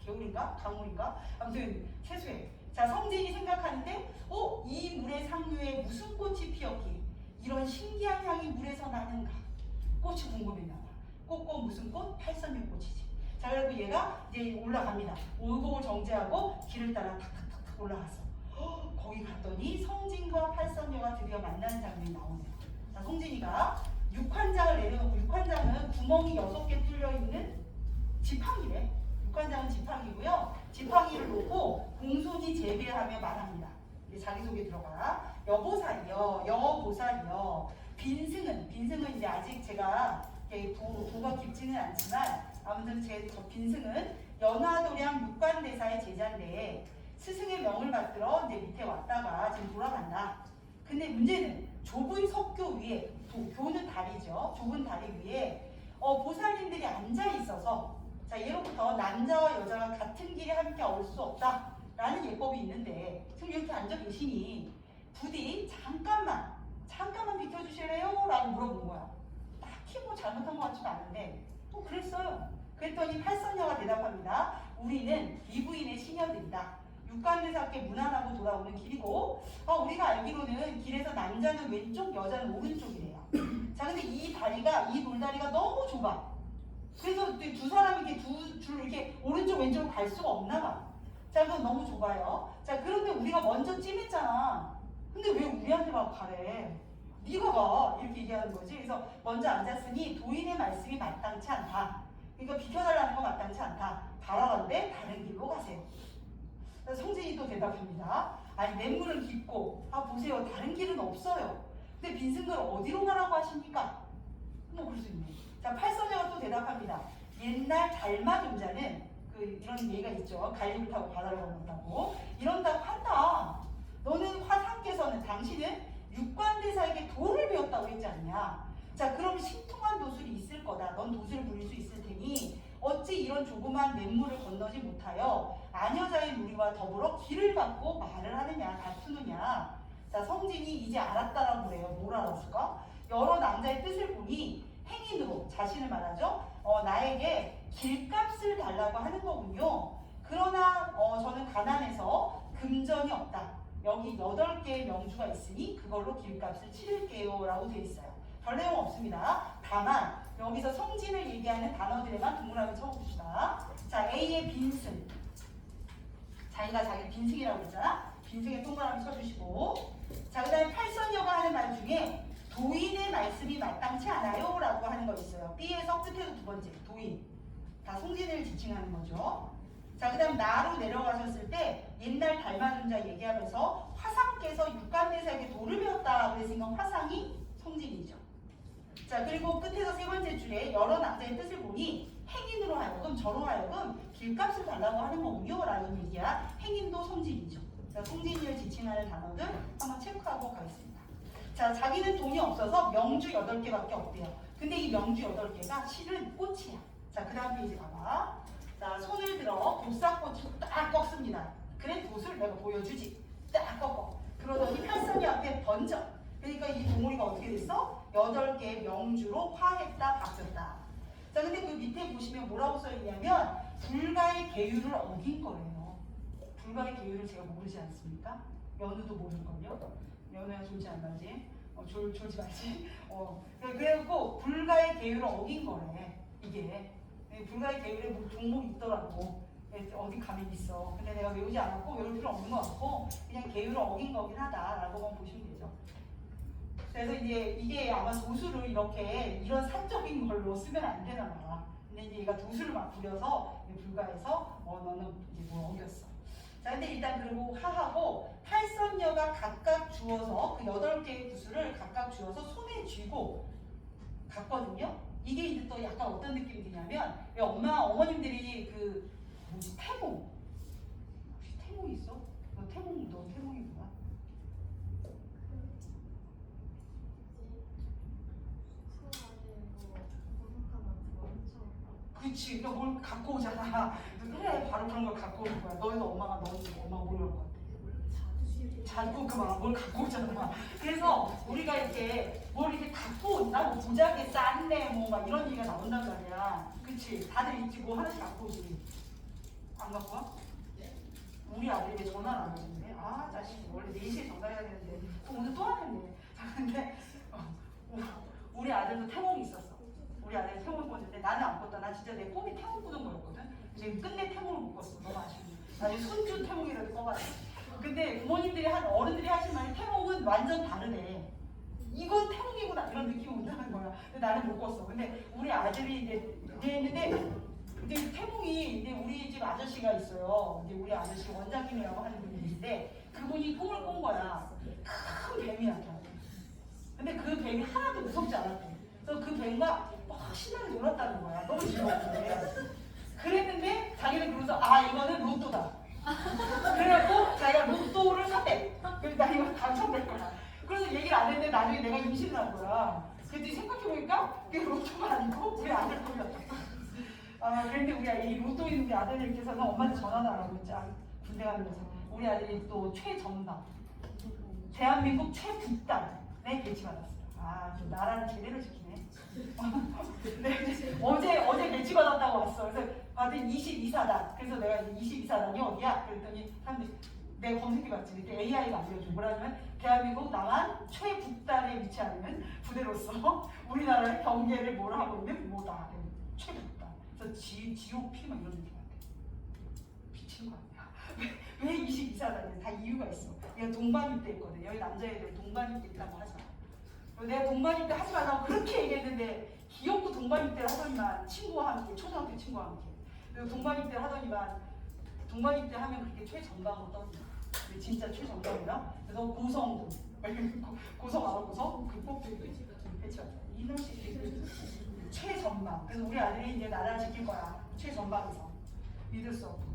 개울인가? 강물인가? 아무튼 세수해. 자, 성진이 생각하는데 이 물의 상류에 무슨 꽃이 피었기에 이런 신기한 향이 물에서 나는가? 꽃이 궁금했나 봐. 꽃 무슨 꽃? 팔선녀 꽃이지. 자, 그리고 얘가 이제 올라갑니다. 올곡을 정지하고 길을 따라 탁탁탁탁 올라갔어. 거기 갔더니 성진과 팔선녀가 드디어 만나는 장면이 나오네요. 자, 성진이가 육환장을 내려놓고, 육환장은 구멍이 6개 뚫려있는 지팡이래. 육환장은 지팡이고요. 지팡이를 놓고 공손히 재배하며 말합니다. 자기소개 들어가. 여보살이여. 빈승은 이제 아직 제가 도가 깊지는 않지만 아무튼 제 빈승은 연화도량 육관대사의 제자인데 스승의 명을 받들어 이제 밑에 왔다가 지금 돌아간다. 근데 문제는 좁은 석교 위에, 교는 다리죠. 좁은 다리 위에 보살님들이 앉아 있어서, 자, 예로부터 남자와 여자가 같은 길에 함께 올 수 없다라는 예법이 있는데 지금 이렇게 앉아 계시니 부디 잠깐만 비켜주실래요? 라고 물어본 거야. 딱히 뭐 잘못한 것 같지도 않은데 그랬어요. 그랬더니 팔선녀가 대답합니다. 우리는 비부인의 시녀들이다. 육관대사께 무난하고 돌아오는 길이고, 우리가 알기로는 길에서 남자는 왼쪽, 여자는 오른쪽이래요. 자, 근데 이 돌다리가 너무 좁아. 그래서 두 사람이 이렇게 두 줄 이렇게 오른쪽, 왼쪽으로 갈 수가 없나 봐. 자, 그건 너무 좁아요. 자, 그런데 우리가 먼저 찜했잖아. 근데 왜 우리한테 막 가래? 네가 가. 이렇게 얘기하는 거지. 그래서 먼저 앉았으니 도인의 말씀이 마땅치 않다. 그러니까 비켜달라는 거 마땅치 않다. 바라건대 다른 길로 가세요. 성진이 또 대답합니다. 아니, 냇물은 깊고 보세요. 다른 길은 없어요. 근데 빈승들 어디로 가라고 하십니까? 뭐 그럴 수 있네. 자, 팔선녀가 또 대답합니다. 옛날 달마종자는 이런 얘기가 있죠. 갈림을 타고 바다를 건넌다고. 이런다고 한다. 너는 화상께서는 당신은 육관대사에게 도를 배웠다고 했지 않냐. 자, 그럼 신통한 도술이 있을 거다. 넌 도술을 부릴 수 있을 테니 어찌 이런 조그만 냇물을 건너지 못하여 아녀자의 무리와 더불어 길을 받고 말을 하느냐, 다투느냐. 자, 성진이 이제 알았다라고 그래요. 뭘 알았을까? 여러 남자의 뜻을 보니 행인으로 자신을 말하죠. 나에게 길값을 달라고 하는 거군요. 그러나 저는 가난해서 금전이 없다. 여기 8개의 명주가 있으니 그걸로 길값을 치를게요 라고 되어 있어요. 별 내용 없습니다. 다만 여기서 성진을 얘기하는 단어들에만 동그라미 쳐봅시다. 자, A의 빈승. 자기가 자기 빈승이라고 했잖아. 빈승에 동그라미 쳐주시고, 자, 그 다음에 팔선녀가 하는 말 중에 도인의 말씀이 마땅치 않아요 라고 하는 거 있어요. B에서 끝에서 두 번째 도인. 다 성진을 지칭하는 거죠. 자, 그 다음 나로 내려가셨을 때 옛날 닮아준 자 얘기하면서 화상께서 육간대사에게 도를 배웠다 그랬으니까 화상이 성진이죠. 자, 그리고 끝에서 세 번째 줄에 여러 남자의 뜻을 보니 행인으로 하여금 저로 하여금 길값을 달라고 하는 거군요 라는 얘기야. 행인도 성진이죠. 자, 성진이를 지칭하는 단어들 한번 체크하고 가겠습니다. 자, 자기는 돈이 없어서 명주 8개밖에 없대요. 근데 이 명주 8개가 실은 꽃이야. 자, 그 다음 페이지 봐봐. 자, 손을 들어 보싹꽃을 딱 꺾습니다. 그래, 돛을 내가 보여주지. 딱 꺾어. 그러더니 팔선이 앞에 던져. 그러니까 이 동물이가 어떻게 됐어? 8개의 명주로 화했다, 바뀌었다. 자, 근데 그 밑에 보시면 뭐라고 써있냐면 불가의 계율을 어긴 거예요. 불가의 계율을 제가 모르지 않습니까? 연우도 모르는걸요? 연우야 졸지 안 나지? 졸지 말지? 그래갖고 불가의 계율을 어긴 거래. 이게 불가의 계율에 뭐 종목이 있더라고. 어디 가면 있어. 근데 내가 외우지 않았고 외울 필요 없는 것 같고 그냥 계율을 어긴 거긴 하다라고만 보시면 되죠. 그래서 이제 이게 아마 도수를 이렇게 이런 사적인 걸로 쓰면 안 되나 봐. 근데 이제 얘가 도수를 막 부려서 불가해서 너는 이제 뭐 어겼어. 자, 근데 일단 그리고 하하고 팔선녀가 각각 주어서 그 8개의 구슬을 각각 주어서 손에 쥐고 갔거든요. 이게 이제 또 약간 어떤 느낌이 드냐면 왜 어머님들이 그 뭐지 태몽 혹시 태몽 있어? 너 태몽이구나. 그치, 그러니까 뭘 갖고 오잖아. 그래, 바로 그런 걸 갖고 오는 거야. 너희도 엄마가 모르는 것 같아. 자꾸 그만 뭘 갖고 오잖아. 그래서 우리가 이렇게 뭘 이렇게 갖고 온다, 뭐 부작에 쌌네, 뭐 막 이런 얘기가 나온단 말이야. 그치? 다들 있지, 뭐 하나씩 갖고 오지. 안 갖고 와? 우리 아들이 왜 전화를 안 해주는데? 아, 자식, 원래 4시에 전화해야 되는데. 오늘 또 하겠네. 자, 근데 우리 아들도 태몽이 있었어. 우리 아들이 태몽을 꿨는데 나는 안 꿨다. 나 진짜 내 꿈이 태몽 꾸는 거였거든. 지금 끝내 태몽을 못 꿨어. 너무 아쉽네. 나중에 손주 태몽이라도 꿔가지고. 근데 부모님들이 어른들이 하신 말이 태몽은 완전 다르네. 이건 태몽이구나 이런 느낌이 온다는 거야. 근데 나는 못 꿨어. 근데 우리 아들이 이제 했는데 이제 태몽이 이제 우리 집 아저씨가 있어요. 이제 우리 아저씨 원장님이라고 하는 분이 계신데 그분이 꿈을 꾼 거야. 큰 뱀이 나타나. 근데 그 뱀이 하나도 무섭지 않았대. 그래서 그 뱀과 막 신나게 놀았다는 거야. 너무 즐거웠는데. 그랬는데 자기는 그러면서 이거는 로또다. 그래갖고 자기가 로또를 샀대. 그래서 나 이거 당첨될 거야. 그래서 얘기를 안 했는데 나중에 내가 임신을 한 거야. 그랬더니 생각해보니까 그게 로또가 아니고 우리 아들 꿈이었다. 그런데 우리 이 로또 있는 게 아들님께서는 엄마한테 전화도 안 하고 있지. 군대 가면서 우리 아들이 또 최전방 대한민국 최북단에 배치받았어요. 좀 나라를 제대로 지키네. 네, 어제 배치받았다고 왔어. 그래서 받은 22사단. 그래서 내가 22사단이 어디야? 그랬더니 사람들이 내가 검색해봤지. 그때 AI가 알려줘. 뭐라냐면 대한민국 남한 최북단에 위치하는 부대로서 우리나라의 경계를 뭘 하고 있는 뭐다. 최북단. 그래서 GOP 막 이런 느낌 같아. 미친 거 아니야? 왜 22사단이야? 다 이유가 있어. 내가 동반입대 했거든. 여기 남자애들 동반입대 있다고 하지 마. 내가 동반입대 하지 말라고 그렇게 얘기했는데 귀엽고 동반입대를 하더니만 친구와 함께 초등학교 친구와 함께 그리고 동반입대를 하더니만 동반입대 하면 그렇게 최전방으로 떠든다. 진짜 최전방이야. 그래서 고성도 고성 알아? 고성? 그 꼭대기 배치받자. 이놈식 최전방. 그래서 우리 아들이 이제 나라를 지킬 거야. 최전방에서 믿을 수 없고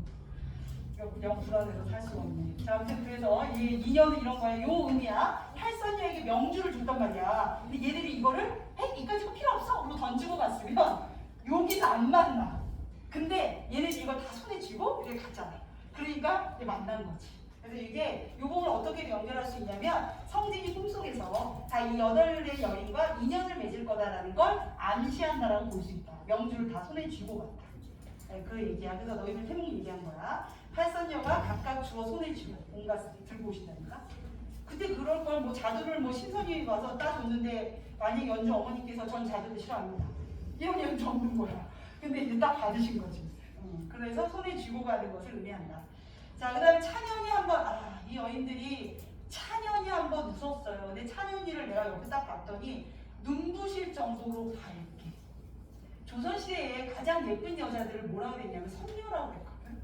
영 불안해서 살 수가 없네. 자, 아무튼 그래서 이 인연은 이런 거야. 요 의미야. 팔선녀에게 명주를 줬단 말이야. 근데 얘들이 이거를 이까지가 필요 없어. 그리고 던지고 갔으면 여기서 안 만나. 근데 얘네들이 이걸 다 손에 쥐고 이렇게 갔잖아. 그러니까 이제 만난 거지. 그래서 이게 요 부분을 어떻게 연결할 수 있냐면 성진이 꿈속에서 다 이 8의 여인과 인연을 맺을 거다라는 걸 암시한다라고 볼 수 있다. 명주를 다 손에 쥐고 갔다. 그 얘기야. 그래서 너희들 태몽이 얘기한 거야. 팔선녀가 각각 주어 손에 쥐고 온갖 들고 오신다니까. 그때 그럴 걸 뭐 자두를 뭐 신선이 와서 따줬는데 만약 연주 어머니께서 전 자두를 싫어합니다. 이런 연주 없는 거야. 근데 이제 딱 받으신 거지. 그래서 손에 쥐고 가는 것을 의미한다. 자, 그 다음에 찬연이 한번 이 여인들이 찬연이 한번 웃었어요. 근데 찬연이를 내가 옆에 딱 봤더니 눈부실 정도로 밝게. 조선시대에 가장 예쁜 여자들을 뭐라고 그랬냐면 선녀라고 그랬거든.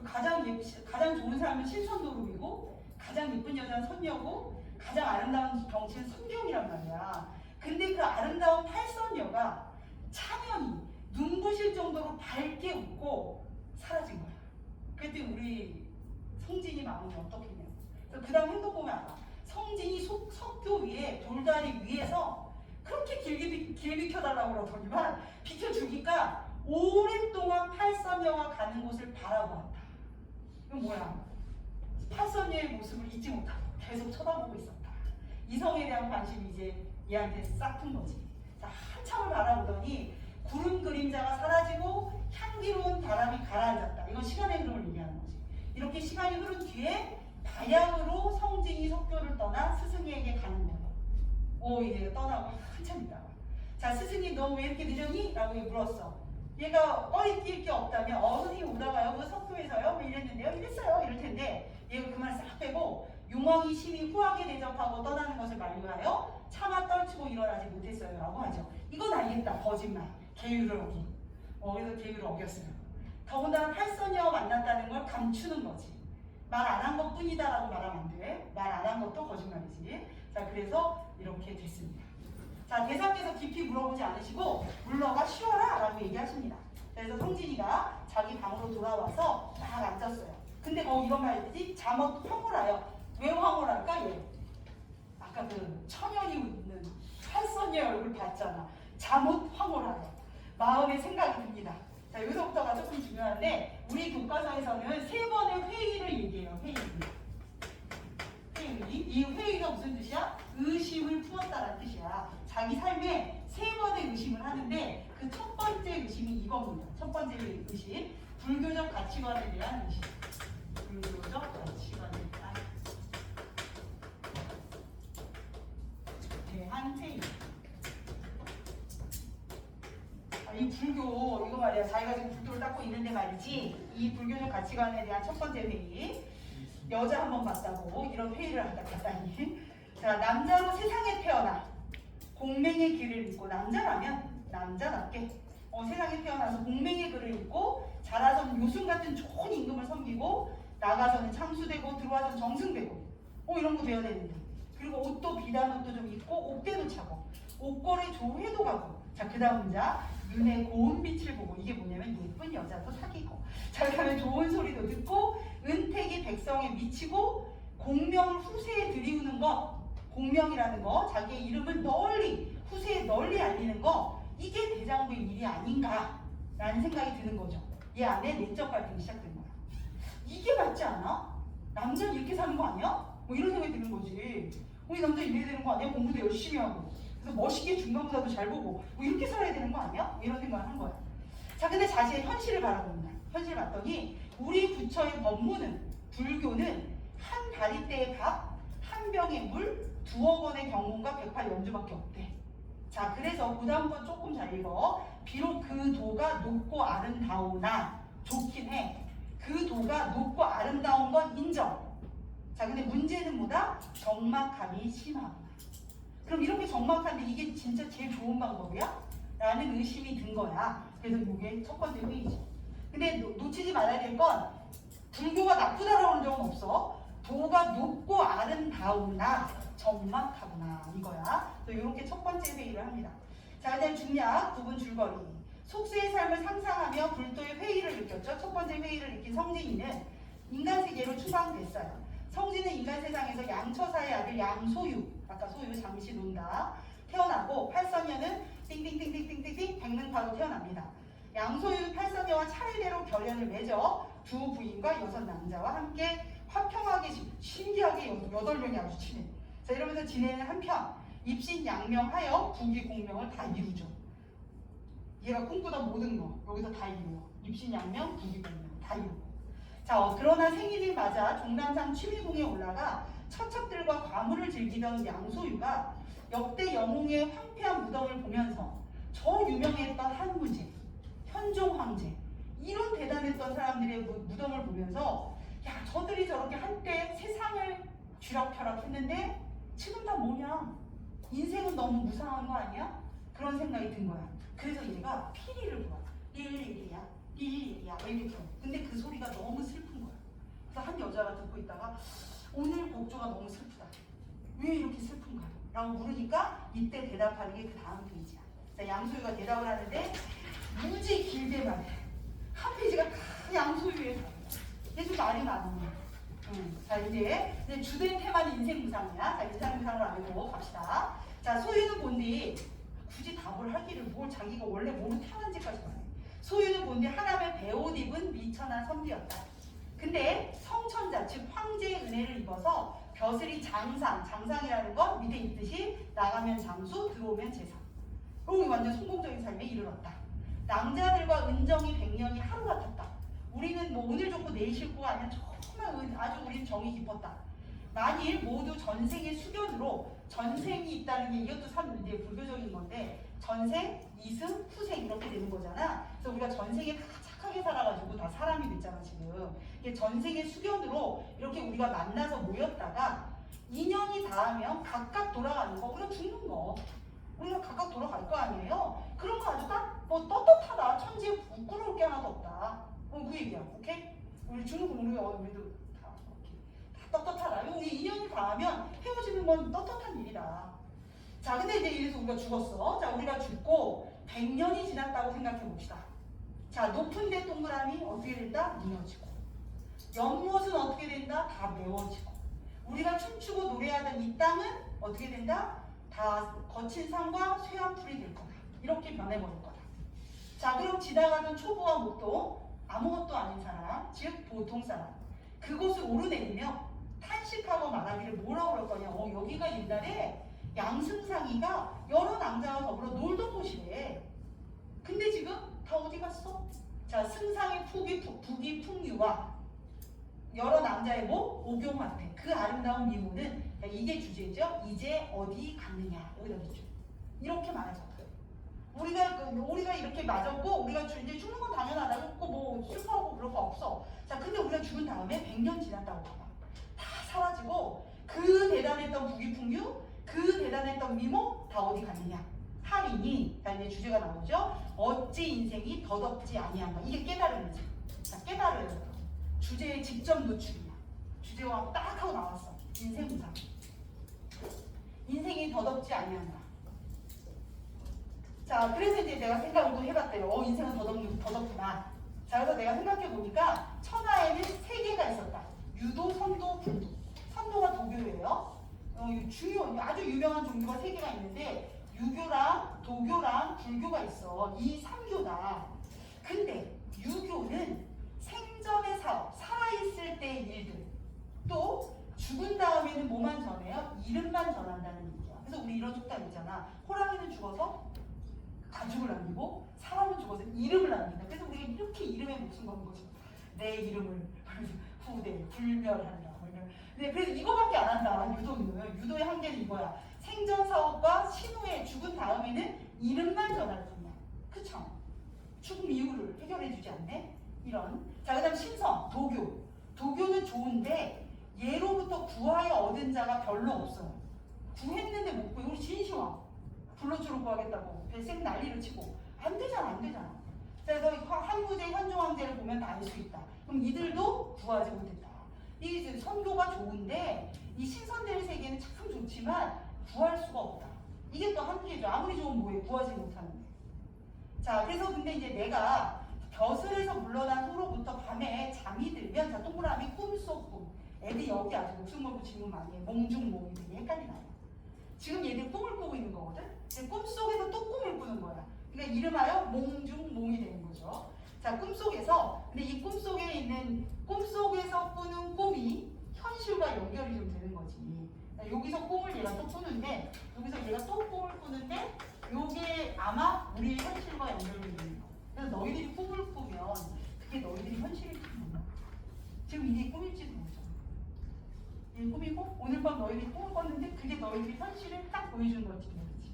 가장 좋은 사람은 신선도루이고 가장 예쁜 여자는 선녀고 가장 아름다운 경치는 선경이란 말이야. 근데 그 아름다운 팔선녀가 차면이 눈부실 정도로 밝게 웃고 사라진 거야. 그랬더니 우리 성진이 마음이 어떻겠냐. 그 다음 행동 보면 알아. 성진이 석교 위에 돌다리 위에서 그렇게 길 비켜달라고 그러더니만 비켜주니까 오랫동안 팔선녀가 가는 곳을 바라보았다. 이건 뭐야? 팔선녀의 모습을 잊지 못하고 계속 쳐다보고 있었다. 이성에 대한 관심이 이제 얘한테 싹 튼 거지. 자, 한참을 바라보더니 구름 그림자가 사라지고 향기로운 바람이 가라앉았다. 이건 시간의 흐름을 얘기하는 거지. 이렇게 시간이 흐른 뒤에 바야흐로 성진이 석교를 떠나 스승에게 가는 거예요. 이제 떠나고 한참 있다가. 자, 스승님 너 왜 이렇게 늦었니? 라고 물었어. 얘가 꺼리낄 게 없다면 선생님 오다가요 그 석교에서요 뭐 이랬는데요 이랬어요 이럴 텐데 얘가 그 말 싹 빼고 용왕이 심히 후하게 대접하고 떠나는 것을 만류하여 차마 떨치고 일어나지 못했어요 라고 하죠. 이건 알겠다. 거짓말. 계율을 어긴. 그래서 계율을 어겼어요. 더군다나 팔선녀와 만났다는 걸 감추는 거지. 말 안 한 것 뿐이다 라고 말하면 안 돼. 말 안 한 것도 거짓말이지. 자, 그래서 이렇게 됐습니다. 자, 대사께서 깊이 물어보지 않으시고 물러가 쉬어라 라고 얘기하십니다. 그래서 성진이가 자기 방으로 돌아와서 딱 앉았어요. 근데 이런 말이지. 잠옷 황홀하여. 왜 황홀할까? 얘 아까 그 천연이 웃는 팔선녀 얼굴 봤잖아. 잠옷 황홀하여. 마음의 생각이 듭니다. 자, 여기서부터가 조금 중요한데 우리 교과서에서는 3번의 회의를 얘기해요. 회의. 이 회의가 무슨 뜻이야? 의심을 품었다라는 뜻이야. 자기 삶에 3번의 의심을 하는데 그 첫 번째 의심이 이겁니다. 첫 번째 의심. 불교적 가치관에 대한 의심. 불교적 가치관에 대한 회의. 이 불교 이거 말이야. 자기가 지금 불교를 닦고 있는데 말이지. 이 불교적 가치관에 대한 첫 번째 회의. 여자 한 번 봤다고 이런 회의를 한다니. 자, 남자로 세상에 태어나 공맹의 길을 잇고 남자라면 남자답게 세상에 태어나서 공맹의 글을 읽고 자라서는 요순 같은 좋은 임금을 섬기고 나가서는 참수되고 들어와서는 정승되고 이런 거 돼야 되는데 그리고 옷도 비단 옷도 좀 입고 옷대도 차고 옷걸이 조회도 가고 자, 그 다음 문자 눈에 고운 빛을 보고 이게 뭐냐면 예쁜 여자도 사귀고 자, 그다음에 좋은 소리도 듣고 은택이 백성에 미치고 공명을 후세에 들이우는 거 공명이라는 거 자기의 이름을 널리 후세에 널리 알리는 거 이게 대장부의 일이 아닌가라는 생각이 드는 거죠. 얘 안에 내적 갈등이 시작된 거야. 이게 맞지 않아? 남자는 이렇게 사는 거 아니야? 이런 생각이 드는 거지. 이 남자 이래야 되는 거 아니야? 공부도 열심히 하고 그래서 멋있게 중간고사도 잘 보고 이렇게 살아야 되는 거 아니야? 이런 생각을 한 거야. 자, 근데 자신의 현실을 바라봅니다. 현실을 봤더니 우리 부처의 법문은 불교는 한 다리대의 밥, 한 병의 물, 2억 원의 경공과 108 연주밖에 없대. 자, 그래서 그 다음 건 조금 잘 읽어. 비록 그 도가 높고 아름다우나 좋긴 해. 그 도가 높고 아름다운 건 인정. 자, 근데 문제는 뭐다? 적막함이 심하구나. 그럼 이렇게 적막한데 이게 진짜 제일 좋은 방법이야? 라는 의심이 든 거야. 그래서 이게 첫 번째 회의죠. 근데 놓치지 말아야 될 건 불교가 나쁘다라고 하는 적은 없어. 도가 높고 아름다우나 적막하구나 이거야. 이렇게 첫 번째 회의를 합니다. 자, 그다음 중략 부분 줄거리. 속세의 삶을 상상하며 불도의 회의를 느꼈죠. 첫 번째 회의를 느낀 성진이는 인간 세계로 추방됐어요. 성진은 인간 세상에서 양처사의 아들 양소유, 아까 소유 잠시 논다, 태어나고 팔선녀는 띵띵띵띵띵띵띵 백능파로 태어납니다. 양소유 팔선녀와 차례대로 결연을 맺어 2 부인과 6 남자와 함께 화평하게 신기하게 8명이 아주 친해. 자, 이러면서 지내는 한편 입신양명하여 부귀공명을 다 이루죠. 얘가 꿈꾸던 모든 거 여기서 다 이루어. 입신양명, 부귀공명 다 이루고. 자, 그러나 생일을 맞아 종남산 취미궁에 올라가 처첩들과 과물을 즐기던 양소유가 역대 영웅의 황폐한 무덤을 보면서 저 유명했던 한무제, 현종 황제 이런 대단했던 사람들의 무덤을 보면서 야, 저들이 저렇게 한때 세상을 쥐락펴락했는데 지금 다 뭐냐? 인생은 너무 무상한 거 아니야? 그런 생각이 든 거야. 그래서 얘가 피리를 불어. 릴리리야, 야 이렇게. 근데 그 소리가 너무 슬픈 거야. 그래서 한 여자가 듣고 있다가 오늘 곡조가 너무 슬프다. 왜 이렇게 슬픈가? 라고 물으니까 이때 대답하는 게 그 다음 페이지야. 자, 양소유가 대답을 하는데 무지 길게 말해. 한 페이지가 다 양소유에 답이야. 계속 말이 많네. 자 이제 주된 테마는 인생무상이야. 자 인생무상을 알고 갑시다. 자 소유는 본디 굳이 답을 하기를 뭘 자기가 원래 뭐로 태어난지까지 말해. 소유는 본디 하나님의 배옷 입은 미천한 선비였다. 근데 성천자 즉 황제의 은혜를 입어서 벼슬이 장상이라는 건 밑에 있듯이 나가면 장수 들어오면 재상. 그리고 완전 성공적인 삶에 이르렀다. 낭자들과 은정이 100년이 하루 같았다. 우리는 뭐 오늘 좋고 내일 싫고가 아니라 정말 아주 우리는 정이 깊었다. 만일 모두 전생의 수견으로 전생이 있다는 게 이것도 참 이제 불교적인 건데 전생, 이승, 후생 이렇게 되는 거잖아. 그래서 우리가 전생에 다 착하게 살아가지고 다 사람이 됐잖아 지금. 이게 전생의 수견으로 이렇게 우리가 만나서 모였다가 인연이 닿으면 각각 돌아가는 거, 우리가 죽는 거. 우리가 각각 돌아갈 거 아니에요? 그런 거 아주 뭐 떳떳하다. 천지에 부끄러울 게 하나도 없다. 그 얘기야. 오케이? 우리 죽는 거 우리도 다 오케이. 다 떳떳하다. 우리 인연이 닿으면 헤어지는 건 떳떳한 일이다. 자, 근데 이제 이래서 우리가 죽었어. 자, 우리가 죽고 100년이 지났다고 생각해 봅시다. 자, 높은 데 동그라미 어떻게 된다? 무너지고. 연못은 어떻게 된다? 다 메워지고. 우리가 춤추고 노래하던 이 땅은 어떻게 된다? 다 거친 산과 쇠한 풀이 될 거다. 이렇게 변해버릴 거다. 자, 그럼 지나가던 초보와 목동, 아무것도 아닌 사람, 즉 보통 사람, 그곳을 오르내리며 탄식하고 말하기를 뭐라고 그럴 거냐? 여기가 옛날에 양승상이가 여러 남자와 더불어 놀던 곳이래. 근데 지금 다 어디 갔어? 자, 승상의 부귀 풍류와 여러 남자의 오경화태, 그 아름다운 미모는 이게 주제죠. 이제 어디 갔느냐 여기다 넣죠. 이렇게 말하잖아요. 우리가 이렇게 맞았고 우리가 이제 죽는 건 당연하다. 뭐 슬퍼하고 그럴 거 없어. 자, 근데 우리가 죽은 다음에 100년 지났다고 봐봐. 다 사라지고 그 대단했던 부귀풍류, 그 대단했던 미모 다 어디 갔느냐? 하리니, 자 이제 주제가 나오죠. 어찌 인생이 더덥지 아니한가? 이게 깨달음이지. 자, 깨달아요. 주제에 직접 노출이야. 주제와 딱 하고 나왔어. 인생무상. 인생이 더덥지 아니한가? 자, 그래서 이제 내가 생각을 또 해봤대요. 인생은 더덥구나. 자, 그래서 내가 생각해보니까 천하에는 3개가 있었다. 유도, 선도, 불도. 선도가 도교예요. 아주 유명한 종교가 3개가 있는데 유교랑 도교랑 불교가 있어. 이 3교다. 근데 유교는 생전의 사업, 살아있을 때의 일들, 또 죽은 다음에는 뭐만 전해요? 이름만 전한다는 얘기야. 그래서 우리 이런 속담 있잖아. 호랑이는 죽어서 가죽을 남기고 사람은 죽어서 이름을 남긴다. 그래서 우리가 이렇게 이름에 목숨 거는 거죠. 내 이름을 후대 불멸한다. 네, 그래서 이거밖에 안 한다. 유도의 한계는 이거야. 생전 사업과 신후에 죽은 다음에는 이름만 전할 뿐이야. 그쵸? 죽음 이유를 해결해주지 않네. 이런. 자, 그다음 신성, 도교. 도교는 좋은데 예로부터 구하여 얻은 자가 별로 없어요. 구했는데 못 구해. 우리 진시황 불로초로 구하겠다고 배생 난리를 치고 안 되잖아. 그래서 한무제, 현종황제를 보면 다 알 수 있다. 그럼 이들도 구하지 못했다. 이 선교가 좋은데 이 신선될 세계는 참 좋지만 구할 수가 없다. 이게 또 한계죠. 아무리 좋으면 뭐해? 구하지 못하는데. 자, 그래서 근데 이제 내가 벼슬에서 물러난 후로부터 밤에 잠이 들면, 자, 동그라미 꿈속 꿈. 애들이 여기 아주 목숨 걸고 질문 많이 해. 몽중몽이 되게 헷갈리나요? 지금 얘들 꿈을 꾸고 있는 거거든? 근데 꿈속에서 또 꿈을 꾸는 거야. 그러니까 이름하여 몽중몽이 되는 거죠. 자, 꿈속에서, 근데 이 꿈속에 있는, 꿈속에서 꾸는 꿈이 현실과 연결이 좀 되는 거지. 여기서 꿈을 얘가 또 꾸는데, 여기서 얘가 또 꿈을 꾸는데, 요게 아마 우리의 현실과 연결이 되는 거야. 그래서 너희들이 꿈을 꾸면 그게 너희들이 현실일 수 있는 거야. 지금 이게 꿈일지도 모르잖아. 이게 꿈이고 오늘 밤 너희들이 꿈을 꿨는데 그게 너희들이 현실을 딱 보여주는 건지 모르지.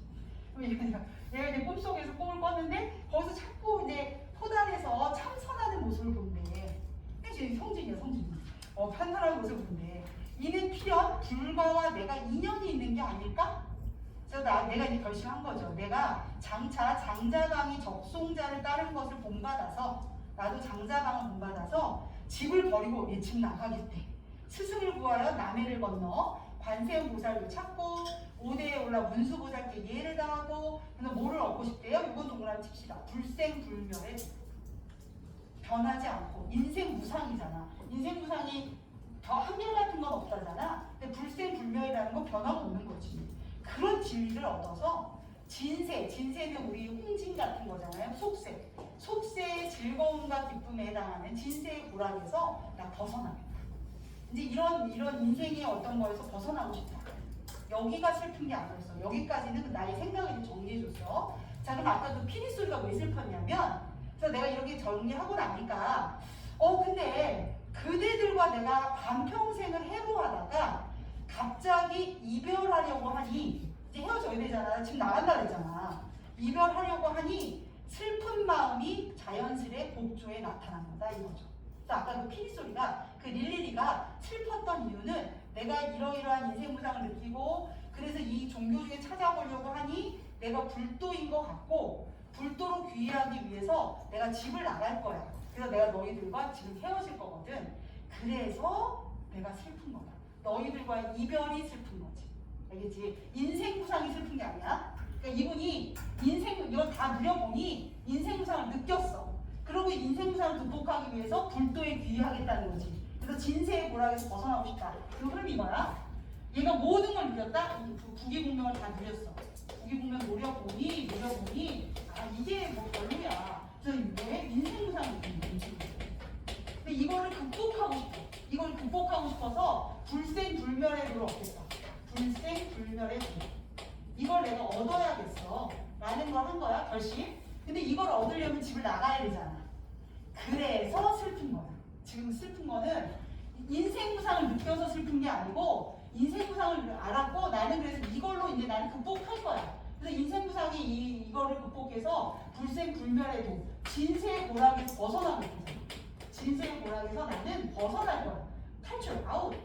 얘가 이제 꿈속에서 꿈을 꿨는데 거기서 자꾸 이제 포단에서 참선하는 모습을 본대. 이제 성진이야. 판단하는 모습을 본대. 이는 필연 불과와 내가 인연이 있는 게 아닐까? 그래서 내가 이제 결심한 거죠. 내가 장차 장자강이 적송자를 따른 것을 본받아서 나도 장자방을 본받아서 집을 버리고 얘 집 나가겠대. 스승을 구하여 남해를 건너 관세음보살을 찾고 5대에 올라 문수보살께 예를 당하고 그래서 뭐를 얻고 싶대요? 이건 동그라미 칩시다. 불생불멸의 변하지 않고 인생 무상이잖아. 인생 무상이 더 한결같은 건 없다잖아. 근데 불생불멸이라는 건 변화가 없는 거지. 그런 진리를 얻어서 진세는 우리 홍진 같은 거잖아요. 속세의 즐거움과 기쁨에 해당하는 진세의 고락에서 나 벗어나겠다. 이제 이런 인생의 어떤 거에서 벗어나고 싶다. 여기가 슬픈 게 아니었어. 여기까지는 나의 생각을 정리해줬어. 자, 그럼 아까 그 피리 소리가 왜 슬펐냐면, 그래서 내가 이렇게 정리하고 나니까, 근데 그대들과 내가 반평생을 해로하다가 갑자기 이별하려고 하니, 이제 헤어져야 되잖아. 지금 나간다 그랬잖아. 이별하려고 하니 슬픈 마음이 자연스레 복조에 나타난 거다 이거죠. 그래서 아까 그 피리 소리가 그 릴리리가 슬펐던 이유는 내가 이러이러한 인생 무상을 느끼고 그래서 이 종교 중에 찾아보려고 하니 내가 불도인 것 같고 불도로 귀의하기 위해서 내가 집을 나갈 거야. 그래서 내가 너희들과 지금 헤어질 거거든. 그래서 내가 슬픈 거다. 너희들과의 이별이 슬픈 거지. 알겠지? 인생 무상이 슬픈 게 아니야. 그러니까 이분이 이걸 다 누려보니 인생 무상을 느꼈어. 그리고 인생 무상을 극복하기 위해서 불도에 귀의하겠다는 거지. 그래서 진세의 고락에서 벗어나고 싶다. 그 흐름이 뭐야? 얘가 모든 걸 누렸다? 부귀공명을 다 누렸어. 부귀공명 노려보니 이게 뭐 별로야. 그래서 왜 인생 무상이 있는 근데 이거를 극복하고 싶어. 이걸 극복하고 싶어서 불생불멸의 도를 얻겠다. 불생불멸의 도. 이걸 내가 얻어야겠어. 라는 걸 한 거야, 결심. 근데 이걸 얻으려면 집을 나가야 되잖아. 그래서 슬픈 거야. 지금 슬픈 거는 인생 무상을 느껴서 슬픈 게 아니고 인생 무상을 알았고 나는 그래서 이걸로 이제 나는 극복할 거야. 그래서 인생 무상이 이거를 극복해서 불생불멸의 도, 진세의 고락에서 벗어나는 거야. 진세의 고락에서 나는 벗어날 거야. 탈출, 아웃.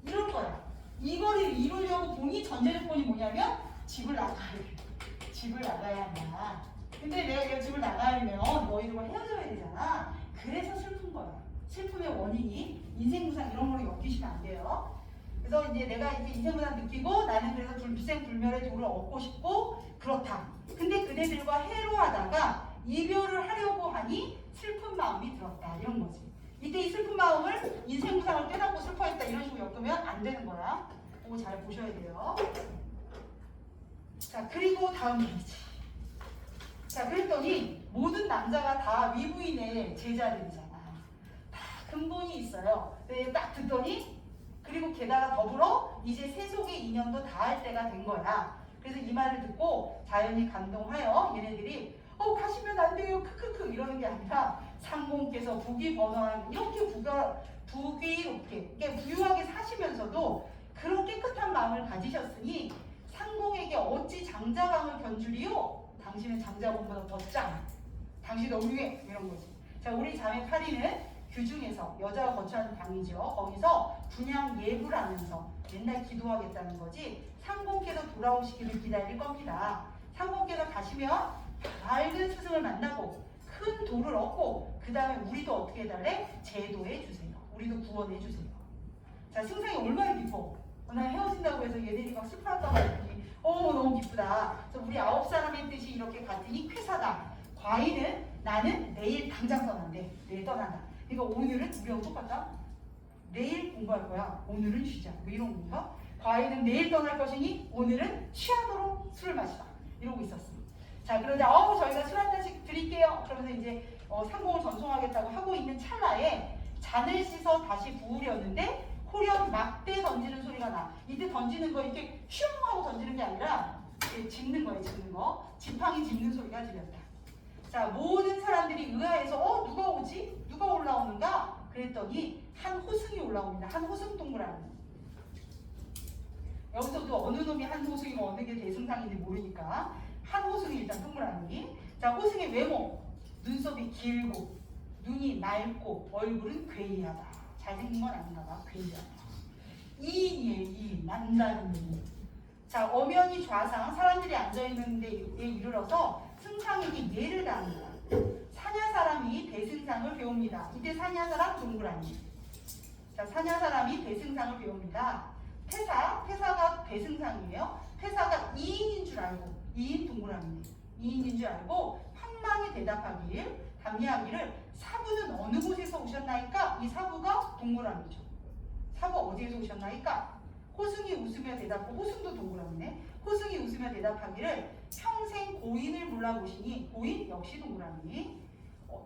이럴 거야. 이거를 이루려고 보니 전제 조건이 뭐냐면 집을 나가야 돼. 집을 나가야 한다. 근데 내가 이 집을 나가려면 너희들과 헤어져야 되잖아. 그래서 슬픈 거야. 슬픔의 원인이 인생무상 이런 거로 엮이시면 안 돼요. 그래서 이제 내가 이제 인생무상 느끼고 나는 그래서 불생불멸의 도를 얻고 싶고 그렇다. 근데 그대들과 해로하다가 이별을 하려고 하니 슬픈 마음이 들었다. 이런 거지. 이때 이 슬픈 마음을 인생무상을 깨닫고 슬퍼했다. 이런 식으로 엮으면 안 되는 거야. 그거 잘 보셔야 돼요. 자, 그리고 다음 페이지. 자, 그랬더니 모든 남자가 다 위부인의 제자들이잖아. 다 근본이 있어요. 근데 딱 듣더니 그리고 게다가 더불어 이제 세속의 인연도 다할 때가 된 거야. 그래서 이 말을 듣고 자연히 감동하여 얘네들이 가시면 안 돼요 크크크 이러는 게 아니라 상공께서 부귀번화한 이렇게 부귀롭게 부유하게 사시면서도 그런 깨끗한 마음을 가지셨으니 상공에게 어찌 장자방을 견주리요? 당신은 장자방보다 더 짱. 당신 너무 위해 이런 거지. 자, 우리 자매 파리는 규중에서 여자가 거처하는 방이죠. 거기서 분양 예불 하면서 맨날 기도하겠다는 거지. 상공께서 돌아오시기를 기다릴 겁니다. 상공께서 가시면 밝은 스승을 만나고 큰 도를 얻고 그 다음에 우리도 어떻게 해달래? 제도해 주세요. 우리도 구원해 주세요. 자, 승상이 얼마나 기뻐. 나 헤어진다고 해서 얘네들이 막 슬퍼한다고 했더니 너무 기쁘다. 그래서 우리 9사람의 뜻이 이렇게 같으니 쾌사다. 과인은 나는 내일 당장 떠난대. 내일 떠난다. 그러니까 오늘은 우리하고 똑같다. 내일 공부할 거야. 오늘은 쉬자. 뭐 이런 건가? 과인은 내일 떠날 것이니 오늘은 취하도록 술을 마시다. 이러고 있었어. 자, 그러자 저희가 술 한 잔씩 드릴게요. 그러면서 이제 상공을 전송하겠다고 하고 있는 찰나에 잔을 씻어 다시 부으려는데 호련 막대 던지는 소리가 나. 이때 던지는 거 이렇게 슝 하고 던지는 게 아니라 짚는 거예요. 짚는 거. 지팡이 짚는 소리가 들렸다. 자, 모든 사람들이 의아해서 누가 오지? 누가 올라오는가? 그랬더니 한 호승이 올라옵니다. 한 호승 동그라미. 여기서도 어느 놈이 한 호승이고 어느 게 대승상인지 모르니까 한 호승이 일단 동그라미. 자, 호승의 외모. 눈썹이 길고 눈이 맑고 얼굴은 괴이하다. 잘생긴 건 아닌가 봐. 괴이하다. 이인예 남다른 눈. 자, 엄연히 좌상 사람들이 앉아있는 데에 이르러서 승상에게 예를 당합니다. 사냐 사람이 대승상을 배웁니다. 이때 사냐사람 동그라미. 자, 사냐사람이 대승상을 배웁니다. 태사가 대승상이에요. 태사가 2인인 줄 알고 2인 동그라미 2인인 줄 알고 황망히 대답하길 답례하기를 사부는 어느 곳에서 오셨나이까? 이 사부가 동그라미죠. 사부 어디에서 오셨나이까? 호승이 웃으며 대답하고 호승도 동그라미네. 호승이 웃으며 대답하기를 평생 고인을 몰라보시니 고인 역시 동그라미.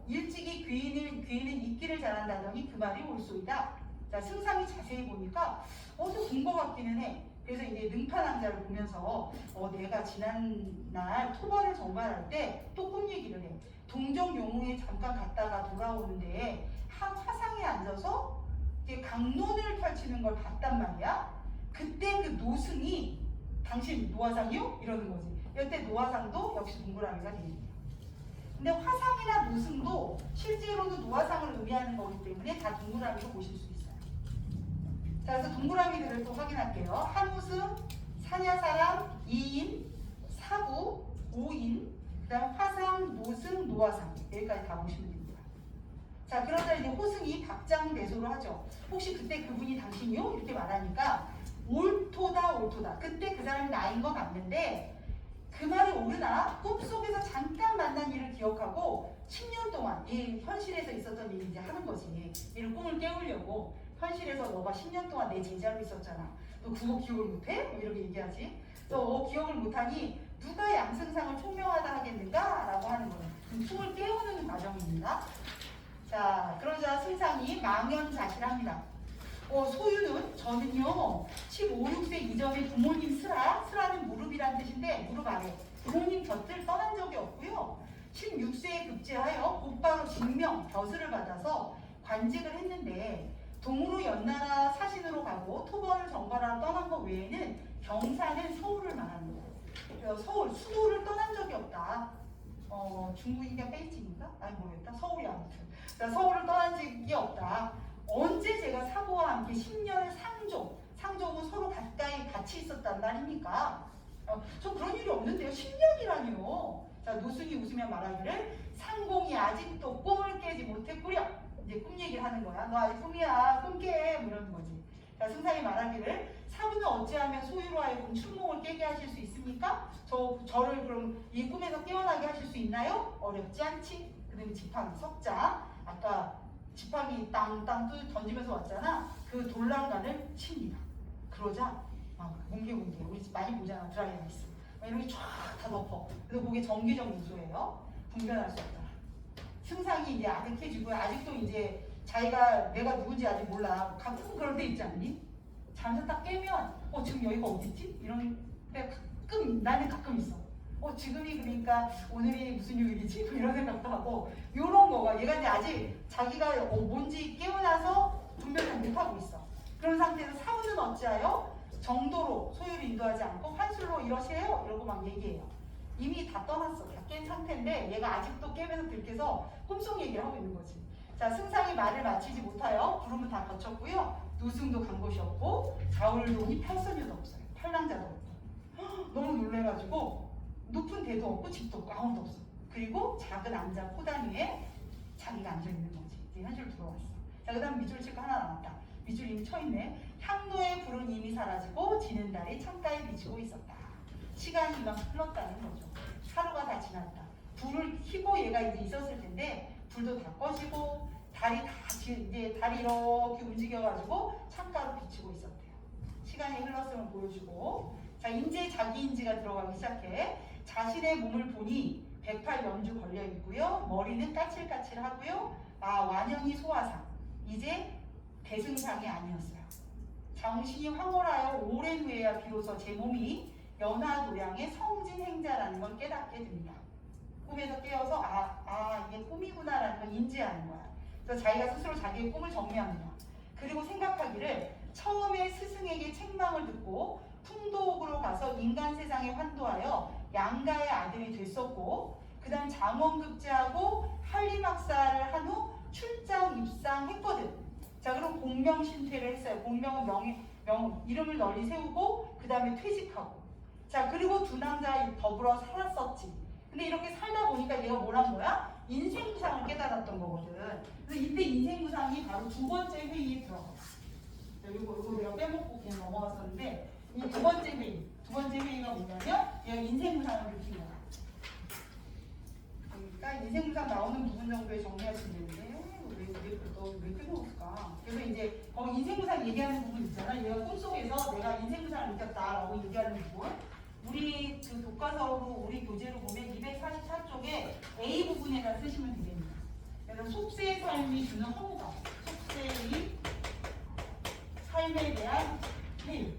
일찍이 귀인은 잊기를 잘한다더니 그 말이 옳소이다. 자, 승상이 자세히 보니까 어디서 본 것 같기는 해. 그래서 이제 능파낭자를 보면서 내가 지난날 토벌을 정발할 때 또 꿈 얘기를 해. 동정 용궁에 잠깐 갔다가 돌아오는데 한 화상에 앉아서 이제 강론을 펼치는 걸 봤단 말이야. 그때 그 노승이 당신 노화상이요? 이러는 거지. 이때 노화상도 역시 동그라미가 됩니다. 근데 화상이나 노승도 실제로는 노화상을 의미하는 거기 때문에 다 동그라미로 보실 수 있어요. 자, 그래서 동그라미들을 또 확인할게요. 한우승, 사냐사람, 2인, 사부, 5인, 그 다음 화상, 노승, 노화상. 여기까지 다 보시면 됩니다. 자, 그러자 이제 호승이 답장대소를 하죠. 혹시 그때 그분이 당신이요? 이렇게 말하니까 옳도다. 그때 그 사람이 나인 건 맞는데 그 말이 옳으나 꿈속에서 잠깐 만난 일을 기억하고 10년 동안 이 현실에서 있었던 일을 이제 하는 거지. 이를 꿈을 깨우려고 현실에서 너가 10년 동안 내 제자로 있었잖아. 너 그거 기억을 못해? 뭐 이렇게 얘기하지. 너 기억을 못하니 누가 양승상을 총명하다 하겠는가? 라고 하는 거예요. 꿈을 깨우는 과정입니다. 자, 그러자 승상이 망연자실합니다. 소유는 저는요 15, 6세 이전에 부모님 스라는 무릎이란 뜻인데 무릎 아래 부모님 곁을 떠난 적이 없고요. 16세에 급제하여 곧바로 직명 벼슬을 받아서 관직을 했는데 동으로 연나라 사신으로 가고 토벌을 정발하러 떠난 것 외에는 경사는 서울을 말합니다. 서울 수도를 떠난 적이 없다. 중국인가 베이징인가? 아니 모르겠다. 서울이 아무튼. 자, 서울을 떠난 적이 없다. 언제 제가 사부와 함께 10년을 상종은 서로 가까이 같이 있었단 말입니까? 저 그런 일이 없는데요. 10년이라니요. 자, 노승이 웃으며 말하기를 상공이 아직도 꿈을 깨지 못했구려. 이제 꿈 얘기를 하는 거야. 너 아직 꿈이야. 꿈 깨. 뭐 이러는 거지. 자, 승상이 말하기를 사부는 어찌하면 소유로 하여금 춘몽을 깨게 하실 수 있습니까? 저를 그럼 이 꿈에서 깨어나게 하실 수 있나요? 어렵지 않지. 그다음에 지팡이 석자. 아까 지팡이 땅땅 던지면서 왔잖아. 그 돌랑간을 칩니다. 그러자 뭉게 우리 많이 보잖아. 드라이아이스 이렇게 쫙 다 덮어. 그래서 그게 정기적 요소예요. 분별할 수 없다. 승상이 이제 아득해지고 아직도 이제 자기가 내가 누군지 아직 몰라. 가끔 그럴 때 있지 않니? 잠에서 딱 깨면 지금 여기가 어딨지? 이런 때 나는 가끔 있어. 지금이 그러니까 오늘이 무슨 요일이지? 이런 생각도 하고 요런 거가 얘가 이제 아직 자기가 뭔지 깨어나서 분별을 못하고 있어. 그런 상태에서 사부는 어찌하여 정도로 소유를 인도하지 않고 환술로 이러세요? 이러고 막 얘기해요. 이미 다 떠났어. 다 깬 상태인데 얘가 아직도 깨면서 들켜서 꿈속 얘기를 하고 있는 거지. 자, 승상이 말을 마치지 못하여 구름은 다 거쳤고요. 노승도 간 곳이 없고 자울동이 팔선유도 없어요. 팔랑자도 없고 너무 놀래가지고 높은 데도 없고 집도 없고 아무도 없어. 그리고 작은 암자 포단 위에 자기가 앉아있는 거지. 이제 현실로 들어왔어. 자, 그 다음 밑줄 칠거 하나 남았다. 밑줄 이미 쳐있네. 향로의 불은 이미 사라지고 지는 달이 창가에 비치고 있었다. 시간이 이만큼 흘렀다는 거죠. 하루가 다 지났다. 불을 켜고 얘가 이제 있었을 텐데 불도 다 꺼지고 달이 이제 달이 이렇게 움직여가지고 창가로 비치고 있었대요. 시간이 흘렀음을 보여주고 자, 이제 자기 인지가 들어가기 시작해. 자신의 몸을 보니 108연주 걸려 있고요. 머리는 까칠까칠하고요. 완연히 소화상. 이제 대승상이 아니었어요. 정신이 황홀하여 오랜 후에야 비로소 제 몸이 연화도량의 성진행자라는 걸 깨닫게 됩니다. 꿈에서 깨어서 이게 꿈이구나라는 걸 인지하는 거야. 그래서 자기가 스스로 자기의 꿈을 정리합니다. 그리고 생각하기를 처음에 스승에게 책망을 듣고 풍도옥으로 가서 인간 세상에 환도하여 양가의 아들이 됐었고 그 다음 장원급제하고 한림학사를 한 후 출장 입상했거든. 자, 그럼 공명신퇴를 했어요. 공명은 이름을 널리 세우고 그 다음에 퇴직하고 자, 그리고 두 남자 더불어 살았었지. 근데 이렇게 살다 보니까 얘가 뭘 한 거야? 인생상을 깨달았어. 받았던 거거든. 그래서 이때 인생구상이 바로 두 번째 회의에 들어가. 이거 내가 빼먹고 그냥 넘어갔었는데 이 두 번째 회의가 뭐냐면 얘가 인생구상을 느낀 거야. 그러니까 인생구상 나오는 부분 정도에 정리하시면 되는데 왜 빼먹었을까? 그래서 이제 거기 인생구상 얘기하는 부분 있잖아. 얘가 꿈속에서 내가 인생구상을 느꼈다라고 얘기하는 부분. 우리 그 교과서로 우리 교재로 보면 244쪽에 A 부분에다 쓰시면 되겠네요. 그래서 속세의 삶이 주는 허무감, 속세의 삶에 대한 회의,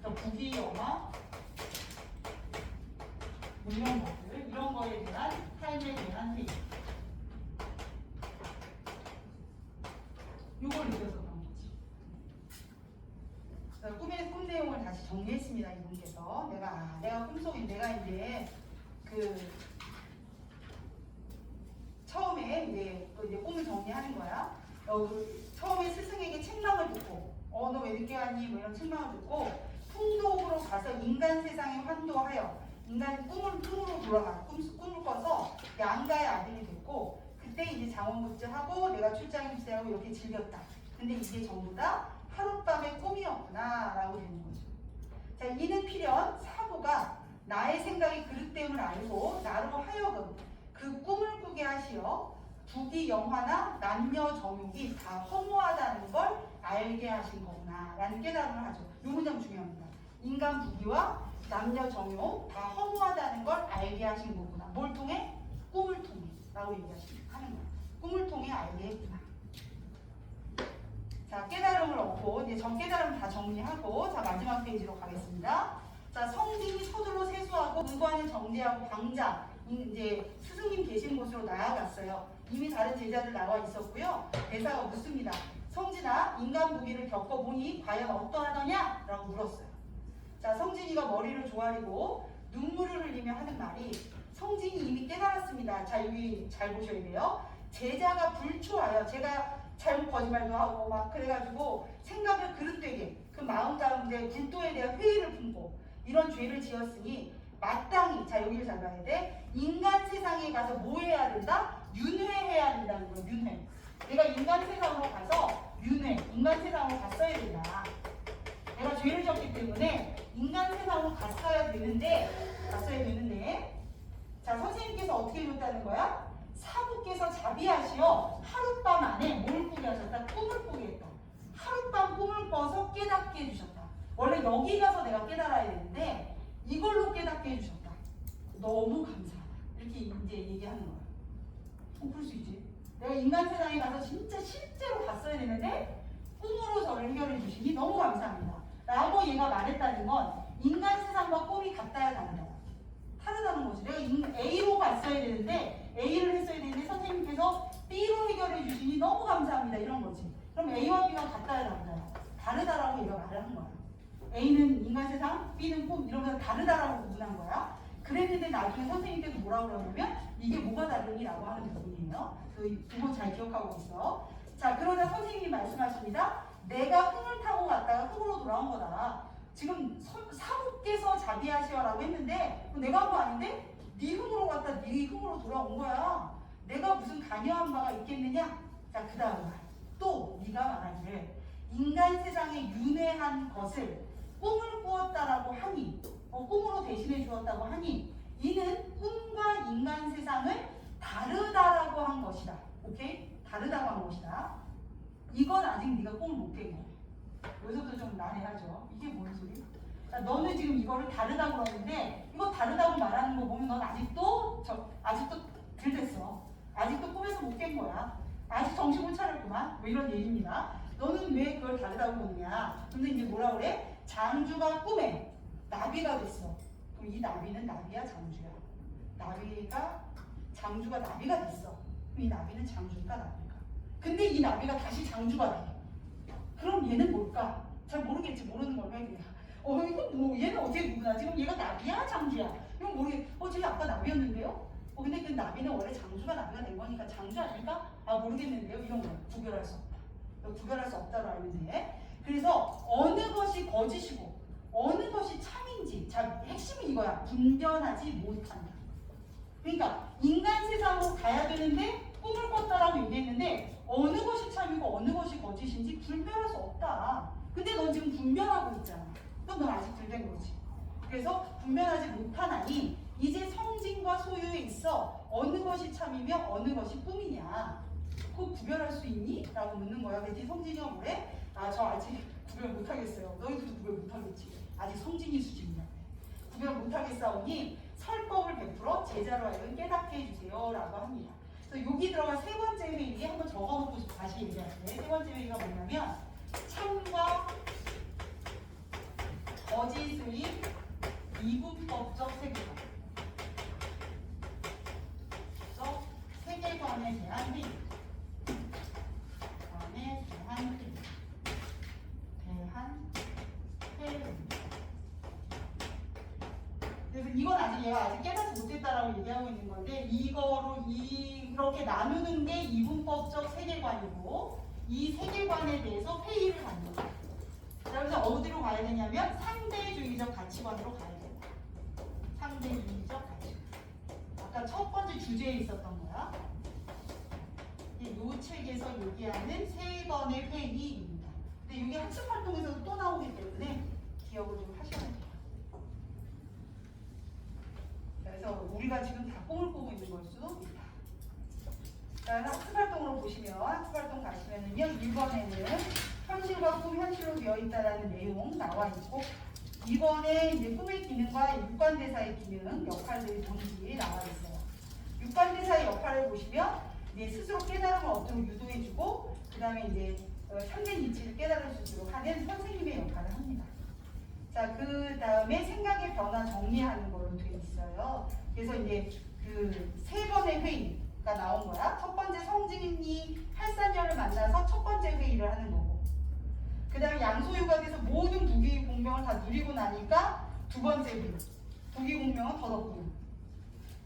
부귀영화, 이런 것들, 이런 거에 대한 삶에 대한 회의. 이걸 느꼈었던 거지. 꿈 내용을 다시 정리했습니다. 이분께서 내가 꿈속에 내가 이제 그 처음에 이제 꿈을 정리하는 거야. 처음에 스승에게 책망을 듣고 너 왜 늦게 왔니? 뭐 이런 책망을 듣고 풍독으로 가서 인간 세상에 환도하여 인간 꿈으로 돌아가 꿈을 꿔서 양가의 아들이 됐고 그때 이제 장원급제하고 내가 출장 입세하고 이렇게 즐겼다. 근데 이게 전부 다 하룻밤의 꿈이었구나 라고 되는 거죠. 자, 이는 필연 사부가 나의 생각이 그릇됨을 알고 나로 하여금 그 꿈을 꾸게 하시어 부귀영화나 남녀 정욕이 다 허무하다는 걸 알게 하신 거구나 라는 깨달음을 하죠. 이 문장 중요합니다. 인간 부귀와 남녀 정욕 다 허무하다는 걸 알게 하신 거구나. 뭘 통해? 꿈을 통해 라고 하는 거야. 꿈을 통해 알게 했구나. 자, 깨달음을 얻고 이제 전 깨달음 다 정리하고 자 마지막 페이지로 가겠습니다. 자, 성진이 서둘러 세수하고 의관을 정리하고 방자 이제 스승님 계신 곳으로 나아갔어요. 이미 다른 제자들 나와 있었고요. 대사가 묻습니다. 성진아, 인간 무기를 겪어보니 과연 어떠하더냐? 라고 물었어요. 자, 성진이가 머리를 조아리고 눈물을 흘리며 하는 말이 성진이 이미 깨달았습니다. 자, 여기 잘 보셔야 돼요. 제자가 불초하여 제가 잘못 거짓말도 하고 막 그래가지고 생각을 그릇되게 그 마음 가운데 불도에 대한 회의를 품고 이런 죄를 지었으니 마땅히 자 여기를 잘 봐야 돼. 인간 세상에 가서 뭐 해야 된다? 윤회해야 된다는 거예요. 윤회. 내가 인간 세상으로 가서 인간 세상으로 갔어야 된다. 내가 죄를 졌기 때문에 인간 세상으로 갔어야 되는데 자 선생님께서 어떻게 해줬다는 거야? 사부께서 자비하시어 하룻밤 안에 뭘 꾸게 하셨다? 꿈을 꾸게 했다. 하룻밤 꿈을 꿔서 깨닫게 해주셨다. 원래 여기 가서 내가 깨달아야 되는데 이걸로 깨닫게 해주셨다. 너무 감사하다. 이렇게 이제 얘기하는 거야. 그럴 수 있지. 내가 인간 세상에 가서 진짜 실제로 갔어야 되는데 꿈으로 저를 해결해 주시니 너무 감사합니다. 라고 얘가 말했다는 건 인간 세상과 꿈이 같다야 다르다는 거지. 내가 A로 갔어야 되는데 A를 했어야 되는데 선생님께서 B로 해결해 주시니 너무 감사합니다. 이런 거지. 그럼 A와 B가 같다야 다르다라고 얘가 말을 한 거야. A는 인간 세상, B는 꿈 이러면서 다르다라고 구분한 거야. 그랬는데 나중에 선생님께서 뭐라고 그러냐면 이게 뭐가 다르니라고 하는 부분이에요. 그 부분 잘 기억하고 있어. 자, 그러자 선생님이 말씀하십니다. 내가 흥을 타고 갔다가 흙으로 돌아온 거다. 지금 사부께서 자비하시오라고 했는데 내가 한 거 아닌데? 네 흙으로 갔다 네 흙으로 돌아온 거야. 내가 무슨 관여한 바가 있겠느냐? 자, 그 다음 말. 또 네가 말하기를 인간 세상에 윤회한 것을 꿈을 꾸었다라고 하니 꿈으로 대신해 주었다고 하니 이는 꿈과 인간 세상을 다르다라고 한 것이다. 오케이? 다르다고 한 것이다. 이건 아직 네가 꿈을 못 깬 거야. 여기서도 좀 난해하죠. 이게 뭔 소리? 너는 지금 이거를 다르다고 그러는데 이거 다르다고 말하는 거 보면 넌 아직도 덜 됐어. 아직도 꿈에서 못 깬 거야. 아직 정신 못 차렸구만. 뭐 이런 얘기입니다. 너는 왜 그걸 다르다고 그러느냐? 근데 이제 뭐라 그래? 장주가 꿈에 나비가 됐어. 그럼 이 나비는 나비야 장주야? 장주가 나비가 됐어. 그럼 이 나비는 장주니까 나비가. 근데 이 나비가 다시 장주가 돼. 그럼 얘는 뭘까? 잘 모르겠지. 모르는 걸 왜 그래? 이건 뭐 얘는 어떻게 구분하? 지금 얘가 나비야 장주야? 이건 모르겠. 쟤 아까 나비였는데요? 근데 그 나비는 원래 장주가 나비가 된 거니까 장주 아닐까? 모르겠는데요. 이런 거 구별할 수 없다. 구별할 수 없다고 알면 돼. 그래서 어느 것이 거짓이고 어느 것이 참인지 자 핵심은 이거야. 분별하지 못한다. 그러니까 인간 세상으로 가야 되는데 꿈을 분별할 수 없다. 근데 넌 지금 분별하고 있잖아. 그럼 넌 아직 덜 된 거지. 그래서 분별하지 못하나니 이제 성진과 소유에 있어 어느 것이 참이며 어느 것이 꿈이냐. 그거 구별할 수 있니? 라고 묻는 거야. 그랬더니 성진이가 뭐래? 아, 저 아직 구별 못하겠어요. 너희들도 구별 못하겠지. 아직 성진이 수준이야. 구별 못하겠사오니 설법을 베풀어 제자로 하여금 깨닫게 해주세요. 라고 합니다. 그래서 여기 들어간 세 번째 회의 한번 적어놓고 다시 얘기할게. 세 번째 회의가 뭐냐면 참과 거짓의 이분법적 세계관. 세계관에 대한 회의. 그래서 이건 아직 얘가 아직 깨닫지 못했다라고 얘기하고 있는 건데 이거로 이렇게 나누는 게 이분법적 세계관이고 이 세계관에 대해서 회의를 하는 거예요. 그래서 어디로 가야 되냐면 상대주의적 가치관으로 가야 된다. 상대주의적 가치관. 아까 첫 번째 주제에 있었던 거야. 이 책에서 얘기하는 세 번의 회의입니다. 근데 이게 학습 활동에서도 또 나오기 때문에 기억을 좀 하셔야 돼요. 그래서 우리가 지금 다 꿈을 꾸고 있는 걸 수도 있다. 자, 학습 활동으로 보시면 학습 활동 가시면은요 1번에는 현실과 꿈 현실로 되어 있다라는 내용 나와 있고 2번에 이제 꿈의 기능과 육관대사의 기능 역할들이 뭔지 나와 있어요. 육관대사의 역할을 보시면 이제 스스로 깨달음을 얻도록 유도해주고 그 다음에 이제 참된 이치를 깨달을 수 있도록 하는 선생님의 역할을 합니다. 자, 그 다음에 생각의 변화 정리하는 걸로 되어 있어요. 그래서 이제 그 세 번의 회의가 나온 거야. 첫 번째 성진이 할산녀를 만나서 첫 번째 회의를 하는 거고 그 다음에 양소유가 돼서 모든 부귀 공명을 다 누리고 나니까 두 번째 회의. 부귀 공명은 덧없고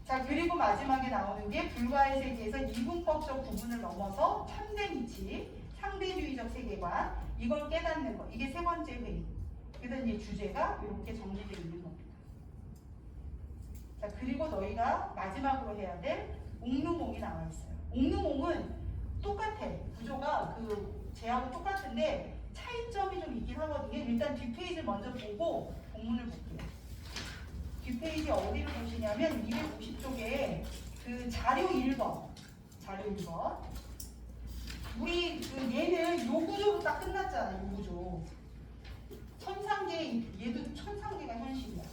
자, 그리고 마지막에 나오는 게 불가의 세계에서 이분법적 구분을 넘어서 참된 이치, 상대주의적 세계관 이걸 깨닫는 거. 이게 세 번째 회의. 그래서 이제 주제가 이렇게 정리되어 있는 겁니다. 자, 그리고 너희가 마지막으로 해야 될 옥루몽이 나와 있어요. 옥루몽은 똑같아. 구조가 그 쟤하고 똑같은데 차이점이 좀 있긴 하거든요. 일단 뒷페이지를 먼저 보고 본문을 볼게요. 뒷페이지 어디를 보시냐면 290쪽에 그 자료 1번. 자료 1번. 우리 그 얘는 요 구조로 딱 끝났잖아. 요 구조. 천상계, 얘도 천상계가 현실이야.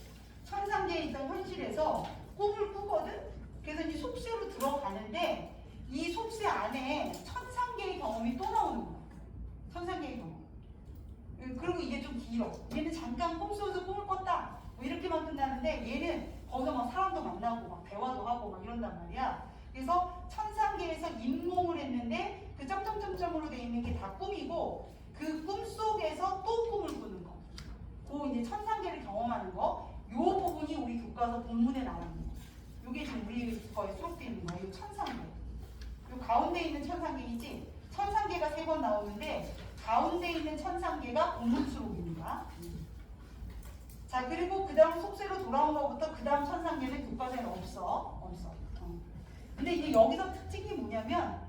천상계에 있던 현실에서 꿈을 꾸거든? 그래서 이제 속세로 들어가는데 이 속세 안에 천상계의 경험이 또 나오는 거야. 천상계의 경험. 그리고 이게 좀 길어. 얘는 잠깐 꿈속에서 꿈을 꿨다. 뭐 이렇게만 끝나는데 얘는 거기서 막 사람도 만나고 막 대화도 하고 막 이런단 말이야. 그래서 천상계에서 인몽을 했는데 그 점점점점으로 돼 있는 게 다 꿈이고 그 꿈 속에서 또 꿈을 꾸는 거. 그 이제 천상계를 경험하는 거. 요 부분이 우리 교과서 본문에 나와 있는 거. 요게 지금 우리 거에 수록되어 있는 거예요. 요 천상계. 요 가운데 있는 천상계이지. 천상계가 3번 나오는데 가운데 있는 천상계가 본문 수록입니다. 자, 그리고 그 다음 속세로 돌아온 것부터 그 다음 천상계는 교과서에 없어. 근데 이제 여기서 특징이 뭐냐면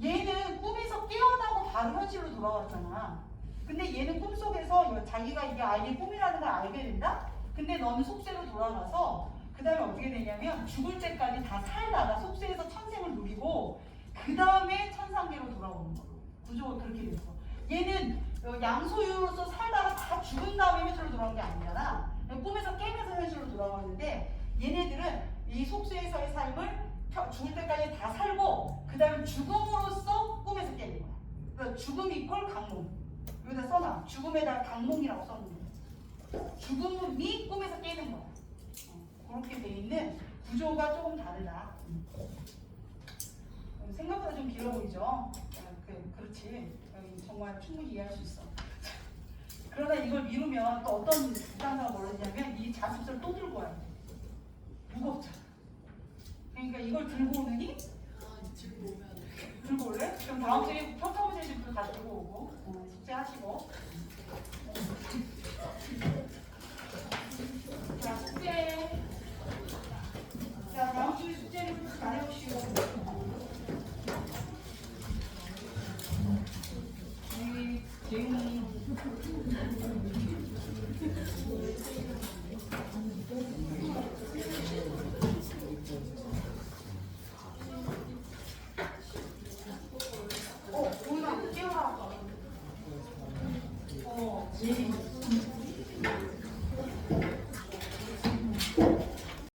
얘는 꿈에서 깨어나고 바로 현실로 돌아왔잖아. 근데 얘는 꿈속에서 자기가 이게 아이의 꿈이라는 걸 알게 된다? 근데 너는 속세로 돌아가서 그 다음에 어떻게 되냐면 죽을 때까지 다 살다가 속세에서 천생을 누리고 그 다음에 천상계로 돌아오는 거로. 구조가 그렇게 됐어. 얘는 양소유로서 살다가 다 죽은 다음에 현실로 돌아온 게 아니잖아. 꿈에서 깨면서 현실로 돌아왔는데 얘네들은 이 속세에서의 삶을 죽을 때까지 다 살고 그 다음에 죽음으로써 꿈에서 깨는 거야. 그러니까 죽음 이퀄 강몽. 여기다 써놔. 죽음에다가 강몽이라고 써놓는 거야. 죽음이 꿈에서 깨는 거야. 그렇게 돼 있는 구조가 조금 다르다. 생각보다 좀 길어 보이죠? 그렇지. 정말 충분히 이해할 수 있어. 그러다 이걸 미루면 또 어떤 부담감을 벌어지냐면 이 자습서를 또 들고 와야 돼. 무겁잖아. 그러니까 이걸 들고 오느니? 들고 올래? 그럼 다음 주에 평가문제집도 다 들고 오고 숙제하시고. 자, 숙제. 자, 다음 주에 숙제를 잘해보시고. 우리 재윤이. 도윤아 깨워라. 재윤이.